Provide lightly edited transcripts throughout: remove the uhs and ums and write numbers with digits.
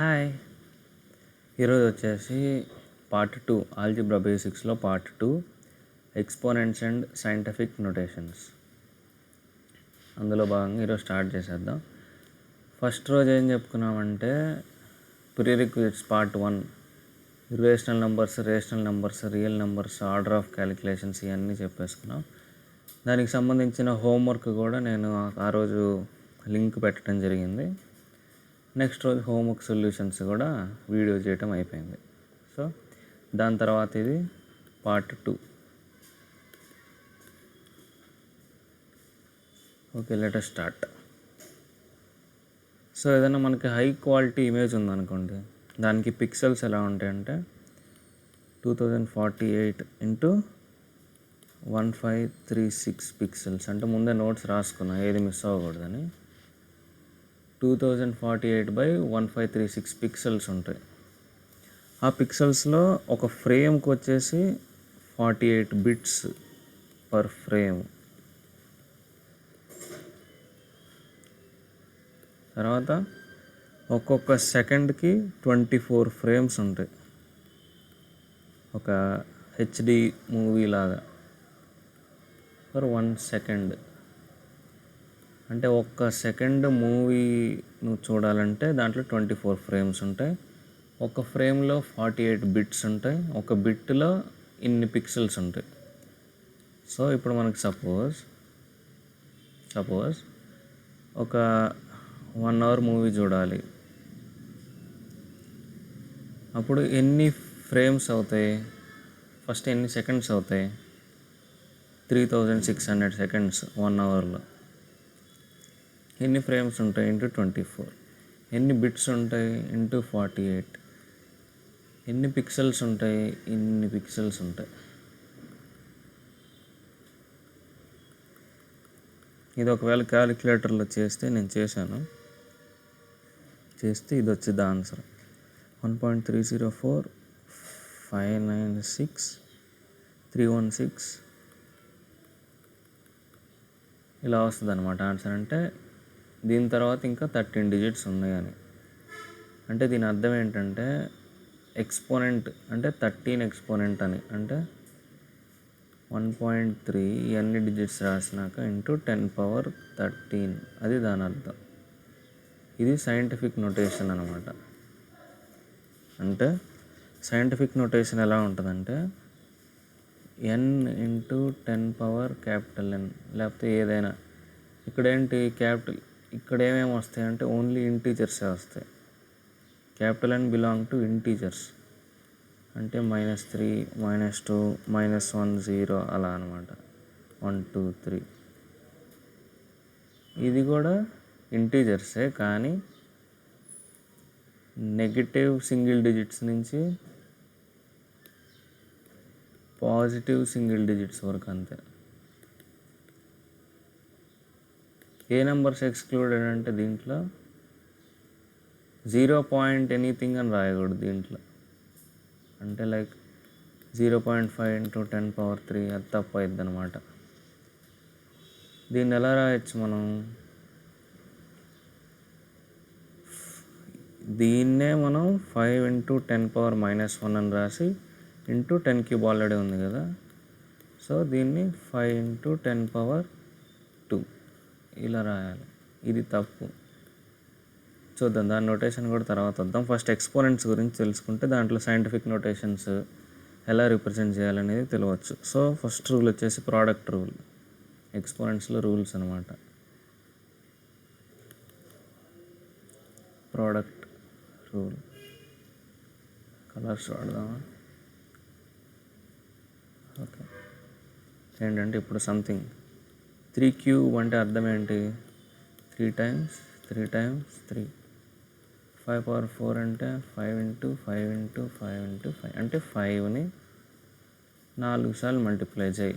Hi! ఈరోజు వచ్చేసి part 2 algebra బేసిక్స్లో part 2 exponents and scientific notations. అందులో భాగంగా ఈరోజు స్టార్ట్ చేసేద్దాం. ఫస్ట్ రోజు ఏం చెప్పుకున్నామంటే prerequisites part 1 irrational numbers, rational numbers, real numbers, order of calculations ఇవన్నీ చెప్పేసుకున్నాం. దానికి సంబంధించిన హోంవర్క్ కూడా నేను ఆ రోజు లింక్ పెట్టడం జరిగింది. నెక్స్ట్ రోజు హోంవర్క్ సొల్యూషన్స్ కూడా వీడియో చేయటం అయిపోయింది. సో దాని తర్వాత ఇది part 2. Okay, let us start. So ఏదైనా మనకి హై క్వాలిటీ ఇమేజ్ ఉందనుకోండి, దానికి పిక్సెల్స్ ఎలా ఉంటాయంటే 2048 ఇంటూ 1536 పిక్సెల్స్. అంటే ముందే నోట్స్ రాసుకున్నా ఏది మిస్ అవ్వకూడదని. 2048/1536 పిక్సెల్స్ ఉంటాయి. ఆ పిక్సెల్స్లో ఒక ఫ్రేమ్కి వచ్చేసి 48 బిట్స్ పర్ ఫ్రేమ్. తర్వాత ఒక్కొక్క సెకండ్కి 24 ఫ్రేమ్స్ ఉంటాయి. ఒక హెచ్డి మూవీ లాగా ఫర్ 1 సెకండ్. అంటే ఒక్క సెకండ్ మూవీ నువ్వు చూడాలంటే దాంట్లో 24 ఫ్రేమ్స్ ఉంటాయి. ఒక ఫ్రేమ్లో 48 బిట్స్ ఉంటాయి. ఒక బిట్లో ఇన్ని పిక్సెల్స్ ఉంటాయి. సో ఇప్పుడు మనకు సపోజ్ ఒక 1 అవర్ మూవీ చూడాలి. అప్పుడు ఎన్ని ఫ్రేమ్స్ అవుతాయి, ఫస్ట్ ఎన్ని సెకండ్స్ అవుతాయి? 3600 సెకండ్స్ 1 అవర్లో. ఎన్ని ఫ్రేమ్స్ ఉంటాయి ఇంటూ 24. ఎన్ని బిట్స్ ఉంటాయి ఇంటూ 48. ఎన్ని పిక్సెల్స్ ఉంటాయి, ఇన్ని పిక్సెల్స్ ఉంటాయి. ఇది ఒకవేళ క్యాలిక్యులేటర్లో చేస్తే, నేను చేశాను, చేస్తే ఇది వచ్చింది ఆన్సర్ 1.304596,316 ఇలా వస్తుంది అనమాట ఆన్సర్. అంటే దీని తర్వాత ఇంకా 13 డిజిట్స్ ఉన్నాయని. అంటే దీని అర్థం ఏంటంటే ఎక్స్పోనెంట్ అంటే 13 ఎక్స్పోనెంట్ అని. అంటే 1.3 ఇవన్నీ డిజిట్స్ రాసినాక ఇంటూ 10^13 అది దాని అర్థం. ఇది సైంటిఫిక్ నొటేషన్ అనమాట. అంటే సైంటిఫిక్ నొటేషన్ ఎలా ఉంటుందంటే n ఇంటూ 10^N లేకపోతే ఏదైనా. ఇక్కడేంటి క్యాపిటల్, ఇక్కడ ఏమేమి వస్తాయి అంటే ఓన్లీ ఇంటీజర్సే వస్తాయి. Capital N belong to integers. అంటే -3, -2, -1, 0 అలా అనమాట. 1, 2, 3 ఇది కూడా ఇంటీజర్సే, కానీ నెగటివ్ సింగిల్ డిజిట్స్ నుంచి పాజిటివ్ సింగిల్ డిజిట్స్ వరకు అంతే. ఏ నెంబర్స్ ఎక్స్క్లూడెడ్ అంటే దీంట్లో 0 పాయింట్ ఎనీథింగ్ అని రాయకూడదు దీంట్లో. అంటే లైక్ 0.5 ఇంటూ 10^3 అది తప్పు అవుతుంది అనమాట. దీన్ని ఎలా రాయొచ్చు మనం? దీన్నే మనం 5 ఇంటూ 10^-1 అని రాసి ఇంటూ 10³ ఆల్రెడీ ఉంది కదా. సో దీన్ని 5 ఇంటూ 10^2 ఇలా రాయాలి. ఇది తప్పు. చూద్దాం, దాని నొటేషన్ కూడా తర్వాత వద్దాం. ఫస్ట్ ఎక్స్పోనెంట్స్ గురించి తెలుసుకుంటే దాంట్లో సైంటిఫిక్ నొటేషన్స్ ఎలా రిప్రజెంట్ చేయాలనేది తెలియవచ్చు. సో ఫస్ట్ రూల్ వచ్చేసి ప్రోడక్ట్ రూల్. ఎక్స్పోనెంట్స్లో రూల్స్ అనమాట. Product rule. కలర్స్ వాడదామా? ఓకే. ఏంటంటే ఇప్పుడు సంథింగ్ 3³ అంటే అర్థం ఏంటి? 3 times 3 times 3. 5^4 అంటే 5 ఇంటూ 5 ఇంటూ 5 ఇంటూ 5. అంటే 5ని 4 సార్లు మల్టిప్లై చేయి,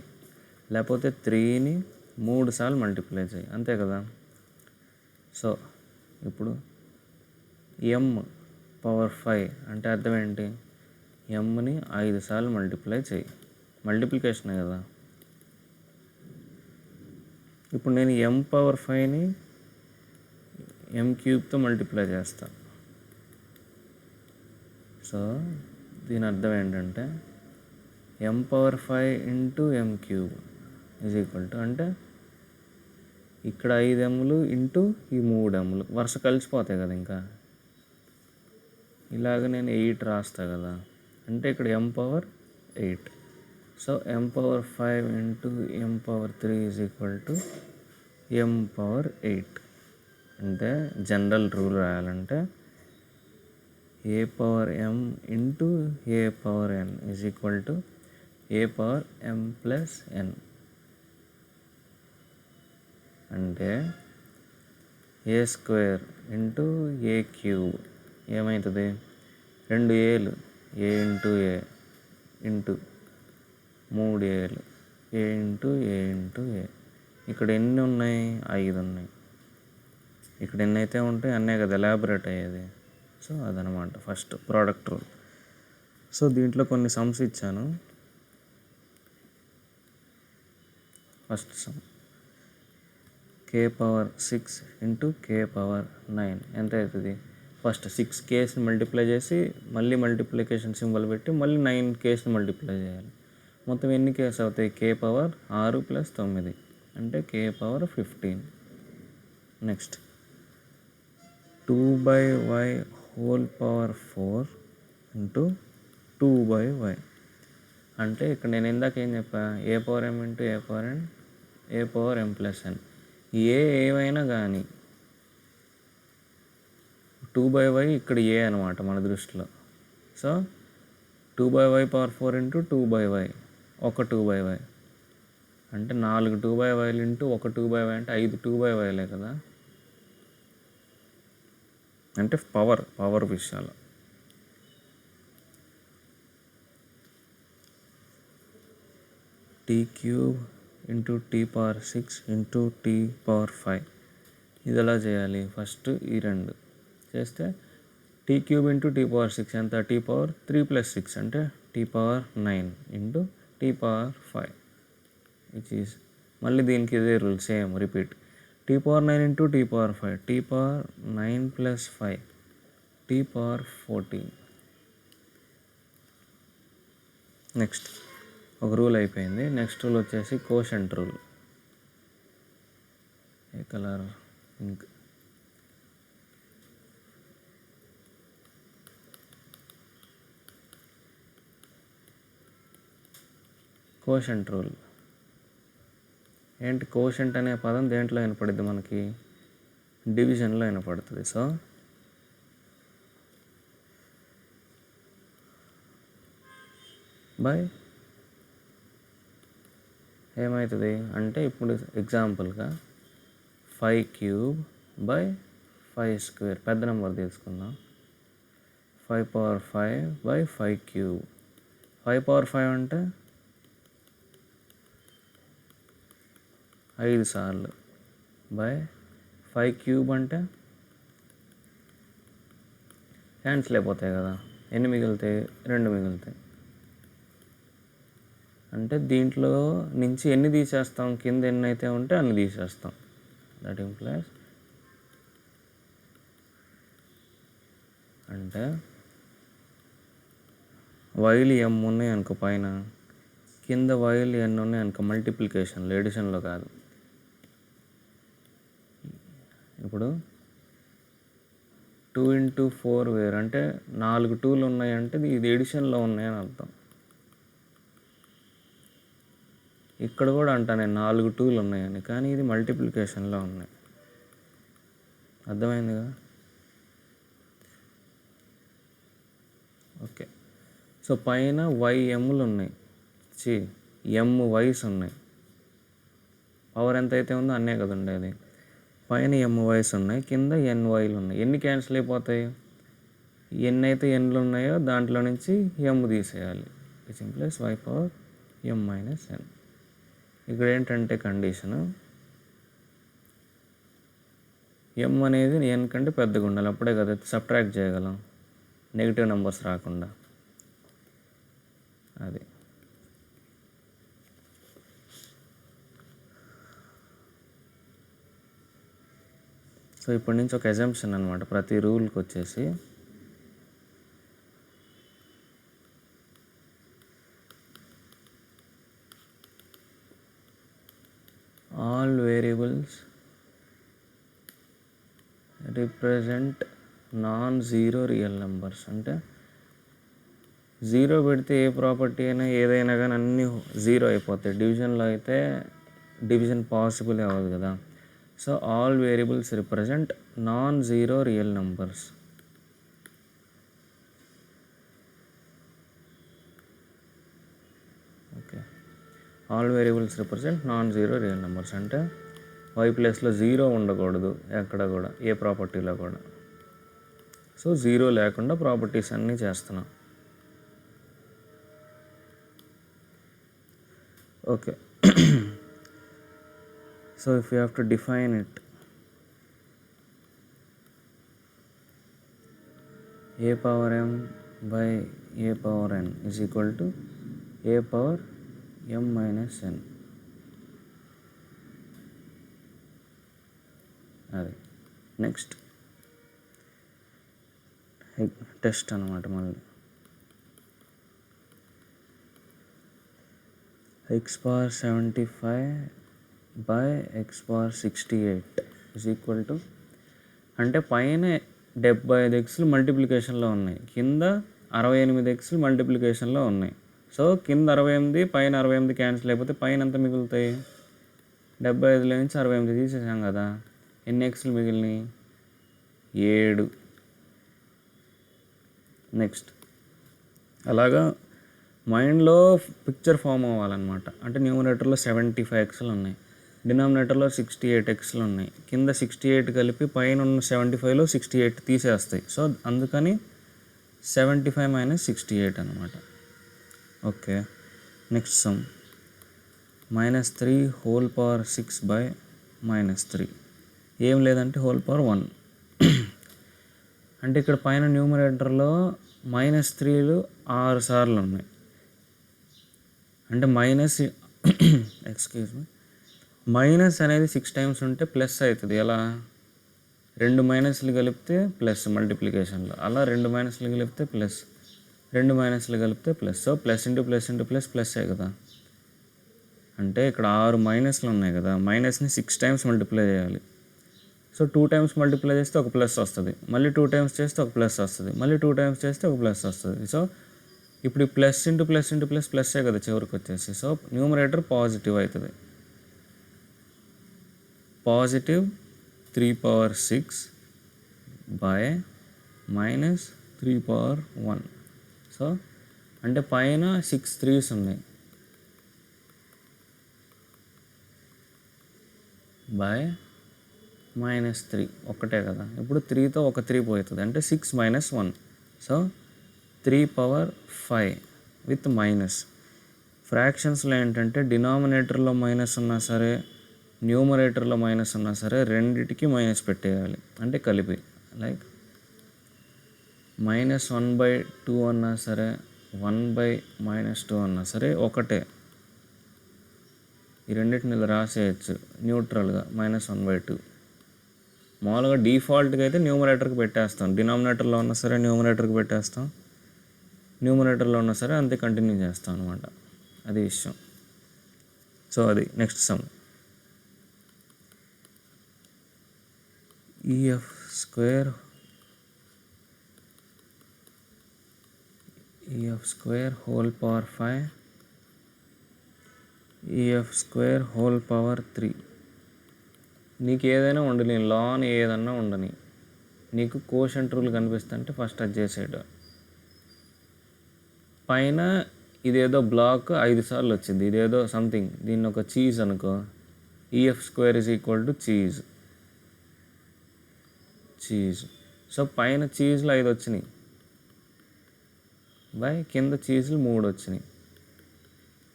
లేకపోతే 3ని 3 సార్లు మల్టిప్లై చేయి, అంతే కదా. సో ఇప్పుడు m⁵ అంటే అర్థం ఏంటి? mని 5 సార్లు మల్టిప్లై చేయి. మల్టిప్లికేషనే కదా. ఇప్పుడు నేను m⁵ని m³ మల్టిప్లై చేస్తాను. సో దీని అర్థం ఏంటంటే m⁵ into m³ is equal to, అంటే ఇక్కడ 5 mలు ఇంటూ ఈ 3 mలు వరుస కలిసిపోతాయి కదా, ఇంకా ఇలాగ నేను 8 రాస్తా కదా, అంటే ఇక్కడ m⁵. So m⁵ into m⁵ is equal to m⁵. అంటే జనరల్ రూల్ రాయాలంటే a⁴m into a⁴n is equal to a⁴m+n. అంటే a² ఇంటూ a³ ఏమవుతుంది, 2 aలు a into a into 3 aలు a into a into a. ఇక్కడ ఎన్ని ఉన్నాయి, 5 ఉన్నాయి. ఇక్కడ ఎన్ని అయితే ఉంటాయి అన్నే కదా ఎలాబరేట్ అయ్యేది. సో అదనమాట ఫస్ట్ ప్రోడక్ట్ రూల్. సో దీంట్లో కొన్ని సమ్స్ ఇచ్చాను. First some k⁴6 into k⁴9 ఎంత అవుతుంది, ఫస్ట్ 6kని మల్టిప్లై చేసి మళ్ళీ మల్టిప్లికేషన్ సింబల్ పెట్టి మళ్ళీ 9kని మల్టిప్లై చేయాలి. మొత్తం ఎన్ని కేస్ అవుతాయి, k⁻6 + 9 అంటే k⁻15. Next 2/y² into 2/y అంటే ఇక్కడ నేను ఇందాక ఏం చెప్పా, a⁴m ఇంటూ a⁴n a⁴m+n. ఏమైనా కానీ 2/y ఇక్కడ a అనమాట మన దృష్టిలో. సో 2/y⁴ ఇంటూ 2/y ఒక 2/y అంటే 4 2/yలు ఇంటూ ఒక 2/y అంటే 5 2/yలే కదా, అంటే పవర్ విషయాలు. t³ into t⁻6 into t⁻5 ఇది ఎలా చేయాలి, ఫస్ట్ ఈ 2 చేస్తే t³ ఇంటూ t⁻6 ఎంత, t⁻3+6 అంటే t⁻9 into t⁻5 which is మళ్ళీ దీనికి ఇదే rule same repeat. t⁻9 into t⁻5 t⁻9+5 t⁻14. Next ఒక రూల్ అయిపోయింది. నెక్స్ట్ రూల్ వచ్చేసి కోషంట్ రూల్. ఏ కలర్, ఇంక్. కోషంట్ రూల్ ఏంటి, కోషంట్ అనే పదం దేంట్లో వినపడుద్ది మనకి, డివిజన్లో వినపడుతుంది. సో బై ఏమవుతుంది అంటే, ఇప్పుడు ఎగ్జాంపుల్గా 5³ / 5², పెద్ద నెంబర్ తీసుకుందాం. 5⁵5/5³ 5⁵5 అంటే 5 సార్లు బై 5³ అంటే క్యాన్సిల్ అయిపోతాయి కదా, ఎన్ని మిగులుతాయి, 2 మిగులుతాయి. అంటే దీంట్లో నుంచి ఎన్ని తీసేస్తాం, కింద ఎన్ని అయితే ఉంటే అన్ని తీసేస్తాం. దట్ ఇంప్లైస్ అంటే వైలు m ఉన్నాయి అనుకో పైన, కింద వైలు n ఉన్నాయి అనుకో మల్టిప్లికేషన్లో, ఎడిషన్లో కాదు. ఇప్పుడు 2 ఇంటూ 4 వేరు అంటే 4 2లు ఉన్నాయంటే ఇది ఎడిషన్లో ఉన్నాయని అర్థం. ఇక్కడ కూడా అంటా నేను 4 2లు ఉన్నాయని, కానీ ఇది మల్టిప్లికేషన్లో ఉన్నాయి. అర్థమైందిగా. ఓకే. సో పైన mలు ఉన్నాయి, my's ఉన్నాయి. పవర్ ఎంత అయితే ఉందో అన్నే కదా ఉండేది. పైన my's ఉన్నాయి, కింద nyలు ఉన్నాయి. ఎన్ని క్యాన్సిల్ అయిపోతాయి, ఎన్ని అయితే nలు ఉన్నాయో దాంట్లో నుంచి m తీసేయాలి. Which implies y⁻m−n. ఇక్కడ ఏంటంటే కండిషను m అనేది n కంటే పెద్దగా ఉండాలి, అప్పుడే కదా సబ్ట్రాక్ట్ చేయగలం, నెగిటివ్ నెంబర్స్ రాకుండా. అది సో ఇప్పటి నుంచి ఒక అజంప్షన్ అనమాట. ప్రతి రూల్కి వచ్చేసి variables represent non zero real numbers. అంటే జీరో పెడితే ఏ ప్రాపర్టీ అయినా ఏదైనా కానీ అన్నీ జీరో అయిపోతాయి. డివిజన్లో అయితే డివిజన్ పాసిబుల్ అవ్వదు కదా. So all variables represent non zero real numbers. Okay, all variables represent non zero real numbers అంటే వై ప్లేస్లో జీరో ఉండకూడదు ఎక్కడ కూడా, ఏ ప్రాపర్టీలో కూడా. సో జీరో లేకుండా ప్రాపర్టీస్ అన్నీ చేస్తున్నాం. Okay, so if you have to define it, a power m by a power n is equal to a power m minus n. అది నెక్స్ట్ టెస్ట్ అనమాట. మళ్ళీ x power 75 by x power 68 is equal to, అంటే పైన 75 ఎక్స్లు మల్టిప్లికేషన్లో ఉన్నాయి, కింద 68 ఎక్స్లు మల్టిప్లికేషన్లో ఉన్నాయి. So కింద 68 పైన 68 క్యాన్సిల్ అయిపోతే పైన ఎంత మిగులుతాయి? 75లో నుంచి 68 తీసేసాం కదా, ఎన్ని ఎక్స్లు మిగిలినాయి? 7. నెక్స్ట్ అలాగా మైండ్లో పిక్చర్ ఫామ్ అవ్వాలన్నమాట. అంటే న్యూమరేటర్లో 75 ఎక్స్లు ఉన్నాయి, డినామినేటర్లో 68 ఎక్స్లు ఉన్నాయి, కింద 68 కలిపి పైన ఉన్న 75లో 68 తీసేస్తాయి. సో అందుకని 75 మైనస్ 68 అనమాట. Okay, next some -3 whole power 6 by -3. ఏం లేదంటే హోల్ పవర్ 1. అంటే ఇక్కడ పైన న్యూమరేటర్లో -3లు 6 సార్లు ఉన్నాయి. అంటే మైనస్ అనేది 6 టైమ్స్ ఉంటే ప్లస్ అవుతుంది. ఎలా? 2 మైనస్లు కలిపితే ప్లస్ మల్టిప్లికేషన్లో, అలా 2 మైనస్లు కలిపితే ప్లస్, 2 మైనస్లు కలిపితే plus. So plus into plus into plus ప్లస్సే కదా. అంటే ఇక్కడ 6 మైనస్లు ఉన్నాయి కదా, మైనస్ని 6 టైమ్స్ మల్టిప్లై చేయాలి. సో 2 టైమ్స్ మల్టిప్లై చేస్తే ఒక ప్లస్ వస్తుంది, మళ్ళీ 2 టైమ్స్ చేస్తే ఒక ప్లస్ వస్తుంది, మళ్ళీ 2 టైమ్స్ చేస్తే ఒక ప్లస్ వస్తుంది. సో ఇప్పుడు plus into plus into plus ప్లస్సే కదా చివరికి వచ్చేసి. సో న్యూమరేటర్ పాజిటివ్ అవుతుంది. Positive 3 power 6 by -3 power 1. So అంటే పైన 6 3s ఉన్నాయి బై -3 ఒకటే కదా. ఇప్పుడు 3తో ఒక 3 పోతుంది, అంటే 6 minus 1. So 3 power 5 with minus. ఫ్రాక్షన్స్లో ఏంటంటే డినామినేటర్లో మైనస్ ఉన్నా సరే, న్యూమరేటర్లో మైనస్ ఉన్నా సరే, రెండిటికి మైనస్ పెట్టేయాలి. అంటే కలిపి, లైక్ -1/2 అన్నా సరే, 1/-2 అన్నా సరే ఒకటే. ఈ రెండింటిని ఇలా రాసేయచ్చు న్యూట్రల్గా, -1/2. మామూలుగా డిఫాల్ట్గా అయితే న్యూమరేటర్కి పెట్టేస్తాం, డినామినేటర్లో ఉన్నా సరే న్యూమరేటర్కి పెట్టేస్తాం, న్యూమరేటర్లో ఉన్నా సరే అంతే కంటిన్యూ చేస్తాం అనమాట. అది విషయం. సో అది next some. EF square whole power 5 EF square whole power 3. నీకు ఏదైనా ఉండని, లాన్ ఏదన్నా ఉండని, నీకు కోషంట్ రూల్ కనిపిస్తుంటే ఫస్ట్ అది చేసేయడం. పైన ఇదేదో బ్లాక్ 5 సార్లు వచ్చింది, ఇదేదో సంథింగ్, దీన్ని ఒక చీజ్ అనుకో. EF square is equal to cheese. So పైన చీజ్లు 5 వచ్చినాయి బై కింద చీజ్లు 3 వచ్చినాయి.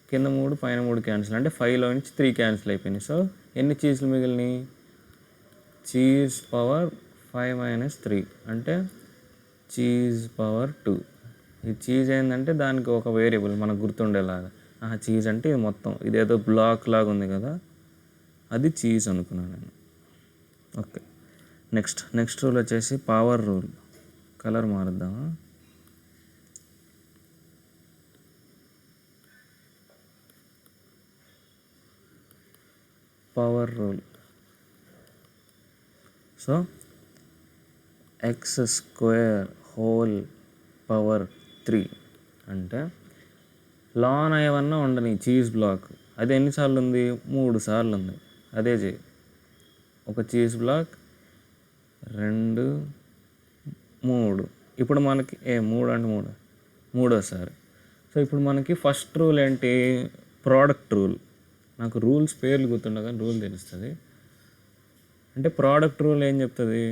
కింద 3 పైన 3 క్యాన్సిల్, అంటే 5లో నుంచి 3 క్యాన్సిల్ అయిపోయినాయి. సో ఎన్ని చీజ్లు మిగిలినాయి? చీజ్ పవర్ 5 - 3 అంటే చీజ్ పవర్ 2. ఈ చీజ్ ఏంటంటే దానికి ఒక వేరియబుల్ మనకు గుర్తుండేలాగా. చీజ్ అంటే ఇది మొత్తం, ఇదేదో బ్లాక్ లాగా ఉంది కదా, అది చీజ్ అనుకున్నాను నేను. ఓకే, నెక్స్ట్ రూల్ వచ్చేసి పవర్ రూల్. కలర్ మారుద్దామా? Power rule so x square whole power 3 అంటే లాన్ ఏమన్నా ఉండని చీజ్ బ్లాక్ అది ఎన్నిసార్లు ఉంది 3 సార్లు ఉంది. అదే చేయి, ఒక చీజ్ బ్లాక్ 2 3. ఇప్పుడు మనకి 3 అంటే 3 మూడోసారి. సో ఇప్పుడు మనకి ఫస్ట్ రూల్ ఏంటి, ప్రోడక్ట్ రూల్. నాకు రూల్స్ పేర్లు గుర్తుండవు కానీ రూల్ తెలుస్తుంది. అంటే ప్రోడక్ట్ రూల్ ఏం చెప్తుంది,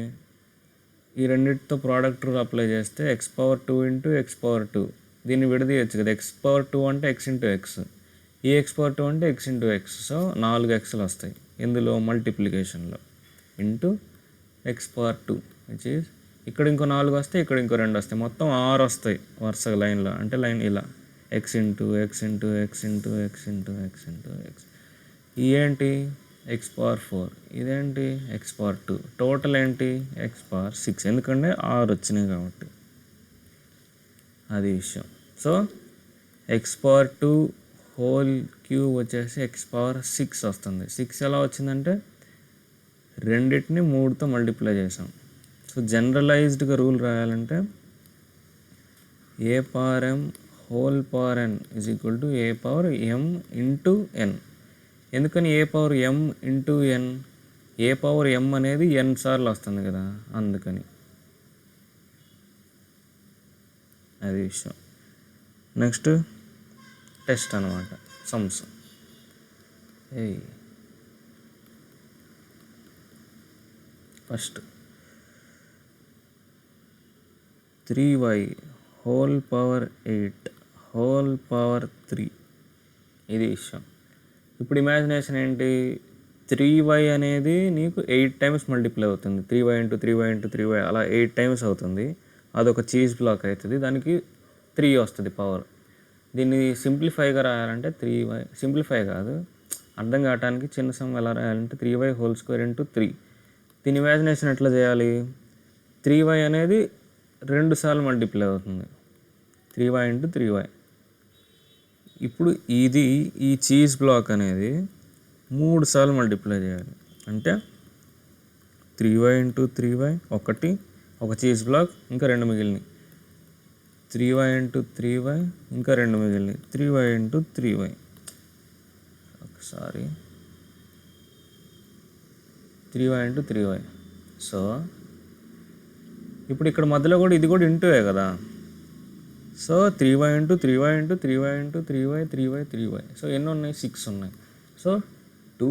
ఈ రెండింటితో ప్రోడక్ట్ రూల్ అప్లై చేస్తే x⁴ ఇంటూ x⁴. దీన్ని విడదీయచ్చు కదా, x⁴ అంటే x ఇంటూ ఎక్స్, ఈ x⁴ అంటే x ఇంటూ ఎక్స్. సో 4 xలు వస్తాయి ఇందులో మల్టిప్లికేషన్లో, ఇంటూ x⁴, విచ్ ఈజ్ ఇక్కడ ఇంకో 4 వస్తాయి, ఇక్కడ ఇంకో 2 వస్తాయి, మొత్తం 6 వస్తాయి వరుసగా లైన్లో. అంటే లైన్ ఇలా x into X into X into X into X into X. ఏంటి x⁴, ఇదేంటి x⁴. టోటల్ ఏంటి x⁴, ఎందుకంటే 6 వచ్చినాయి కాబట్టి. అది విషయం. సో x⁴ హోల్ క్యూబ్ వచ్చేసి x⁴ వస్తుంది. 6 ఎలా వచ్చిందంటే రెండింటిని 3తో మల్టిప్లై చేసాం. సో జనరలైజ్డ్గా రూల్ రాయాలంటే a⁴m whole power n is equal to a⁴m into n. ఎందుకని a⁴m ఇంటూ n, a⁴m అనేది n సార్లు వస్తుంది కదా, అందుకని. అది విషయం. నెక్స్ట్ టెస్ట్ అనమాట, sums. First 3y whole power 8 whole power 3, ఇది విషయం. ఇప్పుడు ఇమాజినేషన్ ఏంటి, 3y అనేది నీకు 8 టైమ్స్ మల్టిప్లై అవుతుంది. 3y into 3y into 3y అలా 8 టైమ్స్ అవుతుంది. అదొక చీజ్ బ్లాక్ అవుతుంది, దానికి 3 వస్తుంది పవర్. దీన్ని సింప్లిఫైగా రాయాలంటే 3y, సింప్లిఫై కాదు అర్థం కావడానికి చిన్న సమ్ ఎలా రాయాలంటే 3y హోల్ స్క్వేర్ ఇంటూ 3. దీని ఇమాజినేషన్ ఎట్లా చేయాలి, 3y అనేది 2 సార్లు మల్టిప్లై అవుతుంది, 3y ఇంటూ 3y. ఇప్పుడు ఇది ఈ చీజ్ బ్లాక్ అనేది 3 సార్లు మల్టిప్లై చేయాలి. అంటే 3y ఇంటూ 3y ఒకటి, ఒక చీజ్ బ్లాక్, ఇంకా 2 మిగిలినాయి. 3y ఇంటూ 3y ఇంకా 2 మిగిలినాయి. 3y ఇంటూ 3y, ఒకసారి 3y ఇంటూ 3y. సో ఇప్పుడు ఇక్కడ మధ్యలో కూడా ఇది కూడా ఇంటూయే కదా. So 3y into 3y into 3y into 3y 3y 3y. So ఎన్ని ఉన్నాయి, 6 ఉన్నాయి. సో 2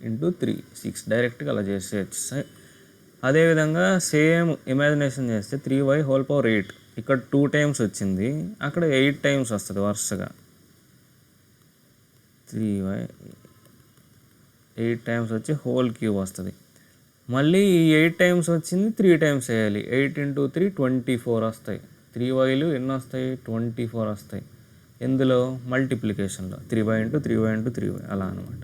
ఇంటూ 3 6 డైరెక్ట్గా అలా చేసేయచ్చు. అదేవిధంగా సేమ్ ఇమాజినేషన్ చేస్తే 3y హోల్ పవర్ 8, ఇక్కడ 2 టైమ్స్ వచ్చింది, అక్కడ 8 టైమ్స్ వస్తుంది వరుసగా. 3y 8 టైమ్స్ వచ్చి హోల్ క్యూబ్ వస్తుంది. మళ్ళీ ఈ 8 టైమ్స్ వచ్చింది 3 టైమ్స్ వేయాలి. 8 ఇంటూ 3 24 వస్తాయి. 3yలు ఎన్ని వస్తాయి, 24 వస్తాయి. ఎందులో, మల్టిప్లికేషన్లో 3y into 3y into 3y అలా అనమాట.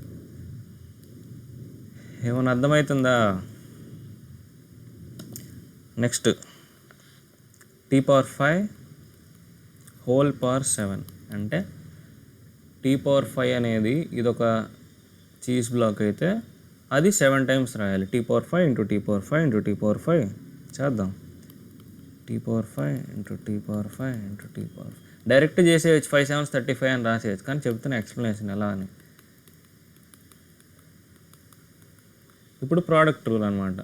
ఏమైనా అర్థమవుతుందా? నెక్స్ట్ t⁵ హోల్ పవర్ 7 అంటే t⁵ అనేది ఇదొక చీజ్ బ్లాక్ అయితే అది 7 టైమ్స్ రాయాలి. t⁵ into t⁵ into t⁵ చేద్దాం. t⁵ into t⁵ into t⁵. Direct చేసేయచ్చు, 5 7 35 అని రాసేయచ్చు, కానీ చెప్తున్నా ఎక్స్ప్లెనేషన్ ఎలా అని. ఇప్పుడు ప్రోడక్ట్ రూల్ అనమాట.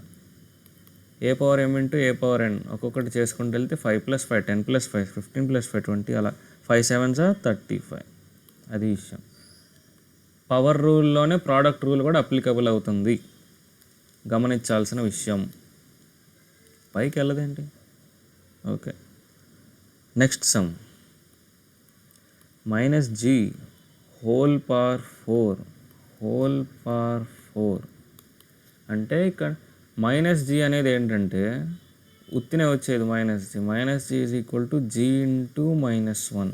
a⁴m ఇంటూ a⁴n ఒక్కొక్కటి చేసుకుంటూ వెళ్తే 5 + 5 10 + 5 15 + 5 20 అలా 5 7s 35. అది విషయం. పవర్ రూల్లోనే ప్రోడక్ట్ రూల్ కూడా అప్లికబుల్ అవుతుంది, గమనించాల్సిన విషయం. పైకి వెళ్ళదేంటి? Okay. Next sum -g whole power 4 whole power 4 అంటే ఇక్కడ -g అనేది ఏంటంటే ఉత్తినే వచ్చేది -g is equal to g into -1.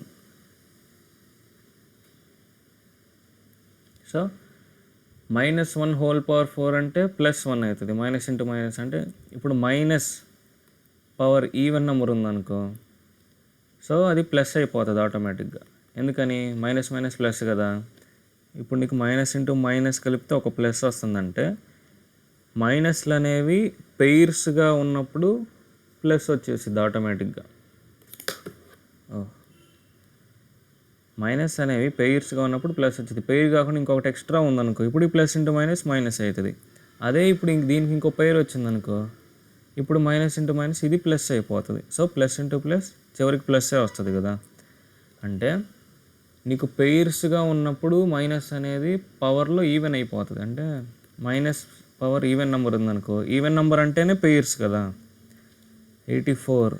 So -1 whole power 4 అంటే +1 అవుతుంది. మైనస్ ఇంటూ మైనస్ అంటే ఇప్పుడు మైనస్ పవర్ ఈవెన్ నెంబర్ ఉందనుకో, సో అది ప్లస్ అయిపోతుంది ఆటోమేటిక్గా. ఎందుకని, మైనస్ మైనస్ ప్లస్ కదా. ఇప్పుడు నీకు మైనస్ ఇంటూ మైనస్ కలిపితే ఒక ప్లస్ వస్తుందంటే మైనస్లు అనేవి పెయిర్స్గా ఉన్నప్పుడు ప్లస్ వచ్చేసింది ఆటోమేటిక్గా. మైనస్ అనేవి పెయిర్స్గా ఉన్నప్పుడు ప్లస్ వచ్చింది. పెయిర్ కాకుండా ఇంకొకటి ఎక్స్ట్రా ఉందనుకో, ఇప్పుడు ఈ ప్లస్ ఇంటూ మైనస్ మైనస్ అవుతుంది. అదే ఇప్పుడు దీనికి ఇంకో పెయిర్ వచ్చిందనుకో, ఇప్పుడు మైనస్ ఇంటూ మైనస్ ఇది ప్లస్ అయిపోతుంది. సో ప్లస్ ఇంటూ ప్లస్ చివరికి ప్లస్సే వస్తుంది కదా. అంటే నీకు పెయిర్స్గా ఉన్నప్పుడు మైనస్ అనేది పవర్లో ఈవెన్ అయిపోతుంది. అంటే మైనస్ పవర్ ఈవెన్ నెంబర్ ఉందనుకో, ఈవెన్ నెంబర్ అంటేనే పెయిర్స్ కదా. 84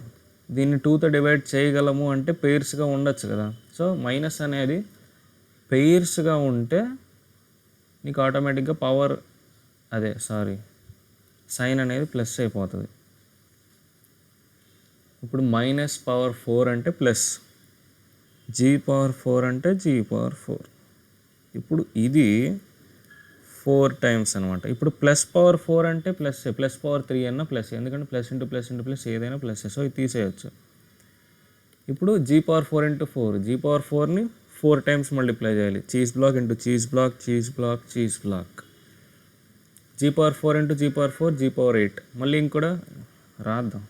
దీన్ని 2తో డివైడ్ చేయగలము అంటే పెయిర్స్గా ఉండొచ్చు కదా. సో మైనస్ అనేది పెయిర్స్గా ఉంటే నీకు ఆటోమేటిక్గా పవర్ సైన్ అనేది ప్లస్ అయిపోతుంది. ఇప్పుడు మైనస్ పవర్ 4 అంటే ప్లస్, g⁴ అంటే g⁴. ఇప్పుడు ఇది 4 టైమ్స్ అనమాట. ఇప్పుడు ప్లస్ పవర్ 4 అంటే ప్లస్, ప్లస్ పవర్ 3 అన్న ప్లస్, ఎందుకంటే plus into plus into plus ఏదైనా ప్లస్. సో ఇది తీసేయచ్చు. ఇప్పుడు g⁴ ఇంటూ 4, g⁴ని 4 టైమ్స్ మల్టిప్లై చేయాలి. Cheese block into cheese block, cheese block, cheese block. g⁴ into g⁴, g⁴8. మళ్ళీ ఇంకోటి రాద్దాం.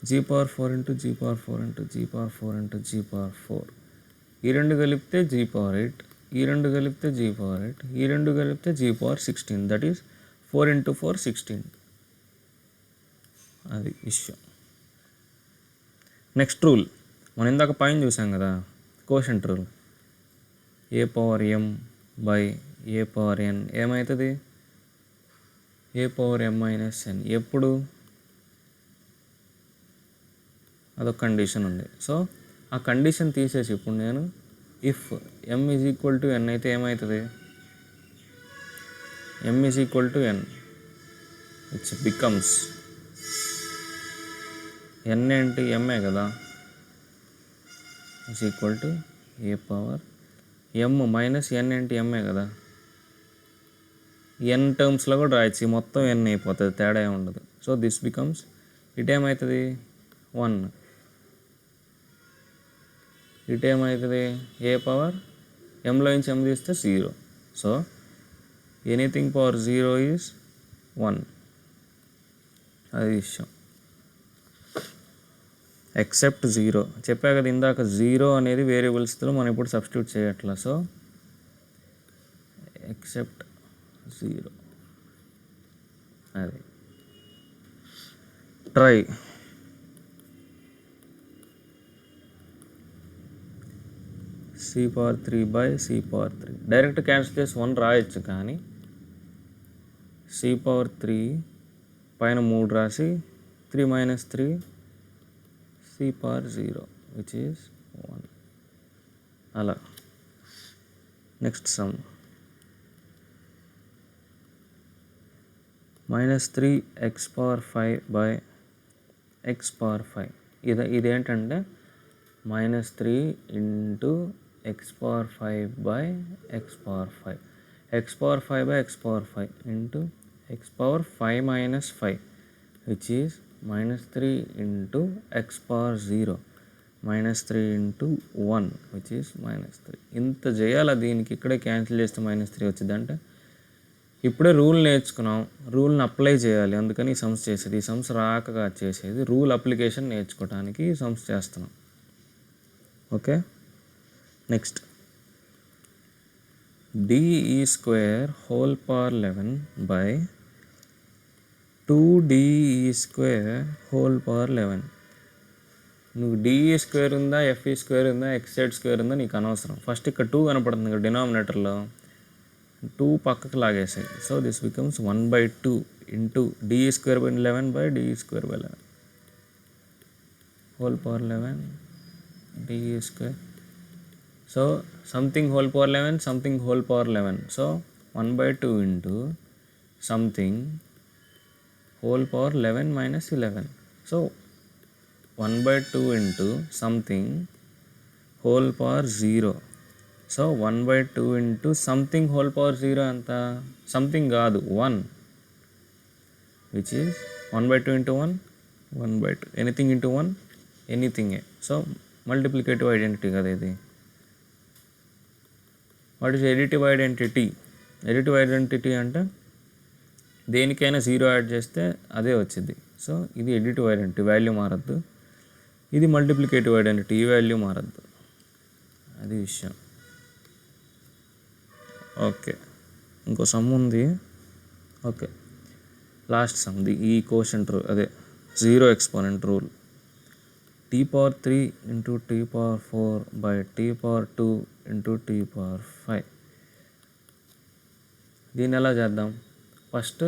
g⁴ into g⁴ into g⁴ into g⁴. ఈ రెండు కలిపితే g⁴8, ఈ రెండు కలిపితే g⁴8, ఈ రెండు కలిపితే g⁴16. That is 4 into 4 16. అది ఇష్యూ. నెక్స్ట్ రూల్ మనం ఇందాక పైన చూసాం కదా, కోషెంట్ రూల్. a⁴m/a⁴n ఏమవుతుంది? a⁴m-n. ఎప్పుడు? అదొక కండిషన్ ఉంది. సో ఆ కండిషన్ తీసేసి ఇప్పుడు నేను ఇఫ్ m = n అయితే ఏమవుతుంది? m = n, it's becomes n ఏంటి? m కదా. a⁴m - n ఏంటి? m కదా. n టర్మ్స్లో కూడా రాయొచ్చు, మొత్తం n అయిపోతుంది, తేడా ఏమి ఉండదు. సో దిస్ బికమ్స్, ఇటేమవుతుంది? 1. ఇటేమవుతుంది? a⁴m నుంచి m తీస్తే 0. So anything power 0 is 1. అది విషయం. ఎక్సెప్ట్ 0 చెప్పా కదా ఇందాక. 0 అనేది వేరియబుల్స్తో మనం ఇప్పుడు సబ్స్టిట్యూట్ చేయట్లా. So except 0. అది ట్రై. c⁴3/c⁴3 డైరెక్ట్ క్యాన్సిల్ చేసి 1 రాయొచ్చు, కానీ c⁴3 పైన 3 రాసి 3 - 3 c⁴0 విచ్ ఈజ్ 1. అలా. Next some -3x⁵/x⁵. ఇదేంటంటే -3 into x⁵/x⁵, x⁵/x⁵ into x⁵5 - 5 which is -3 into x⁴0 -3 into 1 which is -3. ఇంత చేయాలి దీనికి. ఇక్కడే క్యాన్సిల్ చేస్తే -3 వచ్చింది. అంటే ఇప్పుడే రూల్ నేర్చుకున్నాం, రూల్ని అప్లై చేయాలి. అందుకని ఈ సమ్స్ చేసేది. ఈ సమ్స్ రాకగా చేసేది రూల్ అప్లికేషన్ నేర్చుకోవడానికి ఈ సమ్స్ చేస్తున్నాం. ఓకే. Next de²11/2de²11. నువ్వు de² ఉందా, fe² ఉందా, x² ఉందా నీకు అనవసరం. ఫస్ట్ ఇక్కడ 2 కనపడుతుంది ఇక్కడ డినామినేటర్లో, 2 పక్కకు లాగేసాయి. So this becomes 1/2 into de²11/de²11 (11 de². So something (11), something (11). So 1/2 into something (11 - 11). So 1/2 into something (0). So 1/2 into something (0) ఎంత? సంథింగ్ కాదు, 1, which is 1/2 into 1, 1/2. Anything into 1, ఎనీథింగే. సో మల్టిప్లికేటివ్ ఐడెంటిటీ కదా ఇది. What is additive identity? Additive identity అంటే దేనికైనా 0 add చేస్తే అదే వచ్చింది. సో ఇది ఎడిటివ్ ఐడెంటిటీ, వాల్యూ మారద్దు. ఇది మల్టిప్లికేటివ్ ఐడెంటిటీ, ఈ వాల్యూ మారద్దు. అది విషయం. ఓకే, ఇంకో సమ్ ఉంది. ఓకే, లాస్ట్ సమ్, ఈ కోషంట్ రూల్, అదే 0 exponent rule. t⁴ into t⁴ by t⁴2 into t⁴5. దీన్ని ఎలా చేద్దాం? ఫస్ట్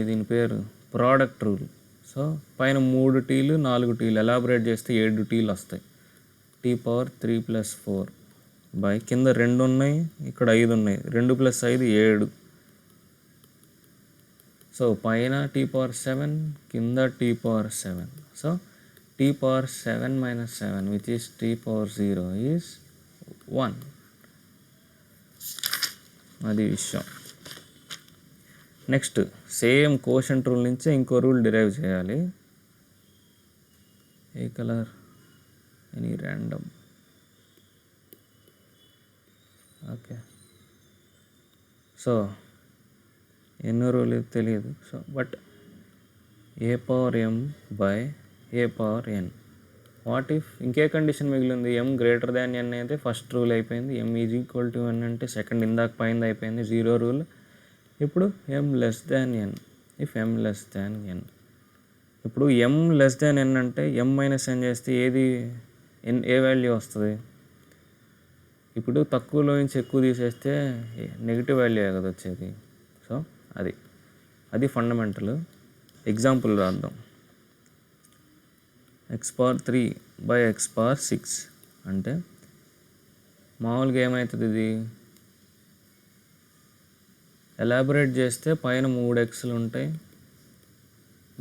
దీని పేరు ప్రోడక్ట్ రూల్. సో పైన 3 టీలు 4 టీలు ఎలాబరేట్ చేస్తే 7 టీలు వస్తాయి. t⁴3 + 4 బై కింద 2 ఉన్నాయి, ఇక్కడ 5 ఉన్నాయి, 2 + 5 7. సో పైన t⁴7, కింద t⁴7. So t⁴7 - 7 which is t⁴0 is 1. అది విషయం. నెక్స్ట్ సేమ్ కోషంట్ రూల్ నుంచే ఇంకో రూల్ డిరైవ్ చేయాలి. ఏ colour? Any random. Okay, so ఎన్నో రూల్ తెలియదు. So but a⁴m by a⁴n. What if ఇంకే కండిషన్ మిగిలింది? m > n అయితే ఫస్ట్ రూల్ అయిపోయింది. m = n అంటే సెకండ్, ఇందాక పైన అయిపోయింది 0 రూల్. ఇప్పుడు m n. If m n. ఇప్పుడు m n అంటే m - n చేస్తే ఏ వాల్యూ వస్తుంది? ఇప్పుడు తక్కువలో నుంచి ఎక్కువ తీసేస్తే నెగిటివ్ వాల్యూ కదా వచ్చేది. సో అది ఫండమెంటల్. ఎగ్జాంపుల్ రాద్దాం. x⁴3 బై x⁴6 అంటే మామూలుగా ఏమవుతుంది? ఇది ఎలాబరేట్ చేస్తే పైన 3x'లు ఉంటాయి,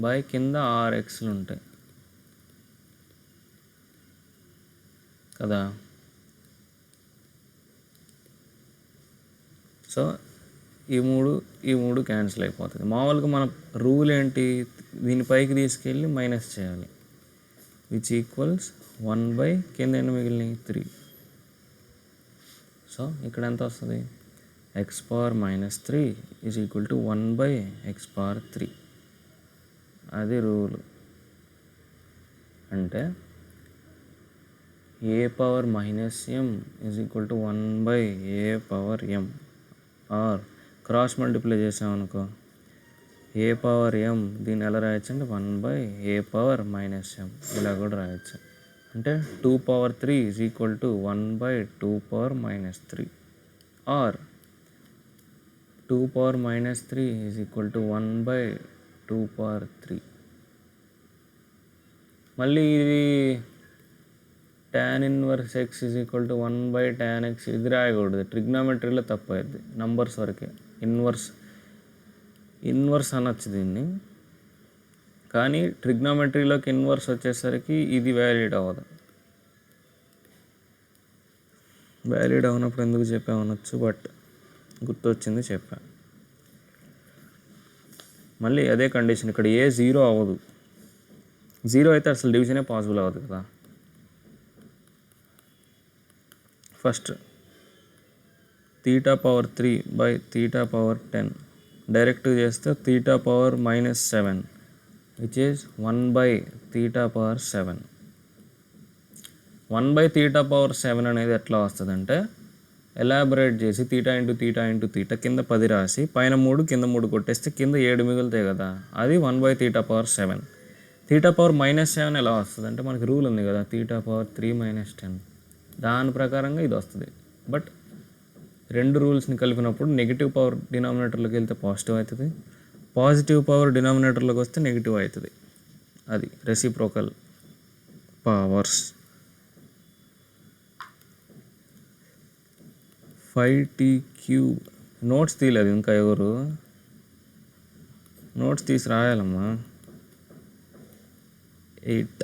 బై కింద 6x'లు ఉంటాయి కదా. సో ఈ మూడు క్యాన్సిల్ అయిపోతుంది. మామూలుగా మన రూల్ ఏంటి? దీని పైకి తీసుకెళ్ళి మైనస్ చేయాలి. విచ్ ఈక్వల్స్ 1 బై కింద ఎన్ని మిగిలినాయి? 3. సో ఇక్కడ ఎంత వస్తుంది? x⁻−3 = 1 by x⁻3. అది రూల్. అంటే a⁻−m = 1 by a⁻m. Or cross multiply చేసామనుకో, a⁻m దీన్ని ఎలా రాయొచ్చు అంటే 1 బై a⁻−m ఇలా కూడా రాయొచ్చు. అంటే 2⁻3 = 1 బై 2⁻−3. Are 2⁻−3 = 1 by 2⁻3. మళ్ళీ ఇది tan 1x = 1 by tan x, ఇది రాయకూడదు. ట్రిగ్నామెట్రీలో తప్పు అయింది. నంబర్స్ వరకే ఇన్వర్స్ అనొచ్చు దీన్ని. కానీ ట్రిగ్నామెట్రీలోకి ఇన్వర్స్ వచ్చేసరికి ఇది వ్యాలిడ్ అవ్వదు. వ్యాలిడ్ అవునప్పుడు ఎందుకు చెప్పామనొచ్చు, బట్ గుర్తొచ్చింది చెప్పా. మళ్ళీ అదే కండిషన్, ఇక్కడ ఏ 0 అవ్వదు. 0 అయితే అసలు డివిజనే పాసిబుల్ అవ్వదు కదా. ఫస్ట్ θ⁴3 బై θ⁴10 డైరెక్ట్ చేస్తే θ⁻−7 విచ్ ఈజ్ 1 బై θ⁻7. 1 బై θ⁻7 అనేది ఎట్లా వస్తుందంటే, ఎలాబరేట్ చేసి θ కింద 10 రాసి పైన 3 కింద 3 కొట్టేస్తే కింద 7 మిగులుతాయి కదా. అది 1 బై θ⁻7. θ⁻−7 ఎలా వస్తుంది అంటే, మనకి రూల్ ఉంది కదా, θ⁻3 - 10. దాని ప్రకారంగా ఇది వస్తుంది. బట్ రెండు రూల్స్ని కలిపినప్పుడు నెగిటివ్ పవర్ డినామినేటర్లోకి వెళ్తే పాజిటివ్ అవుతుంది, పాజిటివ్ పవర్ డినామినేటర్లోకి వస్తే నెగిటివ్ అవుతుంది. అది రెసిప్రోకల్ పవర్స్. 5t³ నోట్స్ తీయలేదు ఇంకా ఎవరు? నోట్స్ తీసి రాయాలమ్మా. 8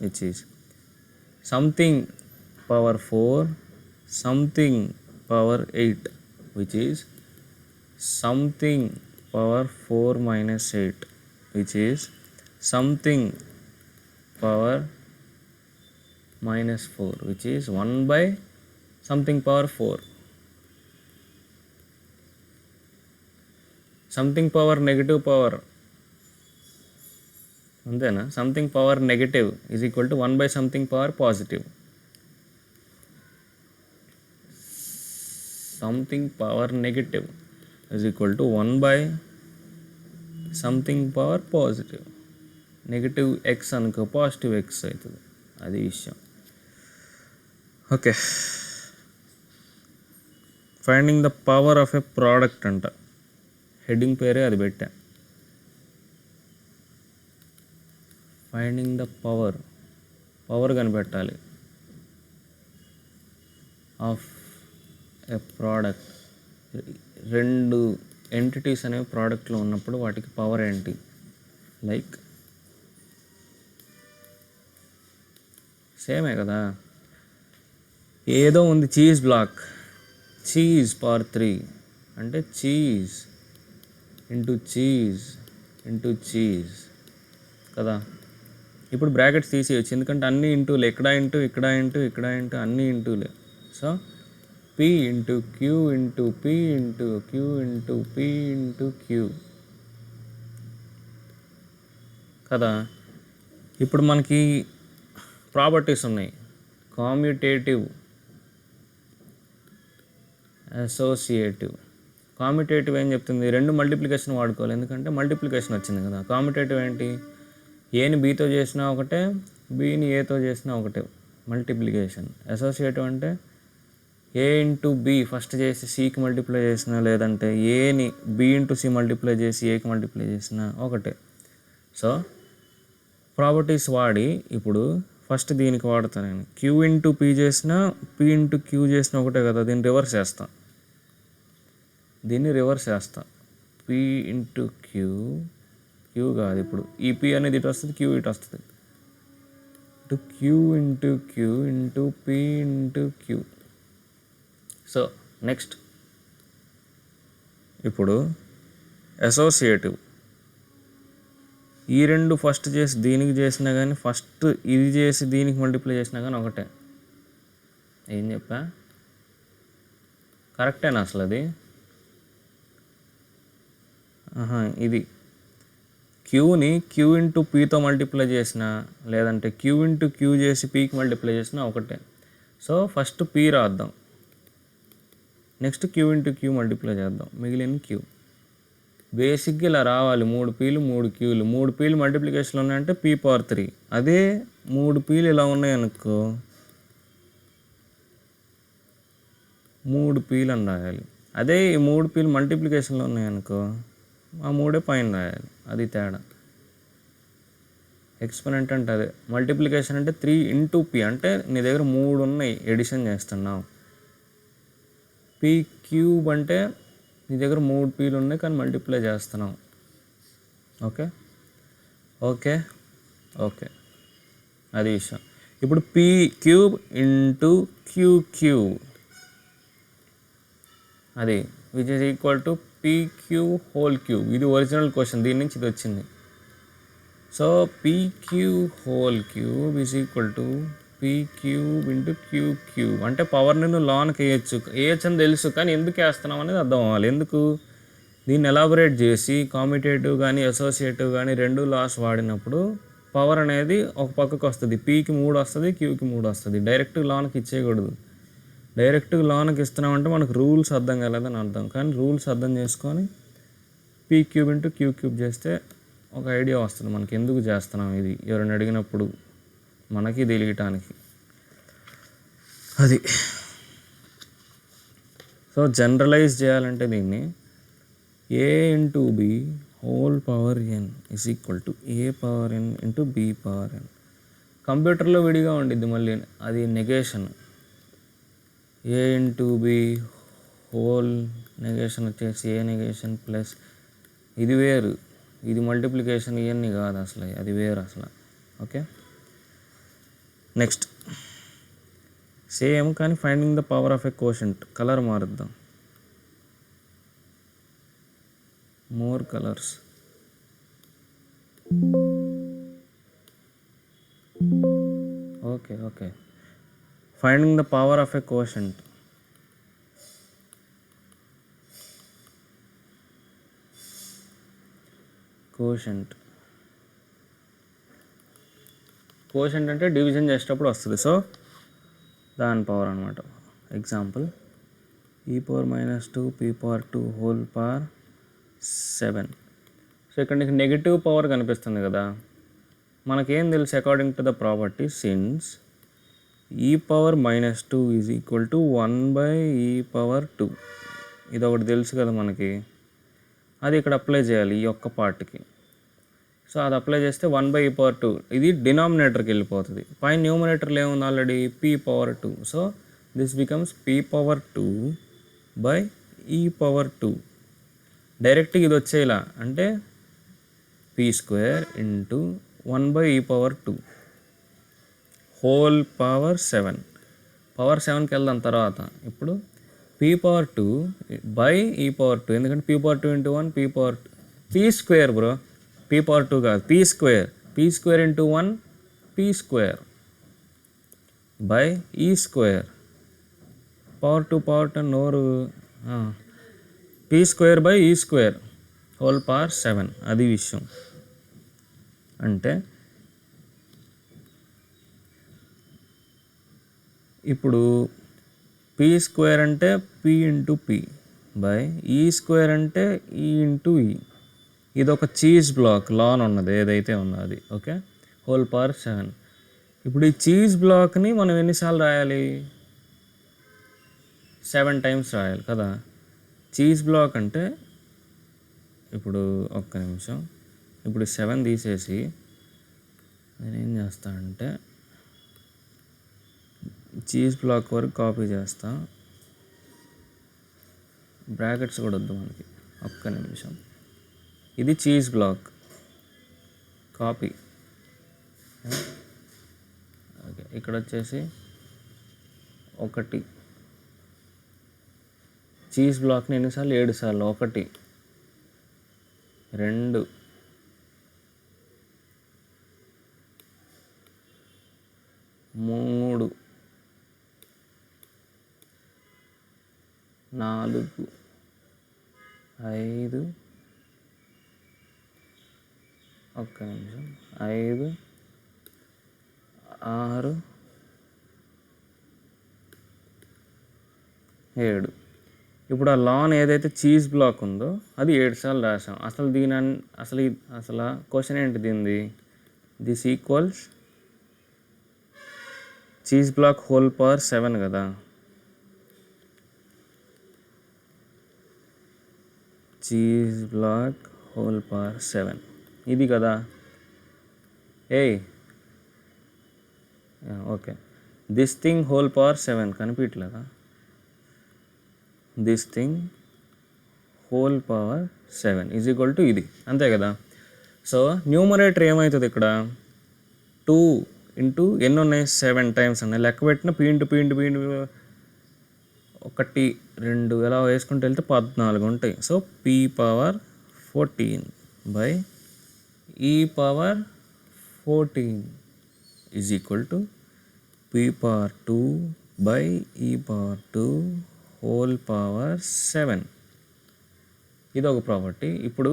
which is something power 4 something power 8 which is something power 4 minus 8 which is something power minus 4 which is 1 by something power 4. Something power negative power అంతేనా, something power negative is equal to 1 by something power positive. Something power negative is equal to 1 by something power positive. Negative X అనుకో, positive X అవుతుంది, అది విషయం. Okay, finding the power of a product అంట, heading పేరే అది పెట్టా. Finding the power కనిపెట్టాలి of a product. రెండు ఎంటిటీస్ అనేవి ప్రోడక్ట్లో ఉన్నప్పుడు వాటికి పవర్ ఏంటి? లైక్ సేమే కదా, ఏదో ఉంది చీజ్ బ్లాక్, చీజ్ పవర్ 3 అంటే చీజ్ ఇంటూ చీజ్ కదా. ఇప్పుడు బ్రాకెట్స్ తీసేయచ్చు, ఎందుకంటే అన్ని ఇంటూలే, ఇక్కడ ఇంటూ అన్ని ఇంటూలే. So P into Q into P into Q into P into Q కదా. ఇప్పుడు మనకి ప్రాపర్టీస్ ఉన్నాయి, కామ్యుటేటివ్, అసోసియేటివ్. కామ్యుటేటివ్ ఏం చెప్తుంది? రెండు మల్టిప్లికేషన్ వాడుకోవాలి, ఎందుకంటే మల్టిప్లికేషన్ వచ్చింది కదా. కామ్యుటేటివ్ ఏంటి? ఏని బీతో చేసినా ఒకటే, బీని ఏతో చేసినా ఒకటే, మల్టిప్లికేషన్. అసోసియేటివ్ అంటే ఏ ఇంటూ బి ఫస్ట్ చేసి సికి మల్టిప్లై చేసినా, లేదంటే ఏని బి ఇంటూ సి మల్టిప్లై చేసి ఏకి మల్టిప్లై చేసినా ఒకటే. సో ప్రాపర్టీస్ వాడి ఇప్పుడు ఫస్ట్ దీనికి వాడతాను నేను. క్యూ ఇంటూ పి చేసినా, పి ఇంటూ క్యూ చేసినా ఒకటే కదా. దీన్ని రివర్స్ చేస్తా. పి ఇంటూ క్యూ కాదు, ఇప్పుడు ఈ పి అనేది ఇటు వస్తుంది, క్యూ ఇటు వస్తుంది. Q into P into Q. So next ఇప్పుడు అసోసియేటివ్. ఈ రెండు ఫస్ట్ చేసి దీనికి చేసినా కానీ, ఫస్ట్ ఇది చేసి దీనికి మల్టిప్లై చేసినా కానీ ఒకటే. ఏం చెప్పా? కరెక్టేనా అసలు అది? ఇది క్యూని క్యూ ఇంటూ పీతో మల్టిప్లై చేసిన, లేదంటే క్యూ ఇంటూ క్యూ చేసి పీకి మల్టిప్లై చేసిన ఒకటే. సో ఫస్ట్ పీ రాద్దాం, next Q into Q multiply చేద్దాం, మిగిలిన క్యూ. బేసిక్గా ఇలా రావాలి, 3 పీలు 3 క్యూలు. 3 పీలు మల్టిప్లికేషన్లో ఉన్నాయంటే పీ పవర్ 3. అదే 3 పీలు ఇలా ఉన్నాయనుకో 3 పీలు అని రాయాలి. అదే ఈ 3 పీలు మల్టిప్లికేషన్లో ఉన్నాయనుకో ఆ 3 పైన రాయాలి, అది తేడా. ఎక్స్పెనెంట్ అంటే అదే, మల్టిప్లికేషన్ అంటే 3 ఇంటూ పి, అంటే నీ దగ్గర 3 ఉన్నాయి, ఎడిషన్ చేస్తున్నావు. పీ క్యూబ్ అంటే నీ దగ్గర 3 పీలు ఉన్నాయి కానీ మల్టిప్లై చేస్తున్నావు. ఓకే, అది విషయం. ఇప్పుడు పీ క్యూబ్ ఇంటూ క్యూ అది which is equal to PQ whole cube. ఇది ఒరిజినల్ క్వశ్చన్, దీని నుంచి ఇది వచ్చింది. So PQ whole cube is equal to P cube into cube. అంటే పవర్ని నువ్వు లాన్కి వేయచ్చు అని తెలుసు, కానీ ఎందుకు వేస్తున్నావు అనేది అర్థం అవ్వాలి. ఎందుకు దీన్ని ఎలాబొరేట్ చేసి కామ్యుటేటివ్ కానీ అసోసియేటివ్ కానీ రెండు లాస్ వాడినప్పుడు పవర్ అనేది ఒక పక్కకు వస్తుంది. పీకి 3 వస్తుంది, క్యూకి 3 వస్తుంది. డైరెక్ట్ లాన్కి ఇచ్చేయకూడదు. డైరెక్ట్గా లోన్కి ఇస్తున్నామంటే మనకు రూల్స్ అర్థం కాలేదని అర్థం. కానీ రూల్స్ అర్థం చేసుకొని పీ క్యూబ్ ఇంటూ క్యూబ్ చేస్తే ఒక ఐడియా వస్తుంది మనకి, ఎందుకు చేస్తున్నాం ఇది ఎవరైనా అడిగినప్పుడు మనకి తెలియటానికి. అది సో జనరలైజ్ చేయాలంటే దీన్ని A into B whole power N is equal to A power N into B power N. కంప్యూటర్లో విడిగా ఉండిద్ది మళ్ళీ, అది negation. A into B whole negation వచ్చేసి ఏ నెగేషన్ ప్లస్, ఇది వేరు, ఇది మల్టిప్లికేషన్ ఇవన్నీ కాదు అసలు, అది వేరు అసలు. ఓకే, నెక్స్ట్ సేమ్ కానీ finding the power of a quotient. Colour మారుద్దాం, more colours. Okay, finding the power of a quotient. Quotient అంటే డివిజన్ చేసేటప్పుడు వస్తుంది. సో దాని పవర్ అనమాట. Example e⁻² p⁻2 whole power 7. So ఇక్కడ నీకు నెగిటివ్ పవర్ కనిపిస్తుంది కదా, మనకేం తెలుసు according to the property, since e⁻² is equal to 1/e⁻². ఇది ఒకటి తెలుసు కదా మనకి, అది ఇక్కడ అప్లై చేయాలి ఈ ఒక్క పార్ట్కి. సో అది అప్లై చేస్తే 1/e⁻², ఇది డినామినేటర్కి వెళ్ళిపోతుంది. పైన న్యూమినేటర్లో ఏముంది already p⁻2. So this becomes p⁻2/e⁻2. డైరెక్ట్గా ఇది వచ్చేలా అంటే p² into 1/e⁻2 whole power 7. Power 7కి వెళ్దాం తర్వాత. ఇప్పుడు p⁻2/e⁻2, ఎందుకంటే p⁻2 into 1 p² bro, p⁻2 కాదు, p² into 1 p²/e². Power 2 power 10 నోరు p²/e² హోల్ పవర్ 7. అది విషయం. అంటే ఇప్పుడు p² అంటే p ఇంటూ p/e² అంటే e ఇంటూ e. ఇది ఒక చీజ్ బ్లాక్ లాన్ ఉన్నది ఏదైతే ఉందో అది. Okay, whole power 7. ఇప్పుడు ఈ చీజ్ బ్లాక్ని మనం ఎన్నిసార్లు రాయాలి? 7 టైమ్స్ రాయాలి కదా. చీజ్ బ్లాక్ అంటే ఇప్పుడు ఒక్క నిమిషం, ఇప్పుడు 7 తీసేసి నేనేం చేస్తా అంటే చీజ్ బ్లాక్ వరకు కాపీ చేస్తా. బ్రాకెట్స్ కూడా వద్దు మనకి, ఒక్క నిమిషం. ఇది చీజ్ బ్లాక్ కాపీ. ఓకే, ఇక్కడ వచ్చేసి 1 చీజ్ బ్లాక్ని ఎన్నిసార్లు? 7 సార్లు. 1 2 3 4 5 ఒక్క నిమిషం 5 6 7. ఇప్పుడు ఆ లాన్ ఏదైతే చీజ్ బ్లాక్ ఉందో అది 7 సార్లు రాసాం. అసలు క్వశ్చన్ ఏంటి దీనిది? దిస్ ఈక్వల్స్ చీజ్ బ్లాక్ హోల్ పవర్ 7 కదా. చీజ్ బ్లాక్ హోల్ పవర్ 7 ఇది కదా. Okay, this thing whole power 7 కనిపించలేదా? This thing whole power 7 is equal to ఇది, అంతే కదా. సో న్యూమరేటర్ ఏమవుతుంది ఇక్కడ? 2 ఇంటూ ఎన్ని ఉన్నాయి? 7 టైమ్స్ ఉన్నాయి. లెక్క పెట్టిన p ఇంటూ 1 2 ఎలా వేసుకుంటూ వెళ్తే 14 ఉంటాయి. So p⁻14/e⁻14 is equal to p⁻2/e⁻2 whole power 7. ఇది ఒక ప్రాపర్టీ. ఇప్పుడు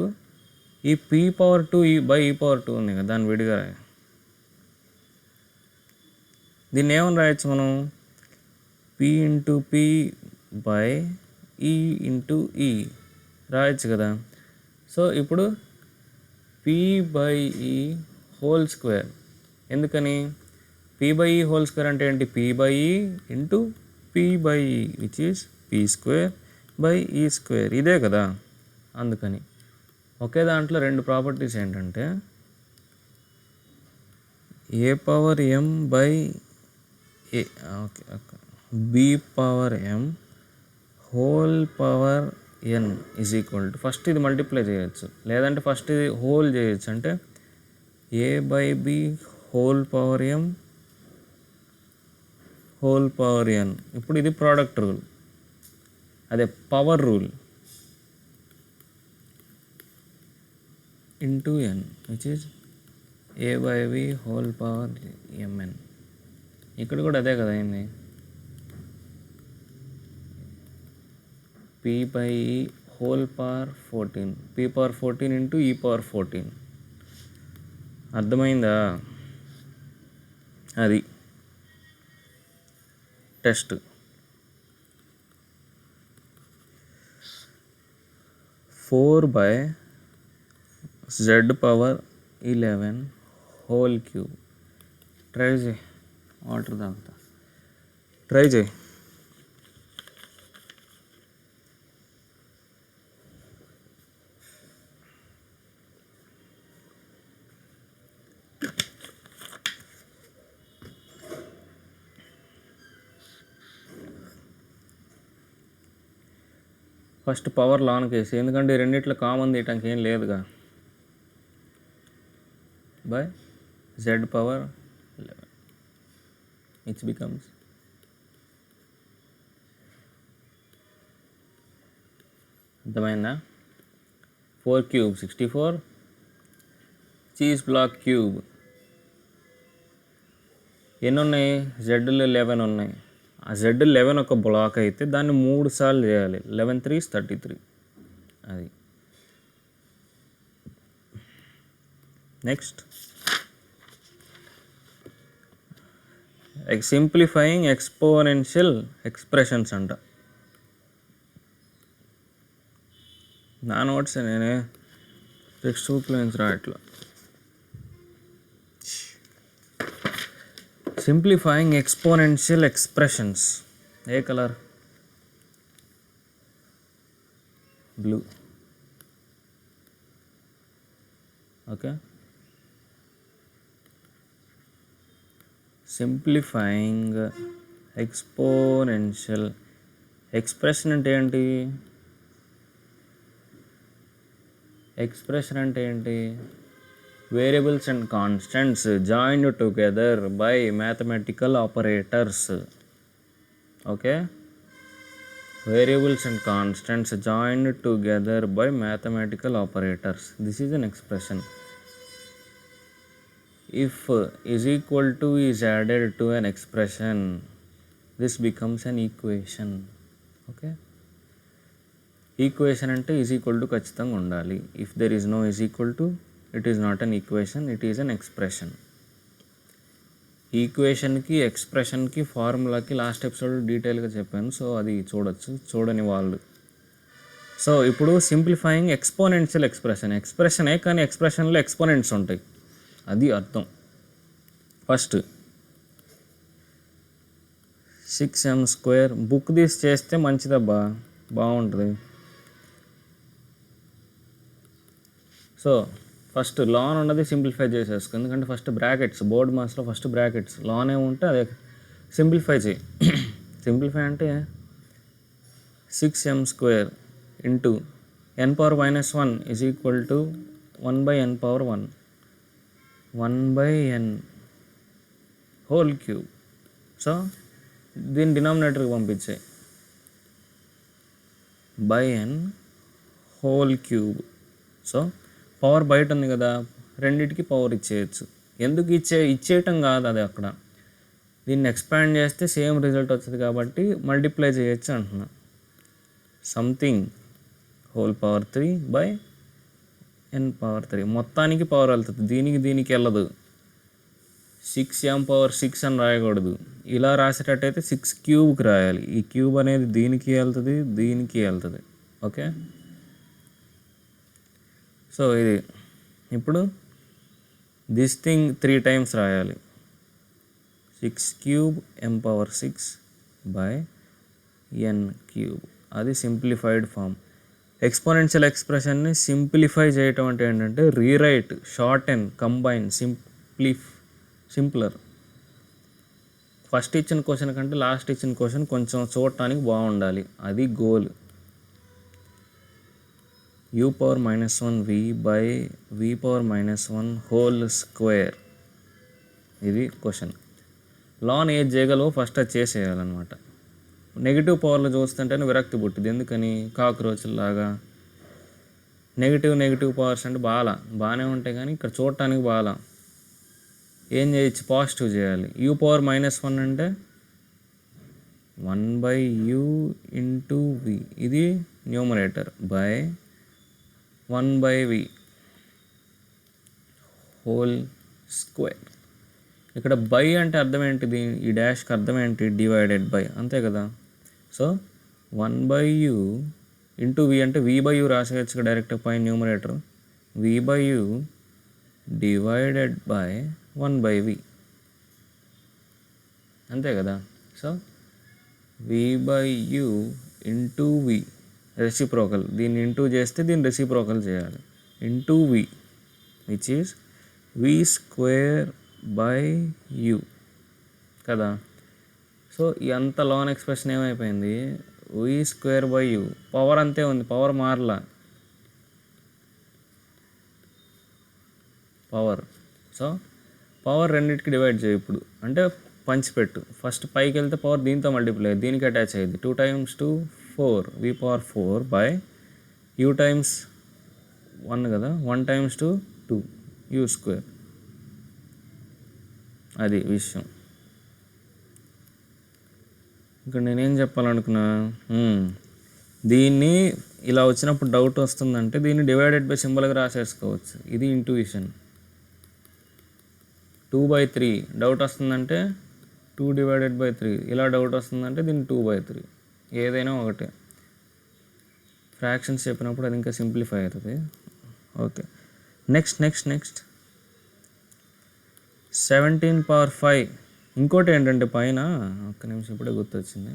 ఈ p⁻2/e⁻2 ఉంది కదా, దాన్ని విడిగా రాయి. దీన్ని ఏమని రాయొచ్చు మనం? p into p/e into e రాయొచ్చు కదా. సో ఇప్పుడు p/e హోల్ స్క్వేర్. ఎందుకని? p/e హోల్ స్క్వేర్ అంటే ఏంటి? p/e into p/e which is p²/e². ఇదే కదా. అందుకని ఒకే దాంట్లో 2 ప్రాపర్టీస్ ఏంటంటే b⁻m whole power n is equal to, first ఇది మల్టిప్లై చేయొచ్చు, లేదంటే ఫస్ట్ ఇది హోల్ చేయొచ్చు. అంటే a/b whole power m whole power n. ఇప్పుడు ఇది ప్రోడక్ట్ రూల్, అదే power rule, into n which is a/b whole power mn. ఇక్కడ కూడా అదే కదా అయింది. p/e whole power 14 p power 14 into ఈ పవర్ 14. అర్థమైందా? అది test. 4/z⁻11 whole cube. Try చేయి, వాటర్ తాగుతా. ట్రై చేయి. ఫస్ట్ పవర్ లాన్కి వేసి, ఎందుకంటే రెండిట్లో కామన్ తీయటానికి ఏం లేదుగా. బై z⁻11 which becomes అర్థమైందా? 4 cube 64, చీజ్ బ్లాక్ క్యూబ్ ఎన్ని ఉన్నాయి? జెడ్లు 11 ఉన్నాయి. ఆ జెడ్ 11 ఒక బ్లాక్ అయితే దాన్ని 3 సార్లు చేయాలి. 11 3 33. అది నెక్స్ట్ సింప్లిఫైయింగ్ ఎక్స్పోనెన్షియల్ ఎక్స్ప్రెషన్స్ అంట. నా నోట్స్ నేనే టెక్స్ట్ బుక్లో నుంచి రాయట్లా. Simplifying exponential expressions. ఏ colour? Blue. Okay. Simplifying exponential expression అంటే ఏంటి? ఎక్స్ప్రెషన్ అంటే ఏంటి? Variables and constants joined together by mathematical operators. Okay. Variables and constants joined together by mathematical operators. This is an expression. If is equal to is added to an expression, this becomes an equation. Okay. Equation అంటే is equal to ఖచ్చితంగా ఉండాలి. If there is no is equal to, it is not an equation, it is an expression. ఈక్వేషన్కి ఎక్స్ప్రెషన్కి ఫార్ములాకి last episode డీటెయిల్గా చెప్పాను. So అది చూడొచ్చు, చూడని వాళ్ళు. సో ఇప్పుడు సింప్లిఫైయింగ్ ఎక్స్పోనెన్షియల్ ఎక్స్ప్రెషన్. ఎక్స్ప్రెషనే కానీ ఎక్స్ప్రెషన్లో ఎక్స్పోనెంట్స్ ఉంటాయి. అది అర్థం. First 6m². బుక్ తీసి చేస్తే మంచిదబ్బా, బాగుంటుంది. సో ఫస్ట్ లాన్ ఉన్నది సింప్లిఫై చేసేసుకో. ఎందుకంటే ఫస్ట్ బ్రాకెట్స్, బోర్డ్ మాస్లో ఫస్ట్ బ్రాకెట్స్. లాన్ ఏముంటే అదే సింప్లిఫై చేయి. సింప్లిఫై అంటే 6m² into n⁻−1 is equal to 1/n⁻1 1/n whole cube. So దీన్ని డినామినేటర్కి పంపించాయి. n whole cube. So power బయట ఉంది కదా, రెండింటికి పవర్ ఇచ్చేయచ్చు. ఎందుకు ఇచ్చేయటం కాదు, అది అక్కడ దీన్ని ఎక్స్పాండ్ చేస్తే సేమ్ రిజల్ట్ వస్తుంది కాబట్టి మల్టిప్లై చేయొచ్చు అంటున్నా. Something whole power 3/n⁻3. మొత్తానికి పవర్ వెళ్తుంది, దీనికి వెళ్ళదు. 6m⁻6 అని రాయకూడదు. ఇలా రాసేటట్టయితే 6³ రాయాలి. ఈ క్యూబ్ అనేది దీనికి వెళ్తుంది, దీనికి వెళ్తుంది. ఓకే. సో ఇది ఇప్పుడు దిస్ థింగ్ 3 times రాయాలి. 6³ m⁻6/n³. అది సింప్లిఫైడ్ ఫామ్. ఎక్స్పోనెన్షియల్ ఎక్స్ప్రెషన్ని సింప్లిఫై చేయటం అంటే ఏంటంటే rewrite, shorten, combine, simpler. First ఇచ్చిన క్వశ్చన్ కంటే లాస్ట్ ఇచ్చిన క్వశ్చన్ కొంచెం చూడటానికి బాగుండాలి. అది గోల్. u⁻−1v/v⁻−1 whole square. ఇది క్వశ్చన్. లాన్ ఏది చేయగలవో ఫస్ట్ అది చేసేయాలన్నమాట. నెగిటివ్ పవర్లో చూస్తుంటేనే విరక్తి పుట్టింది. ఎందుకని? కాక్రోచ్లాగా నెగిటివ్ పవర్స్ అంటే బాగానే ఉంటాయి, కానీ ఇక్కడ చూడటానికి బాగా ఏం చేయొచ్చు, పాజిటివ్ చేయాలి. u⁻−1 అంటే 1/u × v. ఇది numerator by 1/v whole square. ఇక్కడ బై అంటే అర్థం ఏంటిది, ఈ డాష్కి అర్థం ఏంటి, డివైడెడ్ బై, అంతే కదా. సో 1/u ఇంటూ v అంటే v/u రాసేయచ్చు డైరెక్ట్ పైన numerator, v/u divided by 1/v, అంతే కదా. So v/u into v reciprocal, దీన్ని ఇంటూ చేస్తే దీన్ని రెసిప్రోకల్ చేయాలి, into v which is v square by u కదా. సో ఎంత లాన్ ఎక్స్ప్రెషన్ ఏమైపోయింది, v square by u, power అంతే ఉంది, పవర్ మారలా, పవర్. సో పవర్ రెండింటికి డివైడ్ చేయి ఇప్పుడు, అంటే పంచిపెట్టు, ఫస్ట్ పైకి వెళ్తే పవర్ దీంతో మల్టిప్లై, దీనికి అటాచ్ అయ్యింది, 2 × 2 4 v⁴ బై u టైమ్స్ 1 కదా, 1 × 2 2 u స్క్వేర్. అది విషయం. ఇక్కడ నేనేం చెప్పాలనుకున్నా, దీన్ని ఇలా వచ్చినప్పుడు డౌట్ వస్తుందంటే దీన్ని డివైడెడ్ బై సింబల్గా రాసేసుకోవచ్చు, ఇది ఇంట్యూషన్. 2/3 డౌట్ వస్తుందంటే 2/3, ఇలా డౌట్ వస్తుందంటే దీన్ని 2/3, ఏదైనా ఒకటే. ఫ్రాక్షన్స్ చెప్పినప్పుడు అది ఇంకా సింప్లిఫై అవుతుంది. Okay, next 17⁵. ఇంకోటి ఏంటంటే పైన, ఒక్క నిమిషం ఇప్పుడే గుర్తొచ్చింది,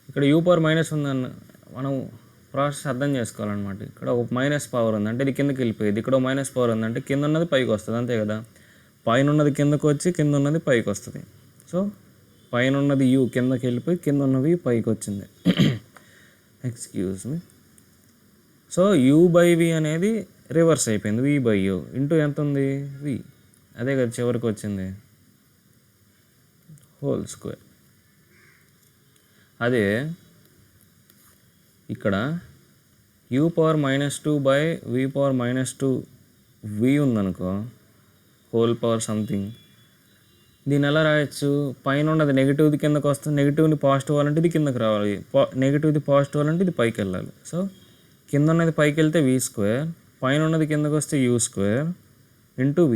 ఇక్కడ u⁻ ఉందన్న మనం ప్రాసెస్ అర్థం చేసుకోవాలన్నమాట. ఇక్కడ ఒక మైనస్ పవర్ ఉంది అంటే ఇది కిందకి వెళ్ళిపోయేది, ఇక్కడ మైనస్ పవర్ ఉందంటే కింద ఉన్నది పైకి వస్తుంది, అంతే కదా. పైన ఉన్నది కిందకు వచ్చి కింద ఉన్నది పైకి వస్తుంది. సో పైన ఉన్నది u కిందకి వెళ్ళిపోయి కింద ఉన్నవి పైకి వచ్చింది. Excuse me. సో u/v అనేది రివర్స్ అయిపోయింది, v/u ఇంటూ ఎంత ఉంది v, అదే కదా చివరికి వచ్చింది, హోల్ స్క్వేర్. అదే ఇక్కడ u⁻² బై v⁻², v ఉందనుకో, హోల్ పవర్ సంథింగ్, దీన్ని ఎలా రాయొచ్చు, పైన ఉన్నది నెగిటివ్ది కిందకు వస్తుంది, నెగిటివ్ని పాజిటివ్ అవ్వాలంటే ఇది కిందకి రావాలి, నెగిటివ్ది పాజిటివ్ అవ్వాలంటే ఇది పైకి వెళ్ళాలి. సో కింద ఉన్నది పైకి వెళ్తే v², పైన ఉన్నది కిందకు వస్తే u² into v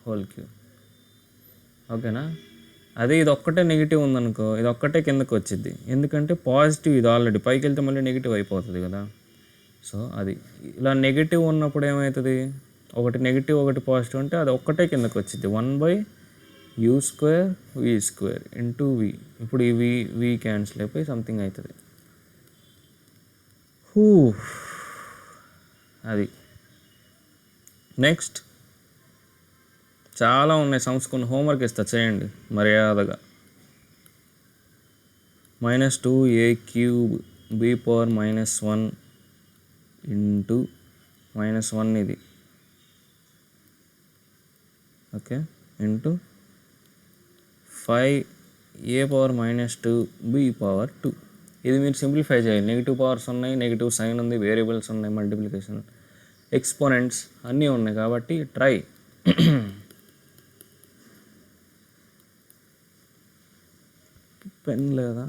whole cube. ఓకేనా. అదే ఇది ఒక్కటే నెగిటివ్ ఉందనుకో, ఇది ఒక్కటే కిందకు వచ్చింది, ఎందుకంటే పాజిటివ్ ఇది ఆల్రెడీ, పైకి వెళ్తే మళ్ళీ నెగిటివ్ అయిపోతుంది కదా. సో అది ఇలా నెగిటివ్ ఉన్నప్పుడు ఏమవుతుంది, ఒకటి నెగిటివ్ ఒకటి పాజిటివ్ అంటే అది ఒక్కటే కిందకు వచ్చింది, 1/u² v² ఇంటూ v. ఇప్పుడు ఈ v క్యాన్సిల్ అయిపోయి సంథింగ్ అవుతుంది. అది నెక్స్ట్ చాలా ఉన్నాయి సమ్స్, కొన్ని హోంవర్క్ ఇస్తా చేయండి మర్యాదగా. -2a³ b⁻−1 ఇంటూ -1 ఇది, ఓకే, ఇంటూ 5a⁻−2 b⁻2. ఇది మీరు సింప్లిఫై చేయాలి, నెగిటివ్ పవర్స్ ఉన్నాయి, నెగిటివ్ సైన్ ఉంది, వేరియబుల్స్ ఉన్నాయి, మల్టిప్లికేషన్, ఎక్స్పోనెంట్స్ అన్నీ ఉన్నాయి, కాబట్టి ట్రై. పెన్ లేదా,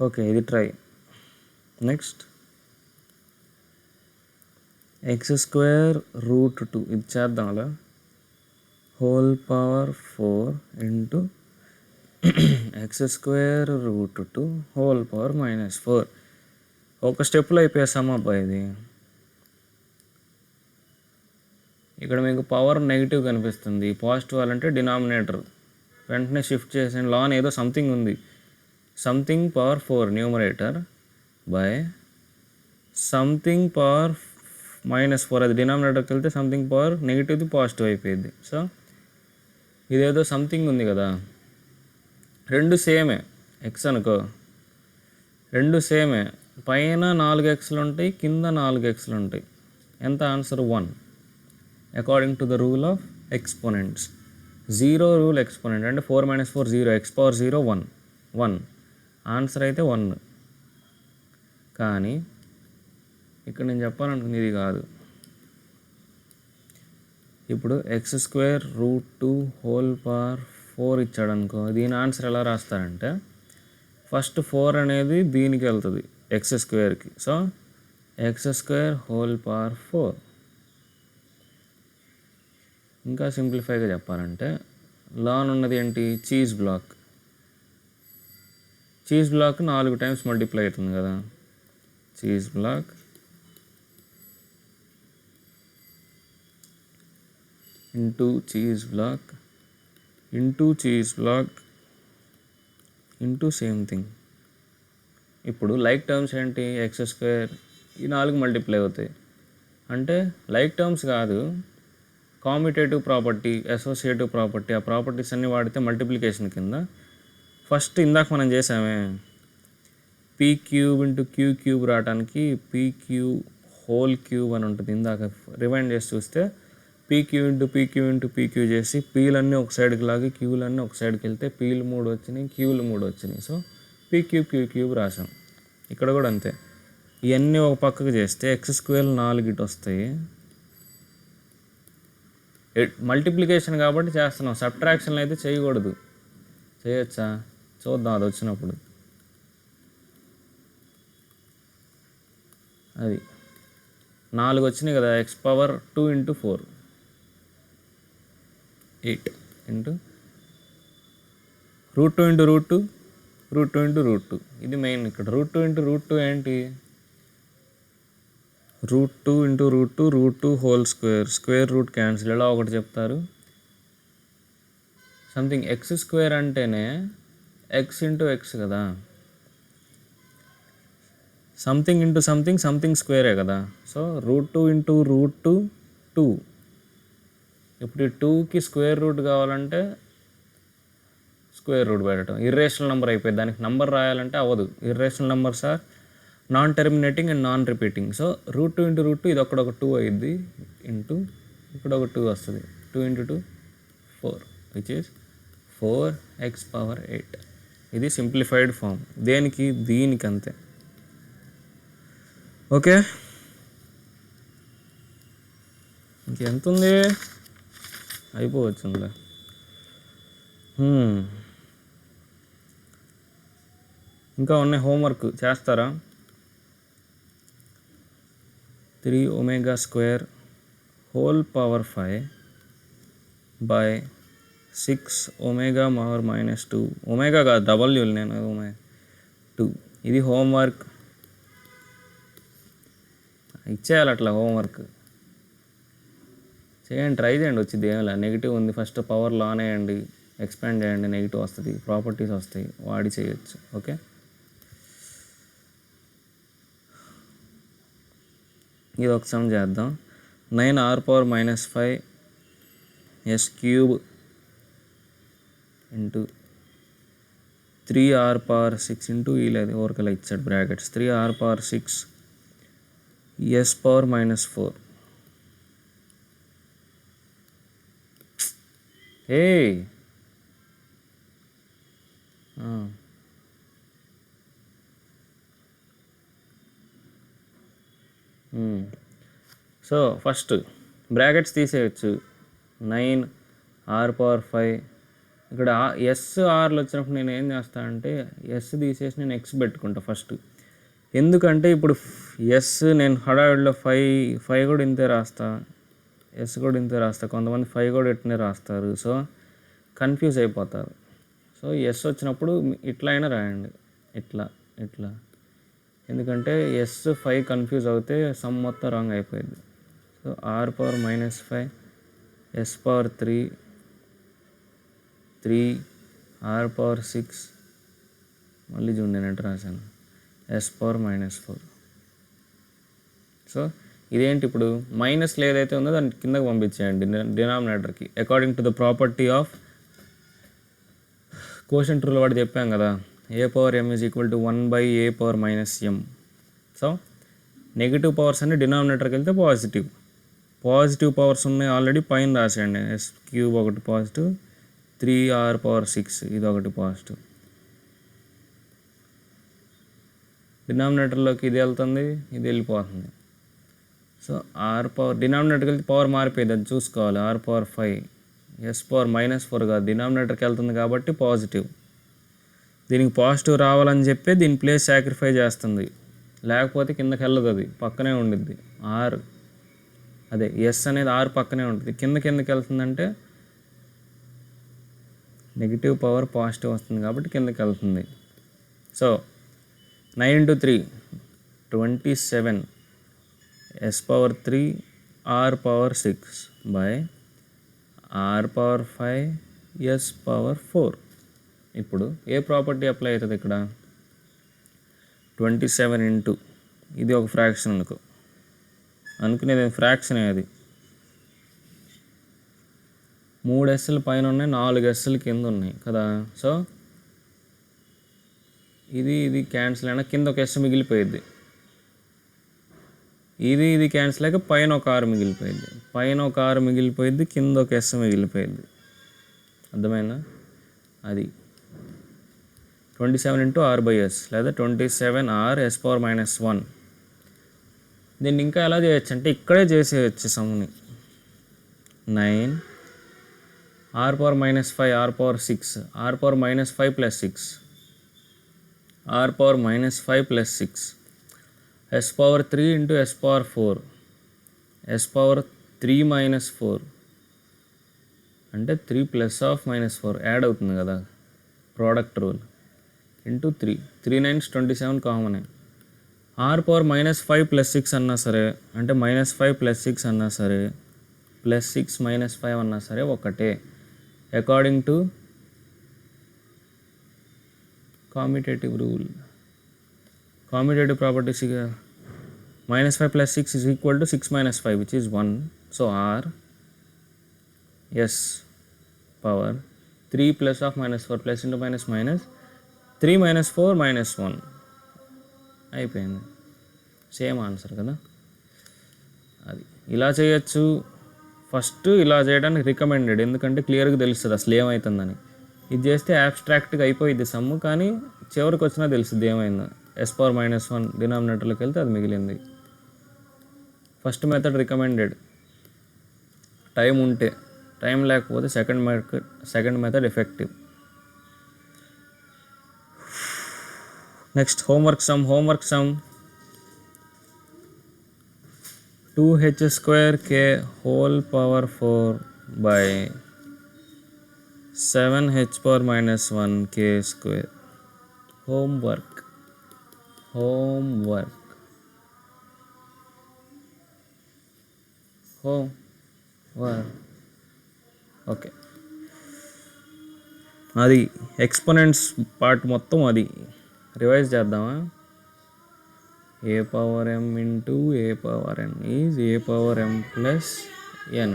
ఓకే, ఇది ట్రై. నెక్స్ట్ x² ఇది చేద్దాం అలా, whole power 4 into x² whole power -4. ఒక స్టెప్లో అయిపోయాం అబ్బాయి ఇది. ఇక్కడ మీకు పవర్ నెగిటివ్ కనిపిస్తుంది, పాజిటివ్ అవ్వాలంటే డినామినేటర్ వెంటనే షిఫ్ట్ చేసిన లాన్ ఏదో సంథింగ్ ఉంది, something power 4 numerator by something power -4, అది డినామినేటర్కి వెళ్తే సంథింగ్ పవర్ నెగిటివ్ది పాజిటివ్ అయిపోయింది. సో ఇదేదో సంథింగ్ ఉంది కదా, రెండు సేమే, ఎక్స్ అనుకో, రెండు సేమే, పైన 4x ఉంటాయి, కింద 4x ఉంటాయి, ఎంత answer 1 according to the rule of exponents. 0 rule exponent అంటే 4 - 4 0, x⁻0 1, ఆన్సర్ అయితే 1. కానీ ఇక్కడ నేను చెప్పాలనుకుంది ఇది కాదు. ఇప్పుడు x² √2 హోల్ పవర్ 4 ఇచ్చాడు అనుకో, దీని ఆన్సర్ ఎలా రాస్తారంటే ఫస్ట్ 4 అనేది దీనికి వెళ్తుంది ఎక్స్ స్క్వేర్కి. So X square whole power 4. ఇంకా సింప్లిఫైగా చెప్పాలంటే లాన్ ఉన్నది ఏంటి, చీజ్ block. Cheese block 4 times multiply అవుతుంది కదా. చీజ్ block into cheese block into cheese block into same thing. ఇప్పుడు లైక్ టర్మ్స్ ఏంటి, ఎక్స్ స్క్వేర్, ఈ 4 మల్టిప్లై అవుతాయి. అంటే లైక్ టర్మ్స్ కాదు, కామ్యుటేటివ్ ప్రాపర్టీ, అసోసియేటివ్ ప్రాపర్టీ, ఆ ప్రాపర్టీస్ అన్నీ వాడితే మల్టిప్లికేషన్ కింద. ఫస్ట్ ఇందాక మనం చేసామే P cube into Q cube రావడానికి పీ క్యూ హోల్ క్యూబ్ అని ఉంటుంది. ఇందాక రిమైండ్ చేసి చూస్తే P Q into P Q into P Q చేసి పీలన్నీ ఒక సైడ్కి లాగి క్యూలన్నీ ఒక సైడ్కి వెళ్తే పీలు 3 వచ్చినాయి, క్యూలు 3 వచ్చినాయి. So P cube Q cube రాసాం. ఇక్కడ కూడా అంతే, ఇవన్నీ ఒక పక్కకు చేస్తే ఎక్స్ స్క్వేర్ 4 ఇటు వస్తాయి. మల్టిప్లికేషన్ కాబట్టి చేస్తున్నాం, సబ్ట్రాక్షన్లు అయితే చేయకూడదు. చేయొచ్చా చూద్దాం అది వచ్చినప్పుడు. అది 4 వచ్చినాయి కదా, X power 2 into 4 8 into √2 into √2 √2 into √2. ఇది మెయిన్ ఇక్కడ. √2 ఇంటూ √2 ఏంటి, √2 into √2 whole square, square root cancel. ఇలా ఒకటి చెప్తారు. సంథింగ్ ఎక్స్ స్క్వేర్ అంటేనే ఎక్స్ ఇంటూ ఎక్స్ కదా, సంథింగ్ ఇంటూ సంథింగ్ సంథింగ్ స్క్వేరే కదా. So √2 into √2 2. ఇప్పుడు ఈ 2కి స్క్వేర్ రూట్ కావాలంటే స్క్వేర్ రూట్ పెట్టడం, ఇర్రేషనల్ నెంబర్ అయిపోయింది. దానికి నెంబర్ రాయాలంటే అవ్వదు. Irrational numbers are non terminating and non repeating. So √2 into √2 ఇది ఒక్కడ ఒక 2 అయ్యిద్ది, ఇంటూ ఇక్కడ ఒక 2 వస్తుంది. 2 into 2 4 which is 4x power 8. ఇది సింప్లిఫైడ్ ఫామ్. దేనికి, దీనికి అంతే. ఓకే, ఇంకెంత ఉంది, అయిపోవచ్చుందిలే. ఇంకా ఉన్నాయి, హోంవర్క్ చేస్తారా. 3ω² హోల్ పవర్ 5 బై 6ω -2. ఒమేగా కాదు, W నేను ω2. ఇది హోంవర్క్ ఇచ్చేయాలి. అట్లా హోంవర్క్ చేయండి, ట్రై చేయండి. వచ్చింది ఏమైనా నెగిటివ్ ఉంది, ఫస్ట్ పవర్ లాన్ వేయండి, ఎక్స్పాండ్ చేయండి, నెగిటివ్ వస్తుంది, ప్రాపర్టీస్ వస్తాయి, వాడి చేయొచ్చు. ఓకే, ఇది ఒక సమ్ చేద్దాం. 9r⁻⁻5 s³ into 3r⁻6 into ఈ లేదు ఓవర్కలా ఇచ్చాడు brackets 3r⁻6 s⁻⁻4. So first brackets తీసేయచ్చు. 9r⁻5 ఇక్కడ SRలు వచ్చినప్పుడు నేను ఏం చేస్తానంటే ఎస్ తీసేసి నేను ఎక్స్ పెట్టుకుంటా ఫస్ట్. ఎందుకంటే ఇప్పుడు ఎస్ నేను హడావిడిలో 5 కూడా ఇంతే రాస్తా, ఎస్ కూడా ఇంతే రాస్తా, కొంతమంది 5 కూడా ఇట్నే రాస్తారు. సో కన్ఫ్యూజ్ అయిపోతారు. సో ఎస్ వచ్చినప్పుడు ఇట్లా అయినా రాయండి, ఇట్లా ఇట్లా. ఎందుకంటే ఎస్ 5 కన్ఫ్యూజ్ అవుతే సమ్ మొత్తం రాంగ్ అయిపోయింది. సో r⁻−5 s⁻3 3r⁻6 మళ్ళీ చూడండి నేను ఎట్లా రాశాను s⁻−4. సో ఇదేంటి, ఇప్పుడు మైనస్లో ఏదైతే ఉందో దాన్ని కిందకి పంపించేయండి డినామినేటర్కి. According to the property of quotient rule వాడు చెప్పాం కదా, a⁻m = 1/a⁻−m. So negative powers అన్ని డినామినేటర్కి వెళ్తే పాజిటివ్ పవర్స్ ఉన్నాయి ఆల్రెడీ పైన రాసేయండి. s³ ఒకటి పాజిటివ్, 3r⁻6 ఇది ఒకటి పాజిటివ్. డినామినేటర్లోకి ఇది వెళ్తుంది, ఇది వెళ్ళిపోతుంది. సో డినామినేటర్కి వెళ్తే పవర్ మారిపోయింది, అది చూసుకోవాలి. r⁻5 s⁻−4 కాదు, డినామినేటర్కి వెళ్తుంది కాబట్టి పాజిటివ్. దీనికి పాజిటివ్ రావాలని చెప్పి దీని ప్లేస్ సాక్రిఫై చేస్తుంది, లేకపోతే కిందకి వెళ్ళదు, అది పక్కనే ఉండిద్ది. ఆర్ అదే ఎస్ అనేది ఆర్ పక్కనే ఉంటుంది. కిందకి ఎందుకు వెళ్తుందంటే నెగిటివ్ పవర్ పాజిటివ్ వస్తుంది కాబట్టి కిందకి వెళ్తుంది. So 9 into 3 27 s power 3 r power 6 by r power 5 s power 4. ఇప్పుడు ఏ ప్రాపర్టీ అప్లై అవుతుంది ఇక్కడ? 27 ఇంటూ ఇది ఒక ఫ్రాక్షన్ అనుకునేది ఫ్రాక్షనే, అది 3 ఎస్ఎల్ పైన ఉన్నాయి, 4 ఎస్ఎల్ కింద ఉన్నాయి కదా. సో ఇది క్యాన్సిల్ అయినా కింద ఒక ఎస్ మిగిలిపోయింది, ఇది క్యాన్సిల్ అయ్యాక పైన ఒక ఆరు మిగిలిపోయింది, కింద ఒక ఎస్ మిగిలిపోయింది. అర్థమైందా? అది 27 ఇంటూ ఆర్ బై ఎస్ లేదా 27 ఆర్ ఎస్ పవర్ -1. దీన్ని ఇంకా ఎలా చేయొచ్చు అంటే ఇక్కడే చేసేయచ్చు సమ్ని. 9 R power -5 R power 6 R power -5 + 6 r power -5 + 6 s power 3 into s power 4 s power 3 - 4 అంటే 3 + -4 యాడ్ అవుతుంది కదా, product rule, into 3 9s 27 common. r power -5 + 6 అన్నా సరే, అంటే -5 + 6 అన్నా సరే, +6 -5 అన్నా సరే ఒకటే, according to commutative rule. Commutative properties -5 + 6 is equal to 6 - 5, which is 1. So r s power 3 + of -4 plus into minus 3 - 4 - 1 అయిపోయింది. సేమ్ ఆన్సర్ కదా. అది ఇలా చేయొచ్చు. ఫస్ట్ ఇలా చేయడానికి రికమెండెడ్, ఎందుకంటే క్లియర్గా తెలుస్తుంది అసలు ఏమవుతుందని. ఇది చేస్తే యాబ్స్ట్రాక్ట్గా అయిపోయింది సమ్ము, కానీ చివరికి వచ్చినా తెలుస్తుంది ఏమైందో. s పవర్ -1 డినామినేటర్లోకి వెళ్తే అది మిగిలింది. ఫస్ట్ మెథడ్ రికమెండెడ్ టైం ఉంటే, టైం లేకపోతే second method effective. Next homework some 2h² k whole power 4 by 7h power -1 k². homework okay. అది ఎక్స్పోనెంట్స్ పార్ట్ మొత్తం అది రివైజ్ చేద్దామా. a power m into a power n is a power m plus n.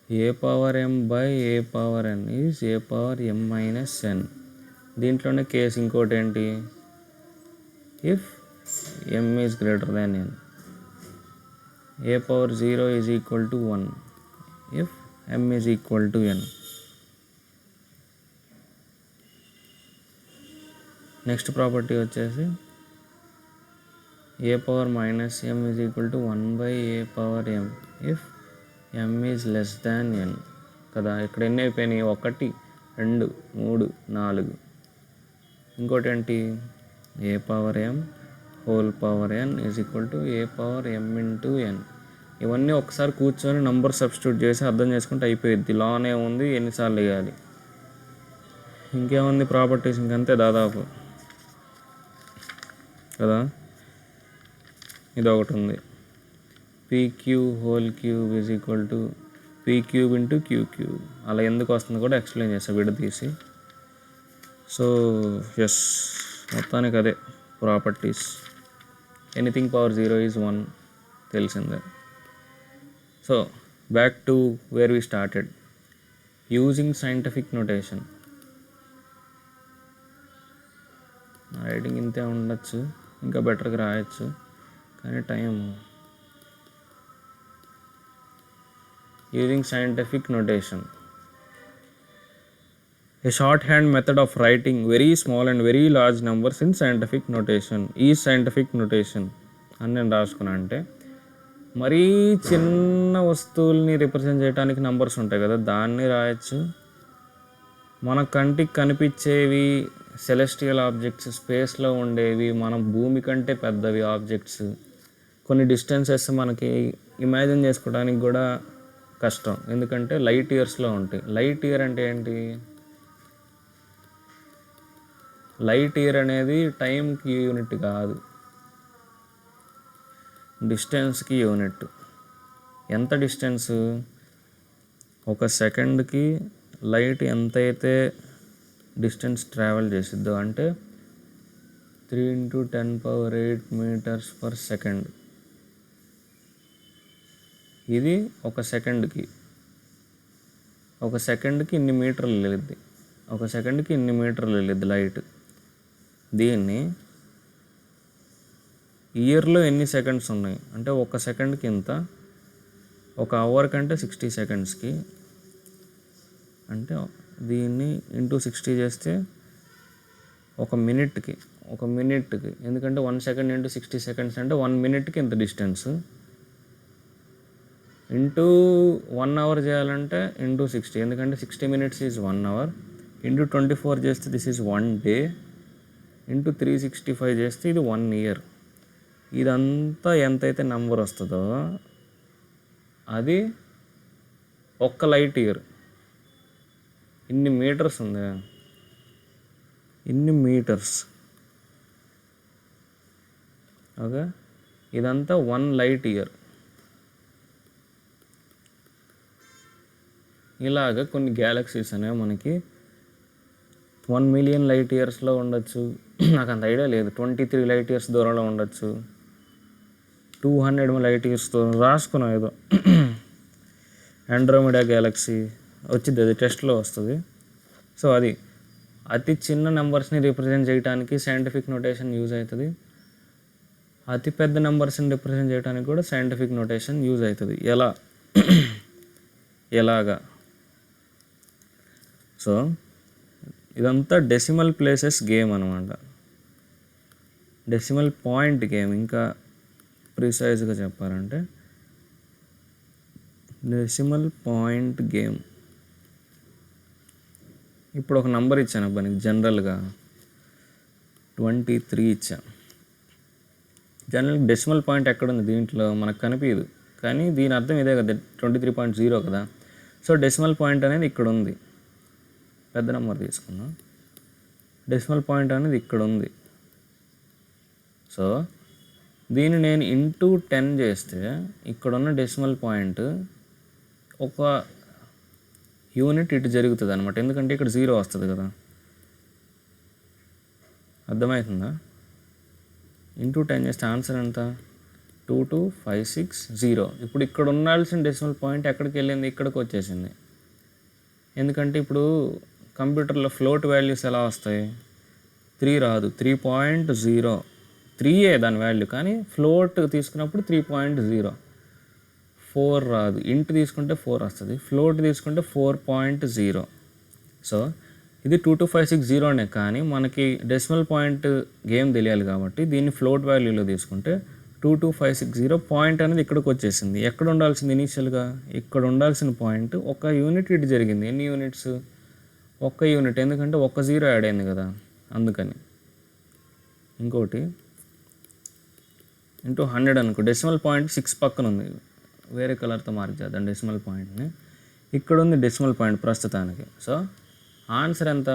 a power m by a power n is a power m minus n. దీంట్లోనే case ఇంకోటి ఏంటి, if m is greater than n. a power 0 is equal to 1 if m is equal to n. Next property వచ్చేసి a power minus m is equal to 1 by a power m if m is less than n కదా. ఇక్కడ ఎన్ని అయిపోయినాయి, 1 2 3 4. ఇంకోటి ఏంటి, a power m whole power n is equal to a power m into n. ఇవన్నీ ఒకసారి కూర్చొని number substitute చేసి అర్థం చేసుకుంటే అయిపోయింది. లానే ఉంది, ఎన్నిసార్లు వేయాలి, ఇంకేముంది ప్రాపర్టీస్ ఇంకంతే దాదాపు కదా. ఇది ఒకటి ఉంది, pq whole cube is equal to p cube into q cube. అలా ఎందుకు వస్తుందో కూడా ఎక్స్ప్లెయిన్ చేస్తా విడదీసి. సో ఎస్, మొత్తానికి అదే ప్రాపర్టీస్. ఎనీథింగ్ పవర్ 0 is 1 తెలిసిందే. So back to where we started, using scientific notation. Writing ఇంతే ఉండొచ్చు, ఇంకా బెటర్గా రాయొచ్చు, కానీ time. Using scientific notation, a shorthand method of writing very small and very large numbers in scientific notation is scientific notation అని నేను రాసుకున్నా. అంటే మరీ చిన్న వస్తువుల్ని రిప్రజెంట్ చేయడానికి నంబర్స్ ఉంటాయి కదా, దాన్ని రాయొచ్చు. మన కంటికి కనిపించేవి సెలెస్టియల్ ఆబ్జెక్ట్స్, స్పేస్లో ఉండేవి, మన భూమి కంటే పెద్దవి ఆబ్జెక్ట్స్, కొన్ని డిస్టెన్సెస్ మనకి ఇమాజిన్ చేసుకోవడానికి కూడా కష్టం, ఎందుకంటే లైట్ ఇయర్స్లో ఉంటాయి. లైట్ ఇయర్ అంటే ఏంటి? లైట్ ఇయర్ అనేది టైంకి యూనిట్ కాదు, డిస్టెన్స్కి యూనిట్. ఎంత డిస్టెన్స్? ఒక సెకండ్కి లైట్ ఎంతైతే డిస్టెన్స్ ట్రావెల్ చేసిద్దో, అంటే 3 × 10⁸ మీటర్స్ పర్ సెకండ్. ఇది ఒక సెకండ్కి ఇన్ని మీటర్లు వెళ్ళిద్ది, ఒక సెకండ్కి ఇన్ని మీటర్లు వెళ్ళిద్ది లైట్. దీన్ని ఇయర్లో ఎన్ని సెకండ్స్ ఉన్నాయి అంటే ఒక సెకండ్కి ఇంత, ఒక అవర్ కంటే 60 సెకండ్స్కి, అంటే దీన్ని ఇంటూ 60 చేస్తే ఒక మినిట్కి, ఎందుకంటే 1 సెకండ్ ఇంటూ 60 సెకండ్స్ అంటే 1 మినిట్కి ఇంత డిస్టెన్స్, ఇంటూ 1 అవర్ చేయాలంటే ఇంటూ 60, ఎందుకంటే 60 మినిట్స్ ఈజ్ 1 అవర్, ఇంటూ 24 చేస్తే దిస్ ఈజ్ 1 డే, ఇంటూ 365 చేస్తే ఇది 1 ఇయర్. ఇదంతా ఎంతైతే నెంబర్ వస్తుందో అది ఒక్క లైట్ ఇయర్. ఇన్ని మీటర్స్ ఉంది, ఇన్ని మీటర్స్. ఓకే, ఇదంతా 1 లైట్ ఇయర్. ఇలాగ కొన్ని గ్యాలక్సీస్ అనేవి మనకి 1 మిలియన్ లైట్ ఇయర్స్లో ఉండొచ్చు, నాకు అంత ఐడియా లేదు, 23 లైట్ ఇయర్స్ దూరంలో ఉండొచ్చు, 200 లైట్ ఇయర్స్ దూరం రాసుకున్నాం ఏదో. ఆండ్రోమెడా గ్యాలక్సీ వచ్చింది, అది టెస్ట్లో వస్తుంది. సో అది అతి చిన్న నెంబర్స్ని రిప్రజెంట్ చేయడానికి సైంటిఫిక్ నోటేషన్ యూజ్ అవుతుంది, అతి పెద్ద నెంబర్స్ని రిప్రజెంట్ చేయడానికి కూడా సైంటిఫిక్ నోటేషన్ యూజ్ అవుతుంది. ఎలాగా? సో ఇదంతా డెసిమల్ ప్లేసెస్ గేమ్ అనమాట, డెసిమల్ పాయింట్ గేమ్. ఇంకా ప్రిసైజ్గా చెప్పాలంటే డెసిమల్ పాయింట్ గేమ్. ఇప్పుడు ఒక నంబర్ ఇచ్చాను అబ్బా నీకు, జనరల్గా 23 ఇచ్చాను. జనరల్గా డెసిమల్ పాయింట్ ఎక్కడుంది దీంట్లో మనకు కనిపించదు, కానీ దీని అర్థం ఇదే కదా, 23.0 కదా. సో డెసిమల్ పాయింట్ అనేది ఇక్కడ ఉంది, పెద్ద నెంబర్ తీసుకుందాం, డెసిమల్ పాయింట్ అనేది ఇక్కడ ఉంది. సో దీన్ని నేను ఇంటూ 10 చేస్తే ఇక్కడున్న డెసిమల్ పాయింట్ ఒక యూనిట్ ఇటు జరుగుతుంది అనమాట, ఎందుకంటే ఇక్కడ 0 వస్తుంది కదా. అర్థమవుతుందా? ఇంటూ 10 చేస్తే ఆన్సర్ ఎంత? 22560. ఇప్పుడు ఇక్కడ ఉండాల్సిన డెసిమల్ పాయింట్ ఎక్కడికి వెళ్ళింది? ఇక్కడికి వచ్చేసింది. ఎందుకంటే ఇప్పుడు కంప్యూటర్లో ఫ్లోట్ వాల్యూస్ ఎలా వస్తాయి? 3 రాదు, 3.0, 3ఏ దాని వాల్యూ, కానీ ఫ్లోట్ తీసుకున్నప్పుడు 3.0. 4 రాదు, ఇంట్ తీసుకుంటే 4 వస్తుంది, ఫ్లోట్ తీసుకుంటే 4.0. సో ఇది 22560నే, కానీ మనకి డెసిమల్ పాయింట్ గేమ్ తెలియాలి కాబట్టి దీన్ని ఫ్లోట్ వాల్యూలో తీసుకుంటే 22560 పాయింట్ అనేది ఇక్కడికి వచ్చేసింది. ఎక్కడ ఉండాల్సింది ఇనీషియల్గా? ఇక్కడ ఉండాల్సిన పాయింట్ ఒక యూనిట్ ఇటు జరిగింది. ఎన్ని యూనిట్స్? ఒక్క యూనిట్, ఎందుకంటే 1 0 యాడ్ అయింది కదా, అందుకని. ఇంకోటి ఇంటూ 100 అనుకో, డెసిమల్ పాయింట్ 6 పక్కన ఉంది, వేరే కలర్తో మార్క్ చేద్దాం డెసిమల్ పాయింట్ని. ఇక్కడ ఉంది డెసిమల్ పాయింట్ ప్రస్తుతానికి. సో ఆన్సర్ ఎంత?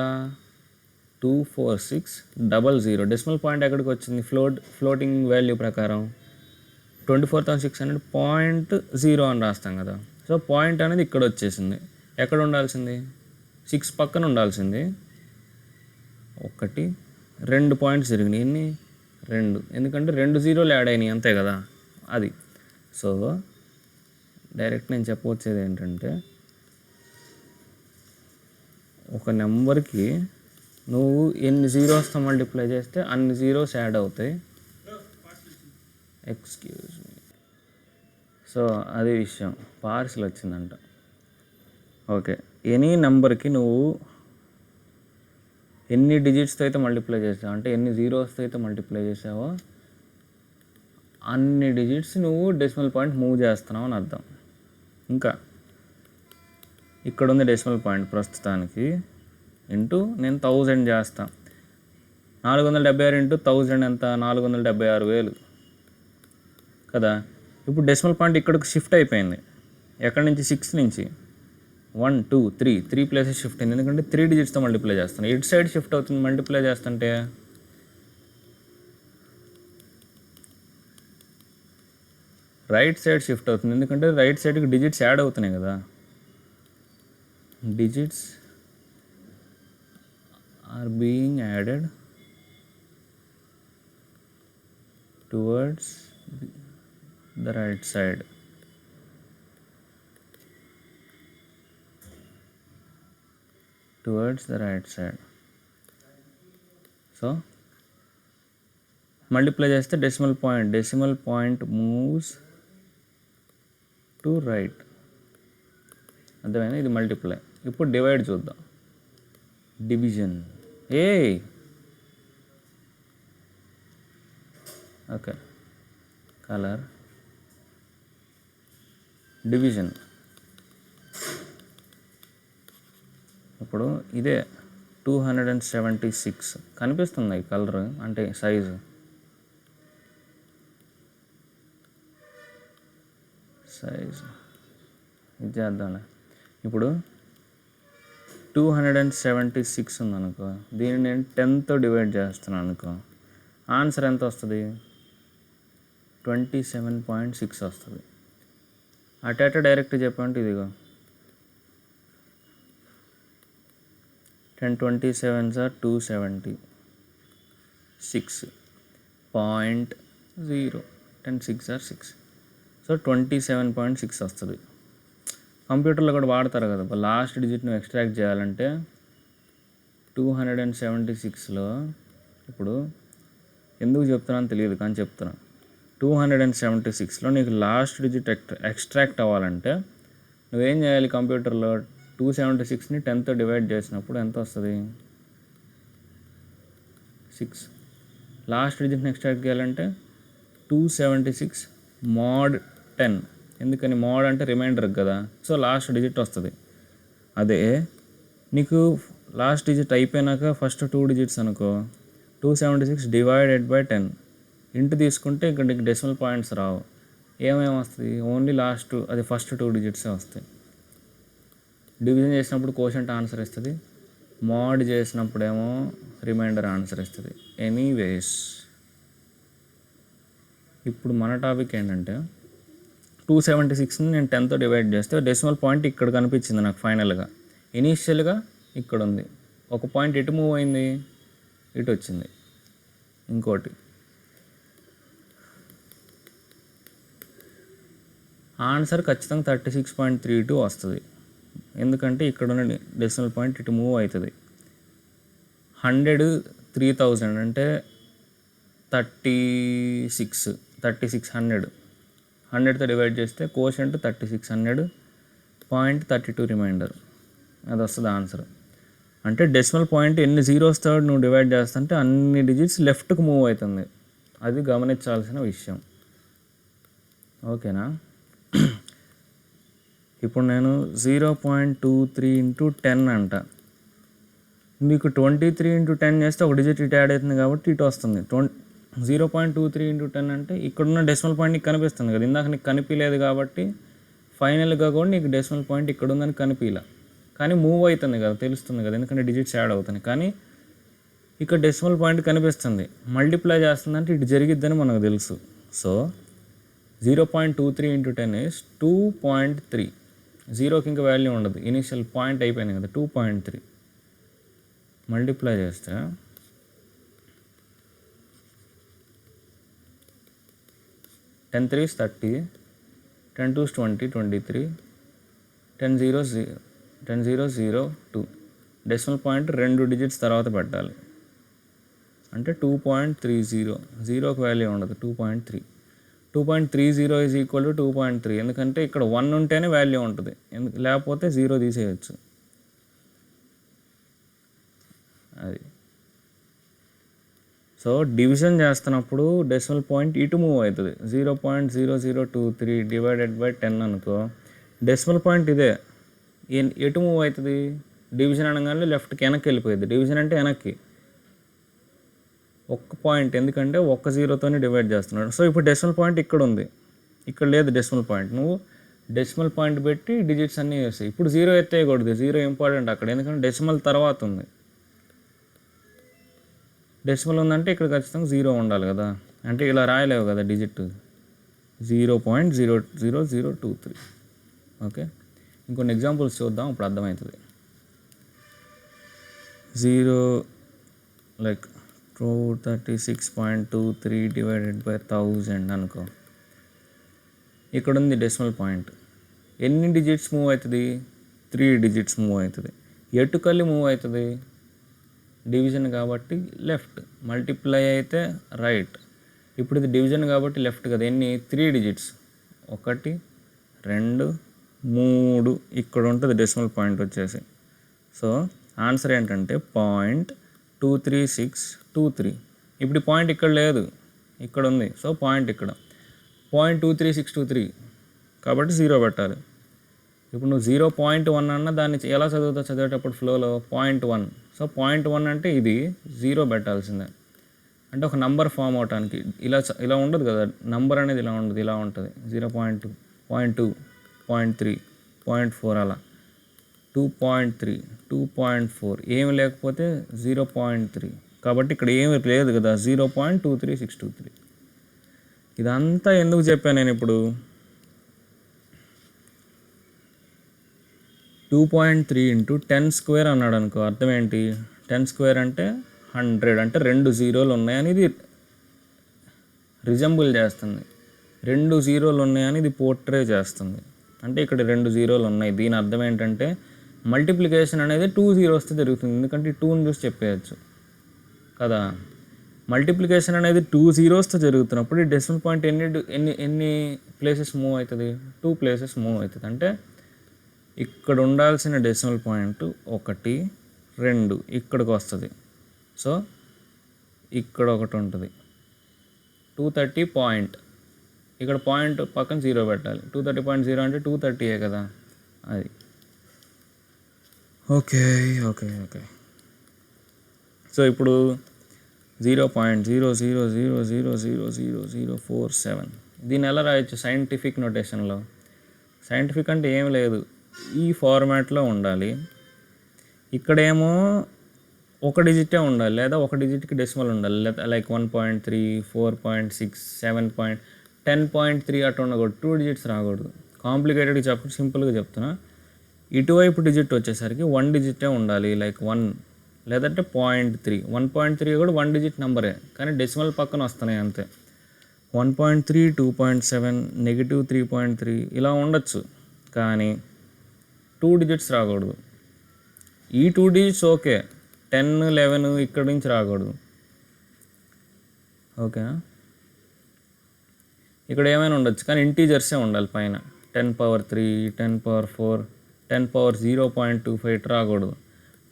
24600. డెసిమల్ పాయింట్ ఎక్కడికి వచ్చింది? ఫ్లోటింగ్ వాల్యూ ప్రకారం 24,600.0 అని రాస్తాం కదా. సో పాయింట్ అనేది ఇక్కడ వచ్చేసింది. ఎక్కడ ఉండాల్సింది? 6 పక్కన ఉండాల్సింది. 1 2 పాయింట్స్ జరిగినాయి. ఎన్ని? 2, ఎందుకంటే 2 0లు యాడ్ అయినాయి అంతే కదా, అది. సో డైరెక్ట్ నేను చెప్పవచ్చేది ఏంటంటే, ఒక నెంబర్కి నువ్వు ఎన్ని జీరోస్తో మల్టిప్లై చేస్తే అన్ని జీరోస్ యాడ్ అవుతాయి. Excuse me. సో అది విషయం, పార్సిల్ వచ్చిందంట. ఓకే, ఎనీ నెంబర్కి నువ్వు ఎన్ని డిజిట్స్తో అయితే మల్టిప్లై చేసావు, అంటే ఎన్ని జీరోస్తో అయితే మల్టిప్లై చేసావో అన్ని డిజిట్స్ నువ్వు డెసిమల్ పాయింట్ మూవ్ చేస్తున్నావు అని అర్థం. ఇంకా ఇక్కడ ఉంది డెసిమల్ పాయింట్ ప్రస్తుతానికి ఇంటూ నేను 1000 చేస్తా. 476 ఇంటూ 1000 ఎంత? 476,000 కదా. ఇప్పుడు డెసిమల్ పాయింట్ ఇక్కడికి షిఫ్ట్ అయిపోయింది. ఎక్కడి నుంచి? 6 నుంచి 1 2 3 ప్లేసెస్ షిఫ్ట్ అయింది. ఎందుకంటే 3 డిజిట్స్తో మల్టిప్లై చేస్తాను. ఇటు సైడ్ షిఫ్ట్ అవుతుంది మల్టిప్లై చేస్తుంటే. రైట్ సైడ్ షిఫ్ట్ అవుతుంది ఎందుకంటే రైట్ సైడ్కి డిజిట్స్ యాడ్ అవుతున్నాయి కదా. Digits are being added towards the right side. Towards the right side. So multiply చేస్తే decimal point moves to right. అర్థమైంది? ఇది మల్టిప్లై. ఇప్పుడు డివైడ్ చూద్దాం. డివిజన్. Okay, colour division. ఇప్పుడు ఇదే 276 కనిపిస్తుంది కలర్, అంటే సైజు. ఇది చేద్దాంలే. ఇప్పుడు 276 ఉందనుకో, దీన్ని నేను 10తో డివైడ్ చేస్తున్నాను అనుకో, ఆన్సర్ ఎంత వస్తుంది? 27.6 వస్తుంది. అటేట డైరెక్ట్ చెప్పంటే ఇదిగో 10 27s are 270. 6.0 10 6 are 6. సో 27.6 వస్తుంది. కంప్యూటర్లో కూడా వాడతారు కదా, లాస్ట్ డిజిట్ను ఎక్స్ట్రాక్ట్ చేయాలంటే 276లో ఇప్పుడు ఎందుకు చెప్తున్నాను తెలియదు కానీ చెప్తున్నా. 276లో నీకు లాస్ట్ డిజిట్ ఎక్స్ట్రాక్ట్ అవ్వాలంటే నువ్వేం చేయాలి? కంప్యూటర్లో 276ని 10తో డివైడ్ చేసినప్పుడు ఎంత వస్తుంది? 6. లాస్ట్ డిజిట్ని ఎక్స్ట్రాక్ట్ చేయాలంటే 276 mod 10. ఎందుకని? మోడ్ అంటే రిమైండర్ కదా, సో లాస్ట్ డిజిట్ వస్తుంది. అదే నీకు లాస్ట్ డిజిట్ అయిపోయినాక ఫస్ట్ 2 డిజిట్స్ అనుకో, 276 డివైడెడ్ బై 10 ఇంటూ తీసుకుంటే ఇక్కడ నీకు డెసిమల్ పాయింట్స్ రావు. ఏమేమి వస్తుంది? ఓన్లీ లాస్ట్ అది ఫస్ట్ 2 డిజిట్సే వస్తాయి. డివిజన్ చేసినప్పుడు కోషంట్ ఆన్సర్ ఇస్తుంది, మోడ్ చేసినప్పుడేమో రిమైండర్ ఆన్సర్ ఇస్తుంది. ఎనీవేస్ ఇప్పుడు మన టాపిక్ ఏంటంటే 276ని నేను 10తో డివైడ్ చేస్తే డెసిమల్ పాయింట్ ఇక్కడ కనిపించింది నాకు ఫైనల్గా. ఇనీషియల్గా ఇక్కడ ఉంది, ఒక పాయింట్ ఎటు మూవ్ అయింది? ఇటు వచ్చింది. ఇంకోటి ఆన్సర్ ఖచ్చితంగా 36.32 వస్తుంది. ఎందుకంటే ఇక్కడ ఉన్న డెసిమల్ పాయింట్ ఇటు మూవ్ అవుతుంది. 100 3000 అంటే 3600. 100తో డివైడ్ చేస్తే కోషంట్ 3600.32 రిమైండర్, అది వస్తుంది ఆన్సర్. అంటే డెసిమల్ పాయింట్ ఎన్ని జీరోస్తో నువ్వు డివైడ్ చేస్తుంటే అన్ని డిజిట్స్ లెఫ్ట్కి మూవ్ అవుతుంది. అది గమనించాల్సిన విషయం. ఓకేనా? ఇప్పుడు నేను 0.23 × 10 అంట. మీకు 23 × 10 చేస్తే ఒక డిజిట్ ఇటు యాడ్ అవుతుంది కాబట్టి ఇటు వస్తుంది. 0.23 × 10 అంటే ఇక్కడున్న డెసిమల్ పాయింట్ నీకు కనిపిస్తుంది కదా, ఇందాక నీకు కనిపించలేదు కాబట్టి ఫైనల్గా కూడా నీకు డెసిమల్ పాయింట్ ఇక్కడ ఉందని కనిపించలే, కానీ మూవ్ అవుతుంది కదా, తెలుస్తుంది కదా, ఎందుకంటే డిజిట్స్ యాడ్ అవుతున్నాయి. కానీ ఇక్కడ డెసిమల్ పాయింట్ కనిపిస్తుంది, మల్టిప్లై చేస్తుందంటే ఇటు జరిగిద్దని మనకు తెలుసు. So 0.23 × 10 is 2.3. జీరోకి ఇంకా వాల్యూ ఉండదు, ఇనిషియల్ పాయింట్ అయిపోయింది కదా, 2.3. మల్టిప్లై చేస్తే 10 3s 30, 10 2s 20, 23, 10 0s 0, 2. Decimal point 2 digits తర్వాత పెట్టాలి, అంటే 2.30. జీరోకి వాల్యూ ఉండదు, 2.3. 2.30 ఈజ్ ఈక్వల్ టు 2.3. ఎందుకంటే ఇక్కడ 1 ఉంటేనే వాల్యూ ఉంటుంది, లేకపోతే 0 తీసేయచ్చు. అది. సో డివిజన్ చేస్తున్నప్పుడు డెసిమల్ పాయింట్ ఇటు మూవ్ అవుతుంది. 0.0023 డివైడెడ్ బై 10 అనుకో, డెసిమల్ పాయింట్ ఇదే ఎటు మూవ్ అవుతుంది? డివిజన్ అనగానే లెఫ్ట్కి వెనక్కి వెళ్ళిపోయింది. డివిజన్ అంటే వెనక్కి ఒక్క పాయింట్, ఎందుకంటే ఒక్క జీరోతోనే డివైడ్ చేస్తున్నాడు. సో ఇప్పుడు డెసిమల్ పాయింట్ ఇక్కడ ఉంది, ఇక్కడ లేదు డెసిమల్ పాయింట్. నువ్వు డెసిమల్ పాయింట్ పెట్టి డిజిట్స్ అన్నీ వేస్తాయి. ఇప్పుడు జీరో ఎత్తేయకూడదు, జీరో ఇంపార్టెంట్ అక్కడ, ఎందుకంటే డెసిమల్ తర్వాత ఉంది. డెసిమల్ ఉందంటే ఇక్కడ ఖచ్చితంగా జీరో ఉండాలి కదా, అంటే ఇలా రాయలేవు కదా డిజిట్ 0.00023. ఓకే, ఇంకొన్ని ఎగ్జాంపుల్స్ చూద్దాం, ఇప్పుడు అర్థమవుతుంది. 0 లైక్ 236.23 డివైడెడ్ బై 1000 అనుకో. ఇక్కడ ఉంది డెసిమల్ పాయింట్. ఎన్ని డిజిట్స్ మూవ్ అవుతుంది? 3 డిజిట్స్ మూవ్ అవుతుంది. ఎటుకల్లి మూవ్ అవుతుంది? డివిజన్ కాబట్టి లెఫ్ట్, మల్టిప్లై అయితే రైట్. ఇప్పుడు ఇది డివిజన్ కాబట్టి లెఫ్ట్ కదా. ఎన్ని? 3 డిజిట్స్, 1 2 3 ఇక్కడ ఉంటుంది డెసిమల్ పాయింట్ వచ్చేసి. సో ఆన్సర్ ఏంటంటే 0.23623. ఇప్పుడు ఈ పాయింట్ ఇక్కడ లేదు, ఇక్కడ ఉంది. సో పాయింట్ ఇక్కడ 0.23623 కాబట్టి 0 పెట్టాలి. ఇప్పుడు నువ్వు 0.1 అన్న దాన్ని ఎలా చదువుతావు? చదివేటప్పుడు ఫ్లోలో 0.1. సో 0.1 అంటే ఇది 0 పెట్టాల్సిందే. అంటే ఒక నంబర్ ఫామ్ అవటానికి ఇలా ఉండదు కదా, నంబర్ అనేది ఇలా ఉండదు, ఇలా ఉంటుంది. 0.2, 0.2, 0.3, 0.4 అలా 2.3, 2.4 ఏమి లేకపోతే 0.3. కాబట్టి ఇక్కడ ఏమి లేదు కదా, 0.23623. ఇదంతా ఎందుకు చెప్పాను నేను ఇప్పుడు? 2.3 × 10 స్క్వేర్ అన్నాడు అనుకో, అర్థం ఏంటి? 10 స్క్వేర్ అంటే 100, అంటే 2 జీరోలు ఉన్నాయని ఇది రిజంబుల్ చేస్తుంది. 2 జీరోలు ఉన్నాయని ఇది పోర్ట్రే చేస్తుంది. అంటే ఇక్కడ 2 జీరోలు ఉన్నాయి. దీని అర్థం ఏంటంటే మల్టిప్లికేషన్ అనేది 2 జీరోస్తో జరుగుతుంది, ఎందుకంటే 2ని చూసి చెప్పేయచ్చు కదా. మల్టిప్లికేషన్ అనేది 2 జీరోస్తో జరుగుతున్నప్పుడు ఈ డెసిమల్ పాయింట్ ఎన్ని ప్లేసెస్ మూవ్ అవుతుంది? 2 ప్లేసెస్ మూవ్ అవుతుంది. అంటే ఇక్కడ ఉండాల్సిన డెసిమల్ పాయింట్ 1 2 ఇక్కడికి వస్తుంది. సో ఇక్కడ ఒకటి ఉంటుంది 230 పాయింట్, ఇక్కడ పాయింట్ పక్కన 0 పెట్టాలి. 230.0 అంటే 230 కదా అది. ఓకే. సో ఇప్పుడు 0.000000047 దీన్ని ఎలా రాయొచ్చు సైంటిఫిక్ నోటేషన్లో? సైంటిఫిక్ అంటే ఏం లేదు, ఈ ఫార్మాట్లో ఉండాలి. ఇక్కడేమో ఒక డిజిటే ఉండాలి, లేదా ఒక డిజిట్కి డెసిమల్ ఉండాలి, లేదా లైక్ 1.3, 4.6, 7, 10.3 అట్లా ఉండకూడదు. 2 డిజిట్స్ రాకూడదు. కాంప్లికేటెడ్గా చెప్పండి, సింపుల్గా చెప్తున్నా. ఇటువైపు డిజిట్ వచ్చేసరికి 1 డిజిటే ఉండాలి, లైక్ 1, లేదంటే 0.3. 1.3 కూడా 1 డిజిట్ నెంబరే, కానీ డెసిమల్ పక్కన వస్తున్నాయి అంతే. 1.3, 2.7, -3.3 ఇలా ఉండొచ్చు, కానీ 2 డిజిట్స్ రాకూడదు. ఈ 2 డిజిట్స్ ఓకే, 10, 11 ఇక్కడ నుంచి రాకూడదు. ఓకేనా? ఇక్కడ ఏమైనా ఉండొచ్చు, కానీ ఇంటీజర్సే ఉండాలి పైన. 10^3, 10^4, 10^0.25 రాకూడదు.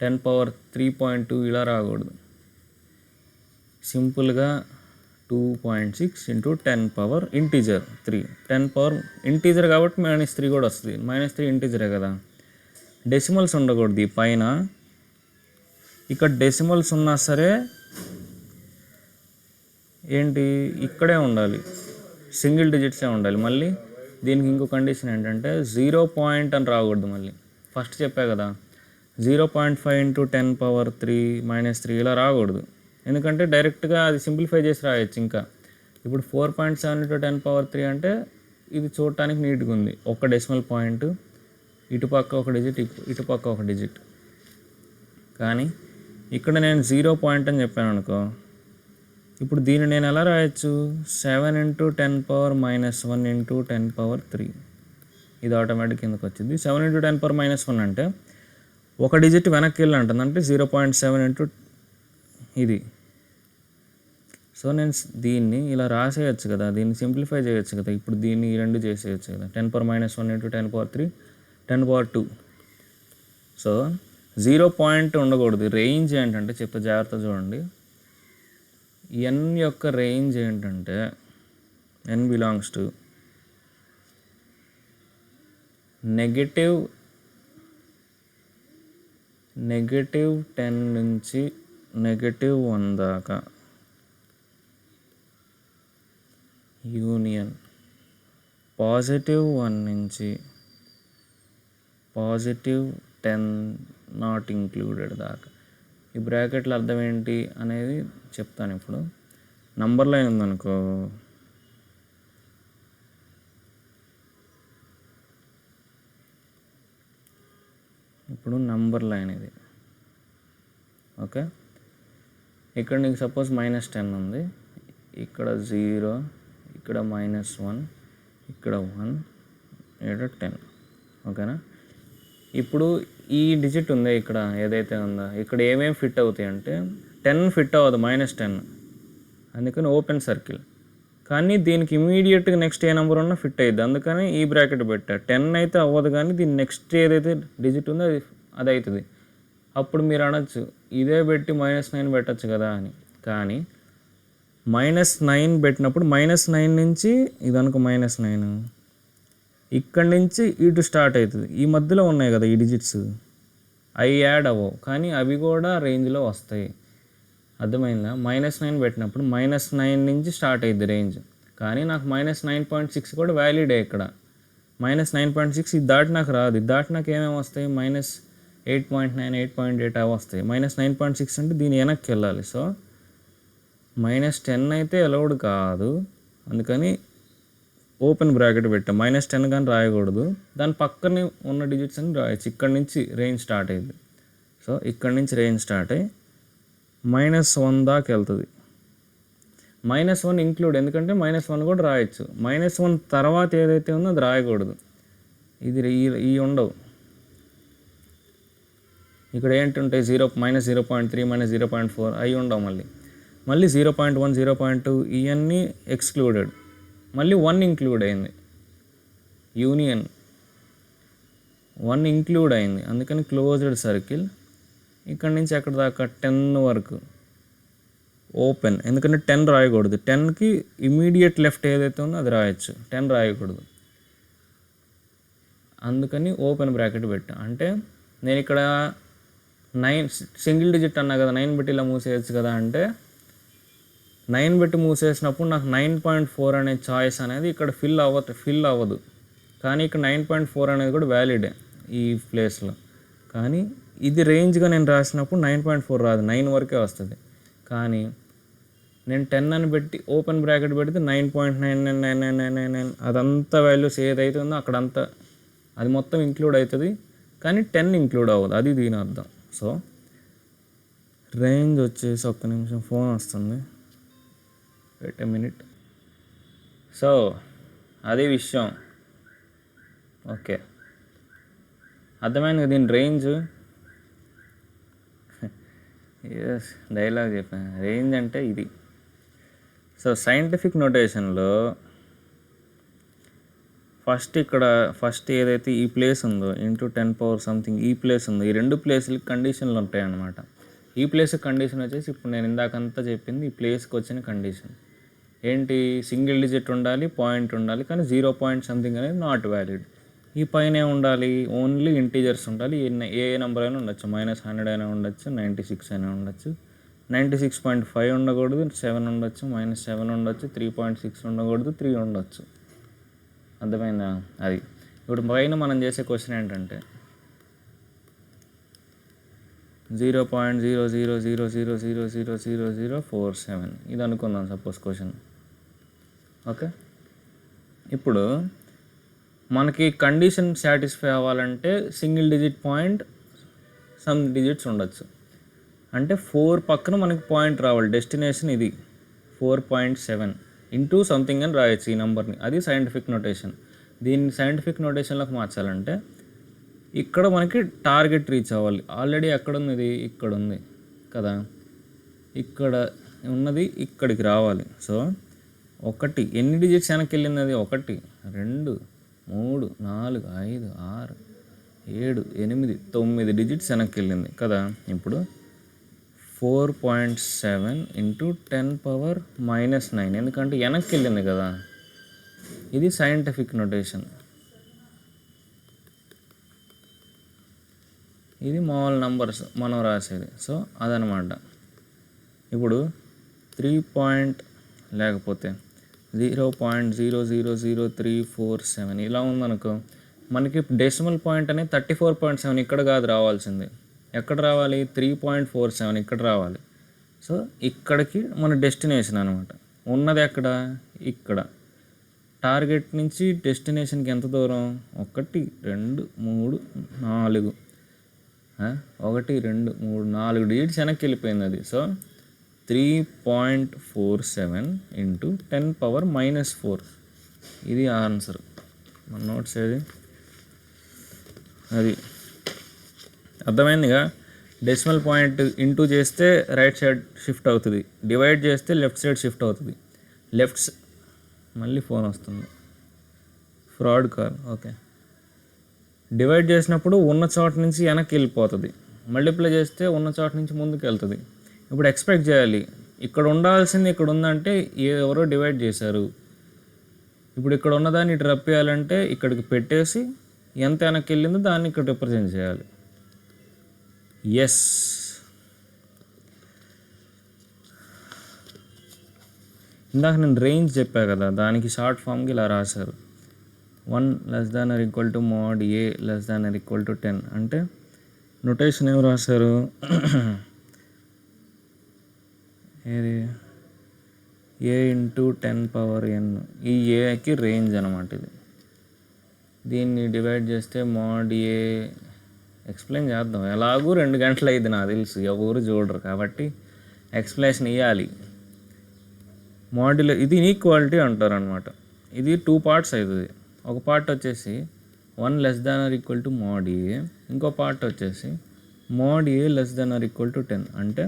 10^3.2 ఇలా రాకూడదు. సింపుల్గా 2.6 × 10 పవర్ ఇంటీజర్ 3. 10 పవర్ ఇంటీజర్ కాబట్టి -3 కూడా వస్తుంది. -3 ఇంటీజరే కదా. డెసిమల్స్ ఉండకూడదు ఈ పైన. ఇక్కడ డెసిమల్స్ ఉన్నా సరే ఏంటి ఇక్కడే ఉండాలి, సింగిల్ డిజిట్సే ఉండాలి. మళ్ళీ దీనికి ఇంకో కండిషన్ ఏంటంటే 0 పాయింట్ అని రాకూడదు. మళ్ళీ ఫస్ట్ చెప్పా కదా 0.5 × 10^3 ఇలా రాకూడదు, ఎందుకంటే డైరెక్ట్గా అది సింప్లిఫై చేసి రాయొచ్చు. ఇంకా ఇప్పుడు 4.7 × 10^3 అంటే ఇది చూడటానికి నీట్గా ఉంది. ఒక డెసిమల్ పాయింట్, ఇటుపక్క ఒక డిజిట్, ఇటుపక్క ఒక డిజిట్. కానీ ఇక్కడ నేను 0 పాయింట్ అని చెప్పాను అనుకో, ఇప్పుడు దీన్ని నేను ఎలా రాయొచ్చు? 7 × 10⁻⁻1 × 10^3 ఇది ఆటోమేటిక్ కిందకు వచ్చింది. 7 × 10⁻⁻1 అంటే ఒక డిజిట్ వెనక్కి వెళ్ళి అంటుంది, అంటే 0.7 ఇది. సో నేను దీన్ని ఇలా రాసేయచ్చు కదా, దీన్ని సింప్లిఫై చేయొచ్చు కదా. ఇప్పుడు దీన్ని ఈ రెండు చేసేయచ్చు కదా, 10⁻⁻1 × 10^3, 10^2. సో 0 పాయింట్ ఉండకూడదు. రేంజ్ ఏంటంటే చెప్తే జాగ్రత్త చూడండి. n యొక్క రేంజ్ ఏంటంటే n బిలాంగ్స్ టు -10 నుంచి -1 దాకా యూనియన్ +1 నుంచి +10 నాట్ ఇంక్లూడెడ్ దాకా. ఈ బ్రాకెట్ల అర్థం ఏంటి అనేది చెప్తాను. ఇప్పుడు నంబర్ లైన్ ఉందనుకో, ఇప్పుడు నంబర్ లైన్ ఇది. ఓకే, ఇక్కడ నీకు సపోజ్ -10 ఉంది, ఇక్కడ 0, ఇక్కడ -1, ఇక్కడ 1, ఇక్కడ 10. ఓకేనా? ఇప్పుడు ఈ డిజిట్ ఉంది ఇక్కడ ఏదైతే ఉందో, ఇక్కడ ఏమేమి ఫిట్ అవుతాయి అంటే 10 ఫిట్ అవ్వదు, -10, అందుకని ఓపెన్ సర్కిల్. కానీ దీనికి ఇమీడియట్గా నెక్స్ట్ ఏ నెంబర్ ఉన్నా ఫిట్ అయ్యిద్ది, అందుకని ఈ బ్రాకెట్ పెట్టా. 10 అయితే అవ్వదు, కానీ దీని నెక్స్ట్ ఏదైతే డిజిట్ ఉందో అది అవుతుంది. అప్పుడు మీరు అనొచ్చు ఇదే పెట్టి -9 పెట్టచ్చు కదా అని. కానీ -9 పెట్టినప్పుడు -9 నుంచి ఇది అనుకో, -9 ఇక్కడి నుంచి ఇటు స్టార్ట్ అవుతుంది. ఈ మధ్యలో ఉన్నాయి కదా ఈ డిజిట్స్, అవి యాడ్ అవ్వవు, కానీ అవి కూడా రేంజ్లో వస్తాయి. అర్థమైందా? -9 పెట్టినప్పుడు -9 నుంచి స్టార్ట్ అయ్యింది రేంజ్, కానీ నాకు -9.6 కూడా వ్యాలిడే. ఇక్కడ -9.6 ఇది దాటి నాకు రాదు. ఇది దాటి నాకు ఏమేమి వస్తాయి? -8.9, 8.8 అవి వస్తాయి. -9.6 అంటే దీని వెనక్కి వెళ్ళాలి. సో -10 అయితే అలౌడ్ కాదు, అందుకని ఓపెన్ బ్రాకెట్ పెట్టాం. -10 కానీ రాయకూడదు, దాని పక్కనే ఉన్న డిజిట్స్ అని రాయొచ్చు. ఇక్కడి నుంచి రేంజ్ స్టార్ట్ అయ్యింది. సో ఇక్కడి నుంచి రేంజ్ స్టార్ట్ అయ్యి -1 దాకా వెళ్తుంది. -1 ఇంక్లూడ్, ఎందుకంటే -1 కూడా రాయొచ్చు. -1 తర్వాత ఏదైతే ఉందో అది రాయకూడదు. ఇది ఈ ఉండవు. ఇక్కడ ఏంటుంటాయి? -0.3, -0.4 అవి ఉండవు. మళ్ళీ 0.1, 0.2 ఇవన్నీ ఎక్స్క్లూడెడ్. మళ్ళీ 1 ఇంక్లూడ్ అయింది, యూనియన్ 1 ఇంక్లూడ్ అయింది, అందుకని క్లోజ్డ్ సర్కిల్. ఇక్కడ నుంచి ఎక్కడ దాకా? 10 వరకు ఓపెన్, ఎందుకంటే 10 రాయకూడదు. 10కి ఇమీడియట్ లెఫ్ట్ ఏదైతే ఉందో అది రాయొచ్చు, 10 రాయకూడదు, అందుకని ఓపెన్ బ్రాకెట్ పెట్టా. అంటే నేను ఇక్కడ 9 సింగిల్ డిజిట్ అన్నా కదా, 9 పెట్టి ఇలా మూసేయచ్చు కదా. అంటే 9 పెట్టి మూసేసినప్పుడు నాకు 9.4 అనే చాయిస్ అనేది ఇక్కడ ఫిల్ అవ్వదు. కానీ ఇక్కడ 9.4 అనేది కూడా వ్యాలిడే ఈ ప్లేస్లో. కానీ ఇది రేంజ్గా నేను రాసినప్పుడు 9.4 రాదు, 9 వరకే వస్తుంది. కానీ నేను 10 అని పెట్టి ఓపెన్ బ్రాకెట్ పెడితే 9.999999 అదంతా వాల్యూస్ ఏదైతే ఉందో అక్కడంతా అది మొత్తం ఇంక్లూడ్ అవుతుంది, కానీ 10 ఇంక్లూడ్ అవ్వదు. అది దీని అర్థం. సో రేంజ్ వచ్చేసి, ఒక్క నిమిషం ఫోన్ వస్తుంది, వెయిట్ ఎ మినిట్. సో అదే విషయం. ఓకే, అర్థమైంది. దీని రేంజ్ డైలాగ్ చెప్పాను. రేంజ్ అంటే ఇది. సో సైంటిఫిక్ నోటేషన్లో ఫస్ట్ ఏదైతే ఈ ప్లేస్ ఉందో × 10⁻⁻⁰ ఈ ప్లేస్ ఉందో, ఈ రెండు ప్లేస్లకి కండిషన్లు ఉంటాయి అన్నమాట. ఈ ప్లేస్ కండిషన్ వచ్చేసి ఇప్పుడు నేను ఇందాకంతా చెప్పింది ఈ ప్లేస్కి వచ్చిన కండిషన్ ఏంటి? సింగిల్ డిజిట్ ఉండాలి, పాయింట్ ఉండాలి, కానీ 0.something అనేది నాట్ వ్యాలిడ్. ఈ పైన ఉండాలి, ఓన్లీ ఇంటీజర్స్ ఉండాలి. ఏ నెంబర్ అయినా ఉండొచ్చు, -100 అయినా ఉండొచ్చు, 96 అయినా ఉండొచ్చు, 96.5 ఉండకూడదు, 7 ఉండొచ్చు, -7 ఉండొచ్చు, 3.6 ఉండకూడదు, 3 ఉండొచ్చు. అర్థమైందా? అది ఇప్పుడు పైన మనం చేసే క్వశ్చన్ ఏంటంటే 0.0000000047 ఇది అనుకుందాం సపోజ్ క్వశ్చన్. ఓకే, ఇప్పుడు మనకి కండిషన్ సాటిస్ఫై అవ్వాలంటే single digit point some digits ఉండొచ్చు. అంటే 4 పక్కన మనకి పాయింట్ రావాలి. డెస్టినేషన్ ఇది 4.7 ఇంటూ సంథింగ్ అని రాయొచ్చు ఈ నెంబర్ని. అది సైంటిఫిక్ నోటేషన్. దీన్ని సైంటిఫిక్ నోటేషన్లోకి మార్చాలంటే ఇక్కడ మనకి టార్గెట్ రీచ్ అవ్వాలి. ఆల్రెడీ ఎక్కడ ఉంది? ఇది ఇక్కడ ఉంది కదా, ఇక్కడ ఉన్నది ఇక్కడికి రావాలి. సో 1 ఎన్ని డిజిట్స్ వెనక్కి వెళ్ళింది? అది 1 2 3 4 5 6 7 8 9 డిజిట్స్ వెనక్కి వెళ్ళింది కదా. ఇప్పుడు 4.7 × 10⁻⁻⁹ ఎందుకంటే వెనక్కి వెళ్ళింది కదా. ఇది సైంటిఫిక్ నోటేషన్. ఇది మామూలు నంబర్స్ మనం రాసేది. సో అదనమాట. ఇప్పుడు 3 లేకపోతే 0.000347 ఇలా ఉందనుకో, మనకి డెసిమల్ పాయింట్ అనేది 34.7 ఇక్కడ కాదు రావాల్సింది. ఎక్కడ రావాలి? 3.47 ఇక్కడ రావాలి. సో ఇక్కడికి మన డెస్టినేషన్ అనమాట. ఉన్నది ఎక్కడ? ఇక్కడ. టార్గెట్ నుంచి డెస్టినేషన్కి ఎంత దూరం? 1 2 3 4 1 2 3 4 డిజిట్స్ వెనక్కి వెళ్ళిపోయింది అది. సో 3.47 ఇంటూ 10⁻⁻4 ఇది ఆన్సర్. మన నోట్స్ ఏది? అది అర్థమైందిగా. డెసిమల్ పాయింట్ ఇంటూ చేస్తే రైట్ సైడ్ షిఫ్ట్ అవుతుంది, డివైడ్ చేస్తే లెఫ్ట్ సైడ్ షిఫ్ట్ అవుతుంది. మళ్ళీ ఫోన్ వస్తుంది, ఫ్రాడ్ కాల్. ఓకే, డివైడ్ చేసినప్పుడు ఉన్న చోట నుంచి వెనక్కి వెళ్ళిపోతుంది, మల్టిప్లై చేస్తే ఉన్న చోట నుంచి ముందుకు వెళ్తుంది. ఇప్పుడు ఎక్స్పెక్ట్ చేయాలి, ఇక్కడ ఉండాల్సింది ఇక్కడ ఉందంటే ఎవరో డివైడ్ చేశారు. ఇప్పుడు ఇక్కడ ఉన్నదాన్ని ఇటు రప్పేయాలంటే ఇక్కడికి పెట్టేసి ఎంత వెనక్కి వెళ్ళిందో దాన్ని ఇక్కడ రిప్రజెంట్ చేయాలి. ఎస్, ఇందాక నేను రేంజ్ చెప్పా కదా, దానికి షార్ట్ ఫామ్కి ఇలా రాశారు. 1 < mod a < 10 అంటే నొటేషన్ ఏమి రాశారు? ఏది? a into 10⁻n. ఈ ఏకి రేంజ్ అనమాట ఇది. దీన్ని డివైడ్ చేస్తే mod a ఎక్స్ప్లెయిన్ చేద్దాం. ఎలాగూ 2 గంటలు అయింది నాకు తెలుసు, ఎవరు చూడరు కాబట్టి ఎక్స్ప్లెనేషన్ ఇవ్వాలి. మాడ్యులస్ ఇది ఇన్ఈక్వాలిటీ అంటారు అనమాట. ఇది 2 పార్ట్స్ అవుతుంది. ఒక పార్ట్ వచ్చేసి 1 < mod a, ఇంకో పార్ట్ వచ్చేసి mod a < 10 అంటే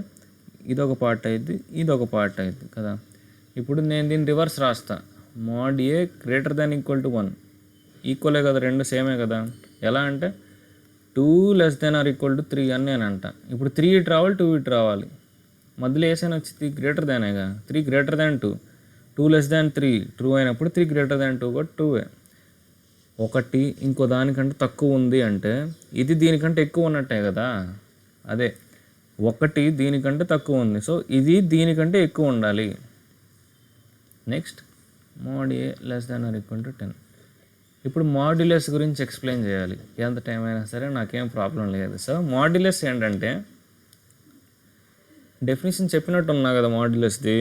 ఇదొక పార్ట్ అయింది, ఇదొక పార్ట్ అయింది కదా. ఇప్పుడు నేను దీన్ని రివర్స్ రాస్తా. mod a > 1 ఈక్వలే కదా, 2 సేమే కదా. ఎలా అంటే 2 < 3 అని నేను అంట. ఇప్పుడు 3 ఇటు రావాలి, 2 ఇటు రావాలి, మధ్యలో ఏసైనా వచ్చింది గ్రేటర్ దానేగా. 3 > 2, 2 <3 ట్రూ అయినప్పుడు 3 > 2 కూడా ట్రూవే. ఒకటి ఇంకో దానికంటే తక్కువ ఉంది అంటే ఇది దీనికంటే ఎక్కువ ఉన్నట్టే కదా. అదే 1 దీనికంటే తక్కువ ఉంది, సో ఇది దీనికంటే ఎక్కువ ఉండాలి. Next mod a < 10. ఇప్పుడు మాడ్యులస్ గురించి ఎక్స్ప్లెయిన్ చేయాలి. ఎంత టైం అయినా సరే నాకేం ప్రాబ్లం లేదు. సో మాడ్యులస్ ఏంటంటే, డెఫినేషన్ చెప్పినట్టు ఉన్నా కదా మాడ్యులస్ది.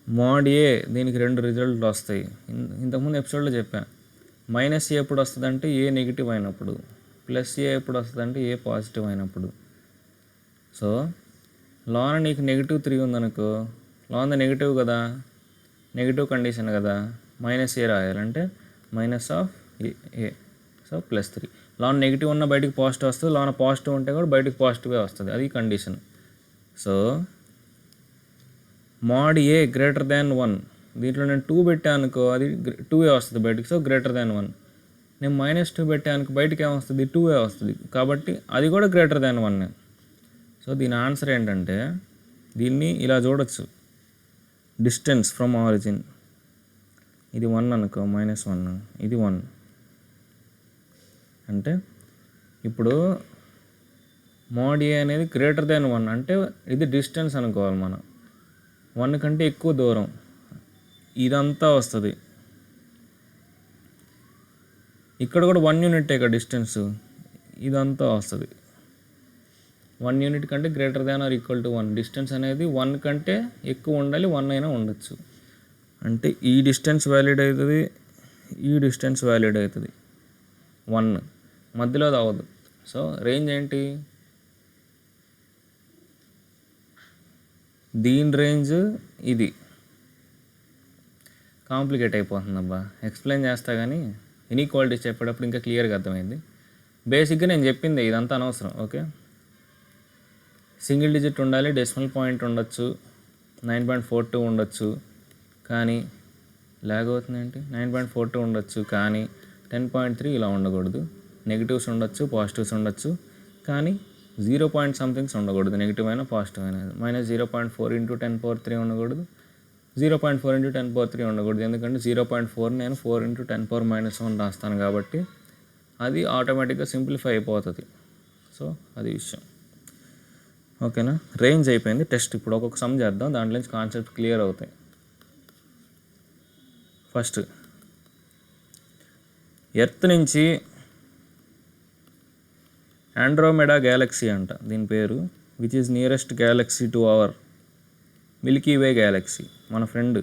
mod a దీనికి 2 రిజల్ట్లు వస్తాయి. ఇంతకుముందు ఎపిసోడ్లో చెప్పా. -a ఎప్పుడు వస్తుందంటే a నెగిటివ్ అయినప్పుడు, +a ఎప్పుడు వస్తుందంటే a పాజిటివ్ అయినప్పుడు. సో లోన నీకు -3 ఉందనుకో, లోన నెగిటివ్ కదా, నెగిటివ్ కండిషన్ కదా, -a రాయాలంటే -a, సో +3. లోన నెగిటివ్ ఉన్న బయటికి పాజిటివ్ వస్తుంది, లోన పాజిటివ్ ఉంటే కూడా బయటికి పాజిటివే వస్తుంది, అది కండిషన్. సో mod a < 1, దీంట్లో నేను 2 పెట్టానుకో అది 2a వస్తుంది బయటికి, సో <1. నేను -2 పెట్టానుకో బయటికి ఏమొస్తుంది? 2a వస్తుంది, కాబట్టి అది కూడా < 1. సో దీని ఆన్సర్ ఏంటంటే, దీన్ని ఇలా చూడొచ్చు. డిస్టెన్స్ ఫ్రమ్ ఆరిజిన్ ఇది 1 అనుకో, -1 ఇది 1 అంటే ఇప్పుడు mod a అనేది < 1 అంటే ఇది డిస్టెన్స్ అనుకోవాలి మనం. 1 కంటే ఎక్కువ దూరం ఇదంతా వస్తుంది. ఇక్కడ కూడా 1 యూనిట్ ఇక డిస్టెన్స్ ఇదంతా వస్తుంది. 1 యూనిట్ కంటే < 1. డిస్టెన్స్ అనేది 1 కంటే ఎక్కువ ఉండాలి, 1 అయినా ఉండొచ్చు. అంటే ఈ డిస్టెన్స్ వ్యాలిడ్ అవుతుంది, ఈ డిస్టెన్స్ వ్యాలిడ్ అవుతుంది. 1 మధ్యలో అవ్వదు. సో రేంజ్ ఏంటి? దీని రేంజ్ ఇది. కాంప్లికేట్ అయిపోతుంది అబ్బా, ఎక్స్ప్లెయిన్ చేస్తా కానీ ఇన్ఈక్వాలిటీస్ చెప్పేటప్పుడు ఇంకా క్లియర్గా అర్థమైంది. బేసిక్గా నేను చెప్పింది ఇదంతా అనవసరం. ఓకే, సింగిల్ డిజిట్ ఉండాలి, డెసిమల్ పాయింట్ ఉండొచ్చు, 9.42 ఉండొచ్చు, కానీ లాగ్ అవుతుంది ఏంటి? 9.42 ఉండొచ్చు కానీ 10.3 ఇలా ఉండకూడదు. నెగిటివ్స్ ఉండొచ్చు, పాజిటివ్స్ ఉండొచ్చు, కానీ 0. ఉండకూడదు, నెగిటివ్ అయినా పాజిటివ్ అయినా. -0.4 × 10⁻³ ఉండకూడదు, 0.4 × 10⁻³ ఉండకూడదు. ఎందుకంటే 0.4 నేను 4 × 10⁻⁻1 రాస్తాను కాబట్టి అది ఆటోమేటిక్గా సింప్లిఫై అయిపోతుంది. సో అది విషయం. ఓకేనా, రేంజ్ అయిపోయింది. టెస్ట్ ఇప్పుడు ఒక్కొక్క సమ్ చేద్దాం, దాంట్లో నుంచి కాన్సెప్ట్ క్లియర్ అవుతాయి. ఫస్ట్ ఎర్త్ నుంచి ఆండ్రోమెడా గ్యాలక్సీ అంట దీని పేరు, which is nearest Galaxy to our Milky way Galaxy, మన ఫ్రెండ్.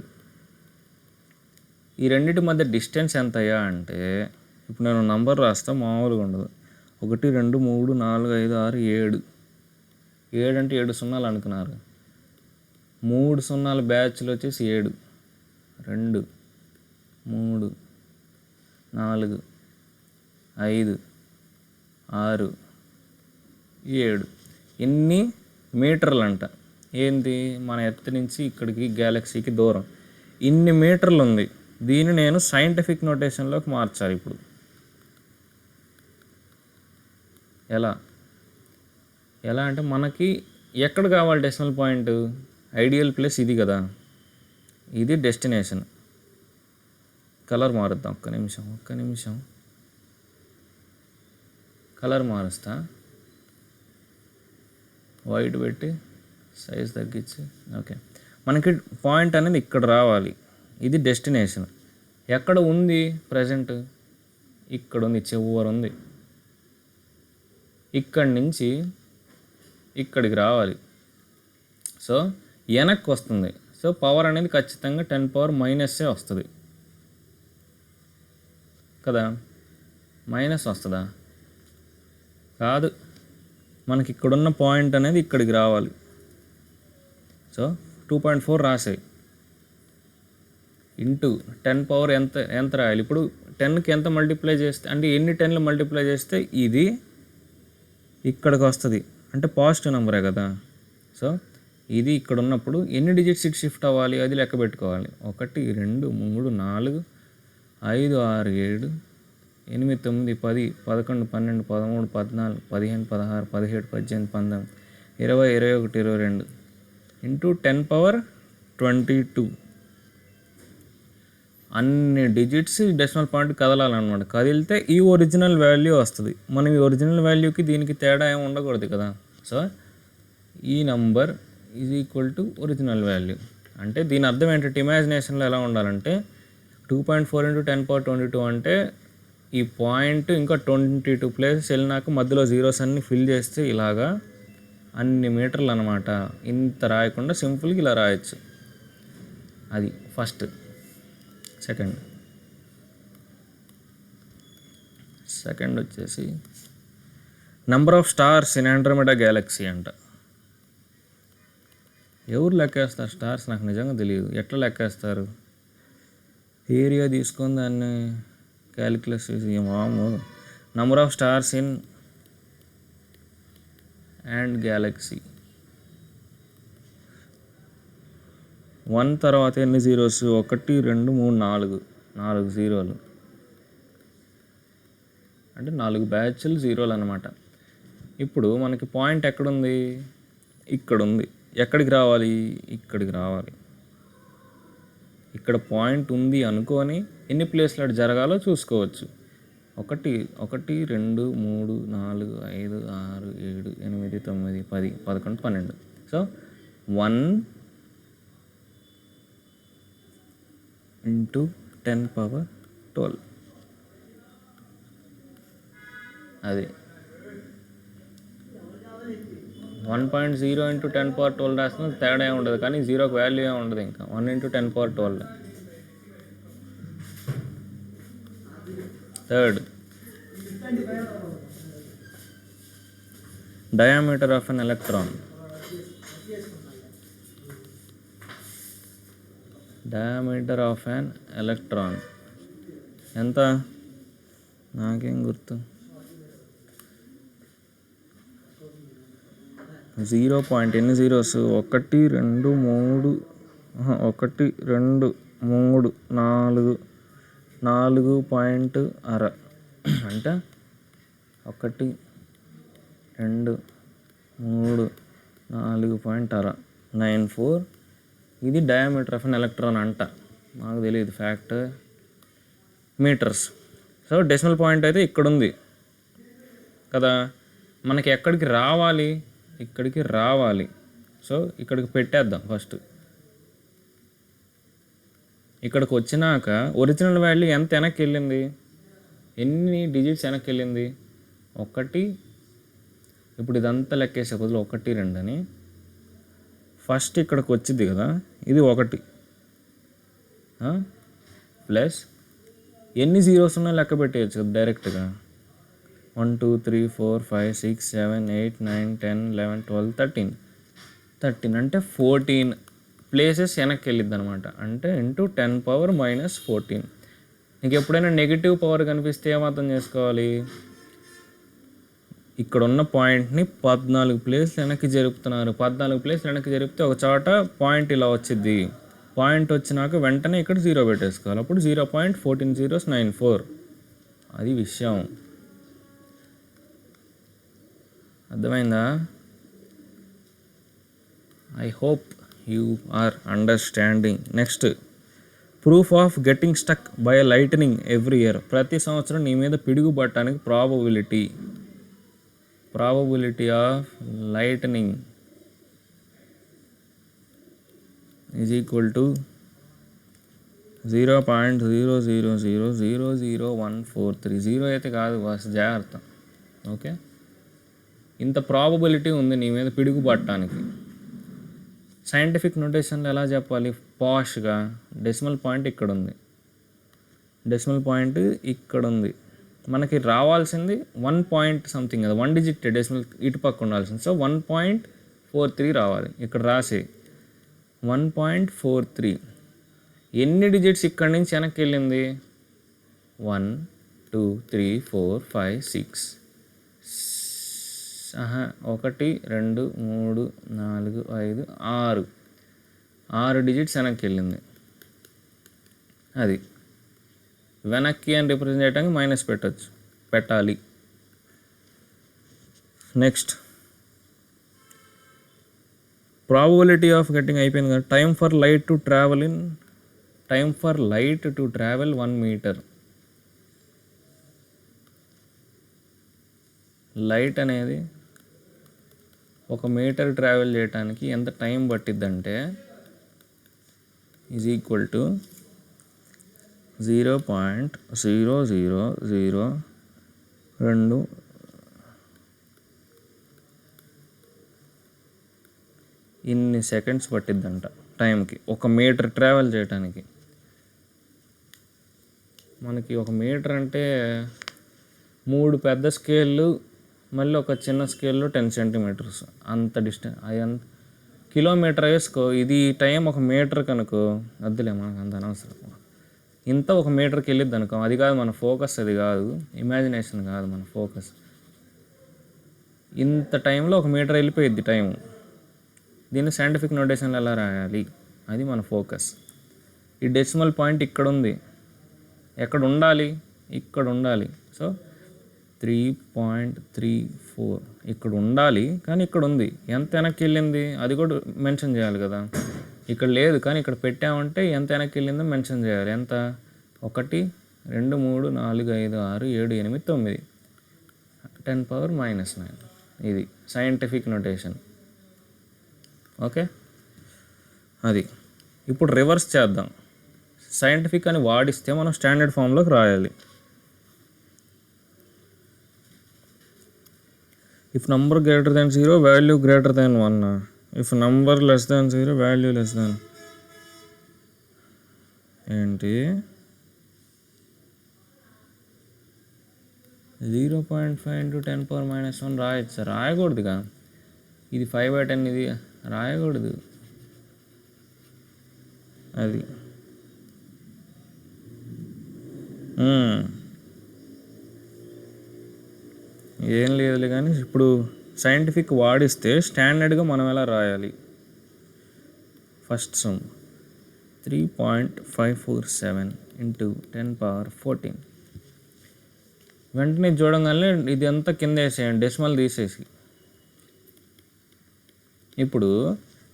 ఈ రెండింటి మధ్య డిస్టెన్స్ ఎంత అయ్యా అంటే, ఇప్పుడు నేను నంబర్ రాస్తా, మామూలుగా ఉండదు. 1 2 3 4 5 6 7 7 అంటే 7 సున్నాలు అనుకున్నారు. 3 సున్నాల బ్యాచ్లు వచ్చేసి 7 2 3 4 5 6 7 ఎన్ని మీటర్లు అంట. ఏంది, మన ఎర్త్ నుంచి ఇక్కడికి గ్యాలక్సీకి దూరం ఇన్ని మీటర్లు ఉంది. దీన్ని నేను సైంటిఫిక్ నోటేషన్లోకి మార్చాలి. ఇప్పుడు ఎలా అంటే, మనకి ఎక్కడ కావాలి డెసిమల్ పాయింట్, ఐడియల్ ప్లేస్ ఇది కదా, ఇది డెస్టినేషన్. కలర్ మారుద్దాం, ఒక్క నిమిషం కలర్ మారుస్తా, వైట్ పెట్టి సైజ్ తగ్గించి. ఓకే, మనకి పాయింట్ అనేది ఇక్కడ రావాలి, ఇది డెస్టినేషన్. ఎక్కడ ఉంది ప్రజెంట్, ఇక్కడ ఉంది, చివరి ఉంది. ఇక్కడి నుంచి ఇక్కడికి రావాలి. సో వెనక్కి వస్తుంది. సో పవర్ అనేది ఖచ్చితంగా 10 పవర్ మైనస్సే వస్తుంది కదా. మైనస్ వస్తుందా, కాదు, మనకి ఇక్కడున్న పాయింట్ అనేది ఇక్కడికి రావాలి. సో 2.4 రాసాయి ఇంటూ 10 పవర్ ఎంత రాయాలి. ఇప్పుడు 10కి ఎంత మల్టిప్లై చేస్తే, అంటే ఎన్ని 10లు మల్టిప్లై చేస్తే ఇది ఇక్కడికి వస్తుంది, అంటే పాజిటివ్ నెంబరే కదా. సో ఇది ఇక్కడ ఉన్నప్పుడు ఎన్ని డిజిట్స్ ఇటు షిఫ్ట్ అవ్వాలి అది లెక్క పెట్టుకోవాలి. 1 2 3 4 5 6 7 8 9 10 11 12 13 14 15 16 17 18 19 20 21 22 ఇంటూ 10 పవర్ 22 అన్ని డిజిట్స్ డెసిమల్ పాయింట్ కదలాలన్నమాట. కదిలితే ఈ ఒరిజినల్ వాల్యూ వస్తుంది. మనం ఈ ఒరిజినల్ వాల్యూకి దీనికి తేడా ఏమి ఉండకూడదు కదా. సో ఈ number is equal to original value. అంటే దీని అర్థం ఏంటంటే, ఇమాజినేషన్లో ఎలా ఉండాలంటే 2.4 × 10^22 అంటే ఈ పాయింట్ ఇంకా 22 ప్లేసెస్ వెళ్ళినాక మధ్యలో జీరోస్ అన్ని ఫిల్ చేస్తే ఇలాగా అన్ని మీటర్లు అనమాట. ఇంత రాయకుండా సింపుల్గా ఇలా రాయొచ్చు. అది ఫస్ట్. సెకండ్ వచ్చేసి number of stars in Andromeda Galaxy అంట. ఎవరు లెక్కేస్తారు స్టార్స్, నాకు నిజంగా తెలియదు. ఎట్లా లెక్కేస్తారు, ఏరియా తీసుకొని దాన్ని క్యాలిక్యులేట్ చేసి మామూ. Number of stars in and galaxy 1 తర్వాత ఎన్ని జీరోస్, 1 2 3 4 జీరోలు, అంటే 4 బ్యాచ్లు జీరోలు అనమాట. ఇప్పుడు మనకి పాయింట్ ఎక్కడుంది, ఇక్కడ ఉంది. ఎక్కడికి రావాలి, ఇక్కడికి రావాలి. ఇక్కడ పాయింట్ ఉంది అనుకొని ఎన్ని ప్లేస్లు అటు జరగాలో చూసుకోవచ్చు. 1 2 3 4 5 6 7 8 9 10 11 12. సో 1 × 10^12 అది 1.0 × 10^12 రాసిన తేడా ఏమి ఉండదు, కానీ జీరోకి వాల్యూ ఏమి ఉండదు. ఇంకా 1 × 10^12. Third, diameter of an electron. Diameter of an electron ఎంత, నాకేం గుర్తు, 0 పాయింట్ ఎన్ని జీరోస్, 1 2 3 1 2 3 4 4.6 అంటే 1 2 3 4.6 94. ఇది డయామీటర్ ఆఫ్ అన్ ఎలక్ట్రాన్ అంట. నాకు తెలియదు fact, metres. So decimal point అయితే ఇక్కడ ఉంది కదా. మనకి ఎక్కడికి రావాలి, ఇక్కడికి రావాలి. సో ఇక్కడికి పెట్టేద్దాం ఫస్ట్. ఇక్కడికి వచ్చినాక ఒరిజినల్ వాల్యూ ఎంత వెనక్కి వెళ్ళింది, ఎన్ని డిజిట్స్ వెనక్కి వెళ్ళింది, 1. ఇప్పుడు ఇదంతా లెక్కేసే బదులు 1, 2 అని ఫస్ట్ ఇక్కడికి వచ్చింది కదా, ఇది 1 ప్లస్ ఎన్ని జీరోస్ ఉన్నా లెక్క పెట్టేయచ్చు కదా డైరెక్ట్గా. 1 2 3 4 5 6 7 8 9 10 11 12 13 అంటే 14 ప్లేసెస్ వెనక్కి వెళ్ళిద్ది అనమాట. అంటే ఇంటూ 10⁻⁻14. నీకు ఎప్పుడైనా నెగిటివ్ పవర్ కనిపిస్తే ఏమాత్రం చేసుకోవాలి, ఇక్కడ ఉన్న పాయింట్ని 14 ప్లేస్లు వెనక్కి జరుపుతున్నారు. 14 ప్లేస్లు వెనక్కి జరిపితే ఒక చోట పాయింట్ ఇలా వచ్చింది. పాయింట్ వచ్చినాక వెంటనే ఇక్కడ 0 పెట్టేసుకోవాలి. అప్పుడు 0.14 అది విషయం. అర్థమైందా? I hope you are understanding. Next, proof of getting stuck by lightning every year. ప్రతి సంవత్సరం నీ మీద పిడుగు పట్టడానికి probability of lightning is equal to 0.000000143. 0 అయితే కాదు బాస్, జాగ్రత్త. ఓకే, ఇంత ప్రాబబిలిటీ ఉంది నీ మీద పిడుగు పట్టడానికి. సైంటిఫిక్ నోటేషన్లో ఎలా చెప్పాలి? పాష్గా డెసిమల్ పాయింట్ ఇక్కడ ఉంది, డెసిమల్ పాయింట్ ఇక్కడ ఉంది. మనకి రావాల్సింది 1 పాయింట్ సంథింగ్ కదా, 1 డిజిట్ డెసిమల్ ఇటు పక్క ఉండాల్సింది. సో 1.43 రావాలి. ఇక్కడ రాసి 1.43. ఎన్ని డిజిట్స్ ఇక్కడి నుంచి వెనక్కి వెళ్ళింది? 1 2 3 4 5 6 1 2 3 4 5 6 డిజిట్స్ వెనక్కి వెళ్ళింది. అది వెనక్కి అని రిప్రజెంట్ చేయడానికి మైనస్ పెట్టాలి. నెక్స్ట్, ప్రాబబిలిటీ ఆఫ్ గెట్టింగ్ అయిపోయింది కదా. Time for light to travel 1 metre. Light అనేది 1 మీటర్ ట్రావెల్ చేయడానికి ఎంత టైం పట్టిద్దంటే ఈజ్ ఈక్వల్ టు 0.0002 ఇన్ని సెకండ్స్ పట్టిద్దంట టైంకి 1 మీటర్ ట్రావెల్ చేయడానికి. మనకి 1 మీటర్ అంటే 3 పెద్ద స్కేళ్ళు, మళ్ళీ ఒక చిన్న స్కేల్లో 10 సెంటీమీటర్స్, అంత డిస్టెన్స్. అది కిలోమీటర్ వేసుకో. ఇది టైం 1 మీటర్ కనుకో, వద్దులే మనకు అంత అనవసరం. ఇంత 1 మీటర్కి వెళ్ళిద్ది అనుకో, అది కాదు మన ఫోకస్, అది కాదు ఇమాజినేషన్, కాదు మన ఫోకస్. ఇంత టైంలో 1 మీటర్ వెళ్ళిపోయిద్ది టైం. దీన్ని సైంటిఫిక్ నోటేషన్లో ఎలా రాయాలి, అది మన ఫోకస్. ఈ డెసిమల్ పాయింట్ ఇక్కడ ఉంది, ఎక్కడ ఉండాలి? ఇక్కడ ఉండాలి. సో 3.34 ఇక్కడ ఉండాలి, కానీ ఇక్కడ ఉంది. ఎంత వెనక్కి వెళ్ళింది అది కూడా మెన్షన్ చేయాలి కదా. ఇక్కడ లేదు కానీ ఇక్కడ పెట్టామంటే ఎంత వెనక్కి వెళ్ళిందో మెన్షన్ చేయాలి. ఎంత? 1 2 3 4 5 6 7 8 9 10⁻⁻9. ఇది సైంటిఫిక్ నోటేషన్. ఓకే, అది. ఇప్పుడు రివర్స్ చేద్దాం. సైంటిఫిక్ అని వాడిస్తే మనం స్టాండర్డ్ ఫామ్లోకి రాయాలి. If number greater than 0 value greater than 1. If number less than 0 value less than ఏంటి 0.5 × 10⁻⁻1 రాయొచ్చు. రాయకూడదుగా, ఇది 5/10, ఇది రాయకూడదు. అది ఏం లేదులే. కానీ ఇప్పుడు సైంటిఫిక్ వాడిస్తే స్టాండర్డ్గా మనం ఎలా రాయాలి? First some 3.547 × 10⁻14. వెంటనే చూడంగానే ఇది అంతా కింద వేసేయండి, డెసిమల్ తీసేసి. ఇప్పుడు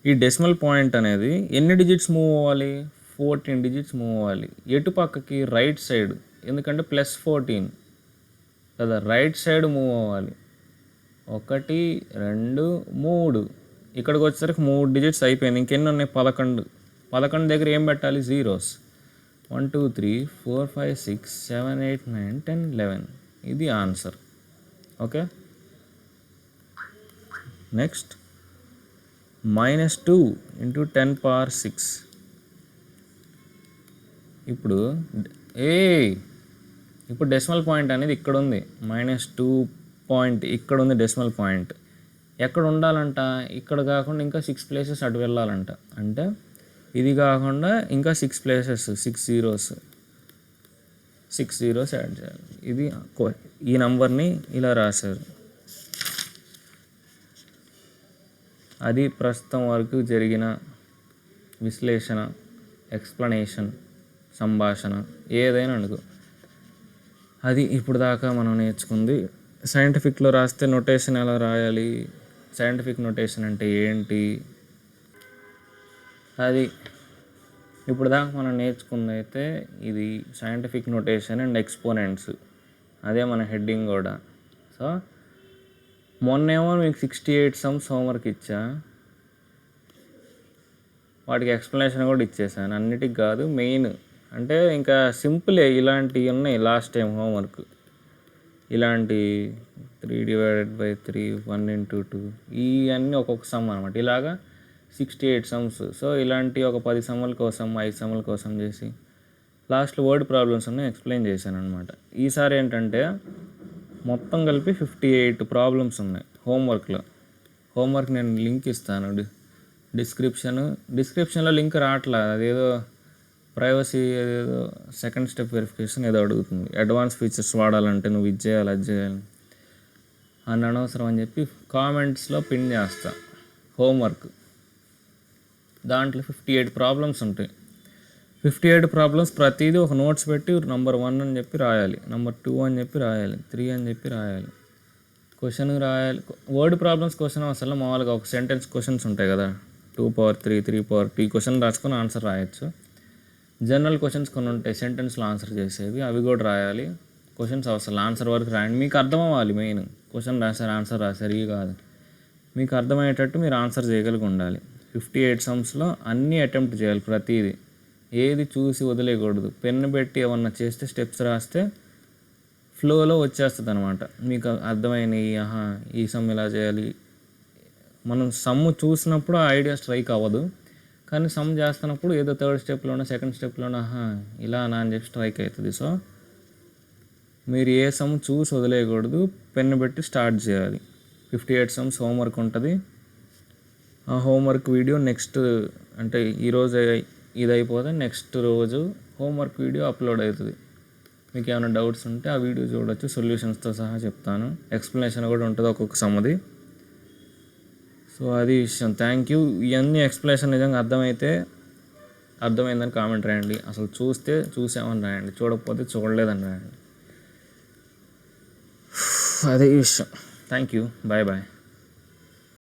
ఈ డెసిమల్ పాయింట్ అనేది ఎన్ని డిజిట్స్ మూవ్ అవ్వాలి? 14 డిజిట్స్ మూవ్ అవ్వాలి. ఎటు పక్కకి? రైట్ సైడ్, ఎందుకంటే +14 కదా, రైట్ సైడ్ మూవ్ అవ్వాలి. 1 2 3 ఇక్కడికి వచ్చేసరికి 3 డిజిట్స్ అయిపోయింది. ఇంకెన్ని ఉన్నాయి? 11 దగ్గర ఏం పెట్టాలి? జీరోస్. 1 2 3 4 5 6 7 8 9 10 11 ఇది ఆన్సర్. Okay, next -2 × 10⁶. ఇప్పుడు ఇప్పుడు డెసిమల్ పాయింట్ అనేది ఇక్కడ ఉంది. -2 పాయింట్ ఇక్కడ ఉంది డెసిమల్ పాయింట్. ఎక్కడ ఉండాలంట? ఇక్కడ కాకుండా ఇంకా 6 ప్లేసెస్ అటు వెళ్ళాలంట. అంటే ఇది కాకుండా ఇంకా 6 ప్లేసెస్, 6 జీరోస్ యాడ్ చేయాలి. ఇది ఈ నంబర్ని ఇలా రాశారు. అది ప్రస్తుతం వరకు జరిగిన విశ్లేషణ, ఎక్స్ప్లెనేషన్, సంభాషణ ఏదైనా అనుకో, అది ఇప్పుడు దాకా మనం నేర్చుకుంది. సైంటిఫిక్లో రాస్తే నొటేషన్ ఎలా రాయాలి, సైంటిఫిక్ నొటేషన్ అంటే ఏంటి, అది ఇప్పుడు దాకా మనం నేర్చుకుంది. అయితే ఇది సైంటిఫిక్ నొటేషన్ అండ్ ఎక్స్పోనెంట్స్, అదే మన హెడ్డింగ్ కూడా. సో మొన్నేమో మీకు 68 సమ్స్ హోంవర్క్ ఇచ్చా, వాటికి ఎక్స్ప్లెనేషన్ కూడా ఇచ్చేసాను. అన్నిటికి కాదు, మెయిన్ అంటే ఇంకా సింపులే. ఇలాంటివి ఉన్నాయి లాస్ట్ టైం హోంవర్క్, ఇలాంటి 3/3 1 × 2 ఇవన్నీ ఒక్కొక్క సమ్ అనమాట. ఇలాగా 68 సమ్స్. సో ఇలాంటి ఒక 10 సమ్ముల కోసం 5 సమ్ముల కోసం చేసి లాస్ట్లో వర్డ్ ప్రాబ్లమ్స్ అన్నీ ఎక్స్ప్లెయిన్ చేశాను అనమాట. ఈసారి ఏంటంటే మొత్తం కలిపి 58 ప్రాబ్లమ్స్ ఉన్నాయి హోంవర్క్లో. హోంవర్క్ నేను లింక్ ఇస్తాను డిస్క్రిప్షన్లో లింక్ రావట్లా. అదేదో ప్రైవసీ, ఏదేదో సెకండ్ స్టెప్ వెరిఫికేషన్ ఏదో అడుగుతుంది. అడ్వాన్స్ ఫీచర్స్ వాడాలంటే నువ్వు ఇది చేయాలి అది చేయాలి అని అనవసరం అని చెప్పి కామెంట్స్లో పిన్ చేస్తా హోంవర్క్. దాంట్లో 58 ప్రాబ్లమ్స్ ఉంటాయి. 58 ప్రాబ్లమ్స్ ప్రతిదీ ఒక నోట్స్ పెట్టి నెంబర్ 1 అని చెప్పి రాయాలి, నెంబర్ 2 అని చెప్పి రాయాలి, 3 అని చెప్పి రాయాలి, క్వశ్చన్ రాయాలి. వర్డ్ ప్రాబ్లమ్స్ క్వశ్చన్ అసలు మామూలుగా ఒక సెంటెన్స్ క్వశ్చన్స్ ఉంటాయి కదా, 2/3 3/2 క్వశ్చన్ రాసుకొని ఆన్సర్ రాయొచ్చు. జనరల్ క్వశ్చన్స్ కొన్ని ఉంటాయి సెంటెన్స్లో ఆన్సర్ చేసేవి, అవి కూడా రాయాలి. క్వశ్చన్స్ అవసరం, ఆన్సర్ వరకు రాయండి. మీకు అర్థం అవ్వాలి మెయిన్. క్వశ్చన్ రాశారు ఆన్సర్ రాశారు ఇవి కాదు, మీకు అర్థమయ్యేటట్టు మీరు ఆన్సర్ చేయగలిగి ఉండాలి. 58 సమ్స్లో అన్నీ అటెంప్ట్ చేయాలి, ప్రతిదీ ఏది చూసి వదిలేయకూడదు. పెన్ను పెట్టి ఏమన్నా చేస్తే స్టెప్స్ రాస్తే ఫ్లోలో వచ్చేస్తుంది అనమాట. మీకు అర్థమైనవి, ఈ సమ్ ఇలా చేయాలి. మనం సమ్ము చూసినప్పుడు ఆ ఐడియా స్ట్రైక్ అవ్వదు, కానీ సమ్ చేస్తున్నప్పుడు ఏదో థర్డ్ స్టెప్లోనో సెకండ్ స్టెప్లోనో ఇలా అని చెప్పి స్ట్రైక్ అవుతుంది. సో మీరు ఏ సమ్ చూసి వదిలేయకూడదు, పెన్ను పెట్టి స్టార్ట్ చేయాలి. 58 సమ్స్ హోంవర్క్ ఉంటుంది. ఆ హోంవర్క్ వీడియో నెక్స్ట్, అంటే ఈరోజు ఇది అయిపోతే నెక్స్ట్ రోజు హోంవర్క్ వీడియో అప్లోడ్ అవుతుంది. మీకు ఏమైనా డౌట్స్ ఉంటే ఆ వీడియో చూడవచ్చు, సొల్యూషన్స్తో సహా చెప్తాను. ఎక్స్ప్లెనేషన్ కూడా ఉంటుంది ఒక్కొక్క సమ్మది. సో అది విషయం. Thank you. ఇవన్నీ ఎక్స్ప్లెనేషన్ నిజంగా అర్థమైందని కామెంట్ రాయండి. అసలు చూస్తే చూసామని రాయండి, చూడకపోతే చూడలేదని రాయండి. అదే విషయం. Thank you. Bye bye.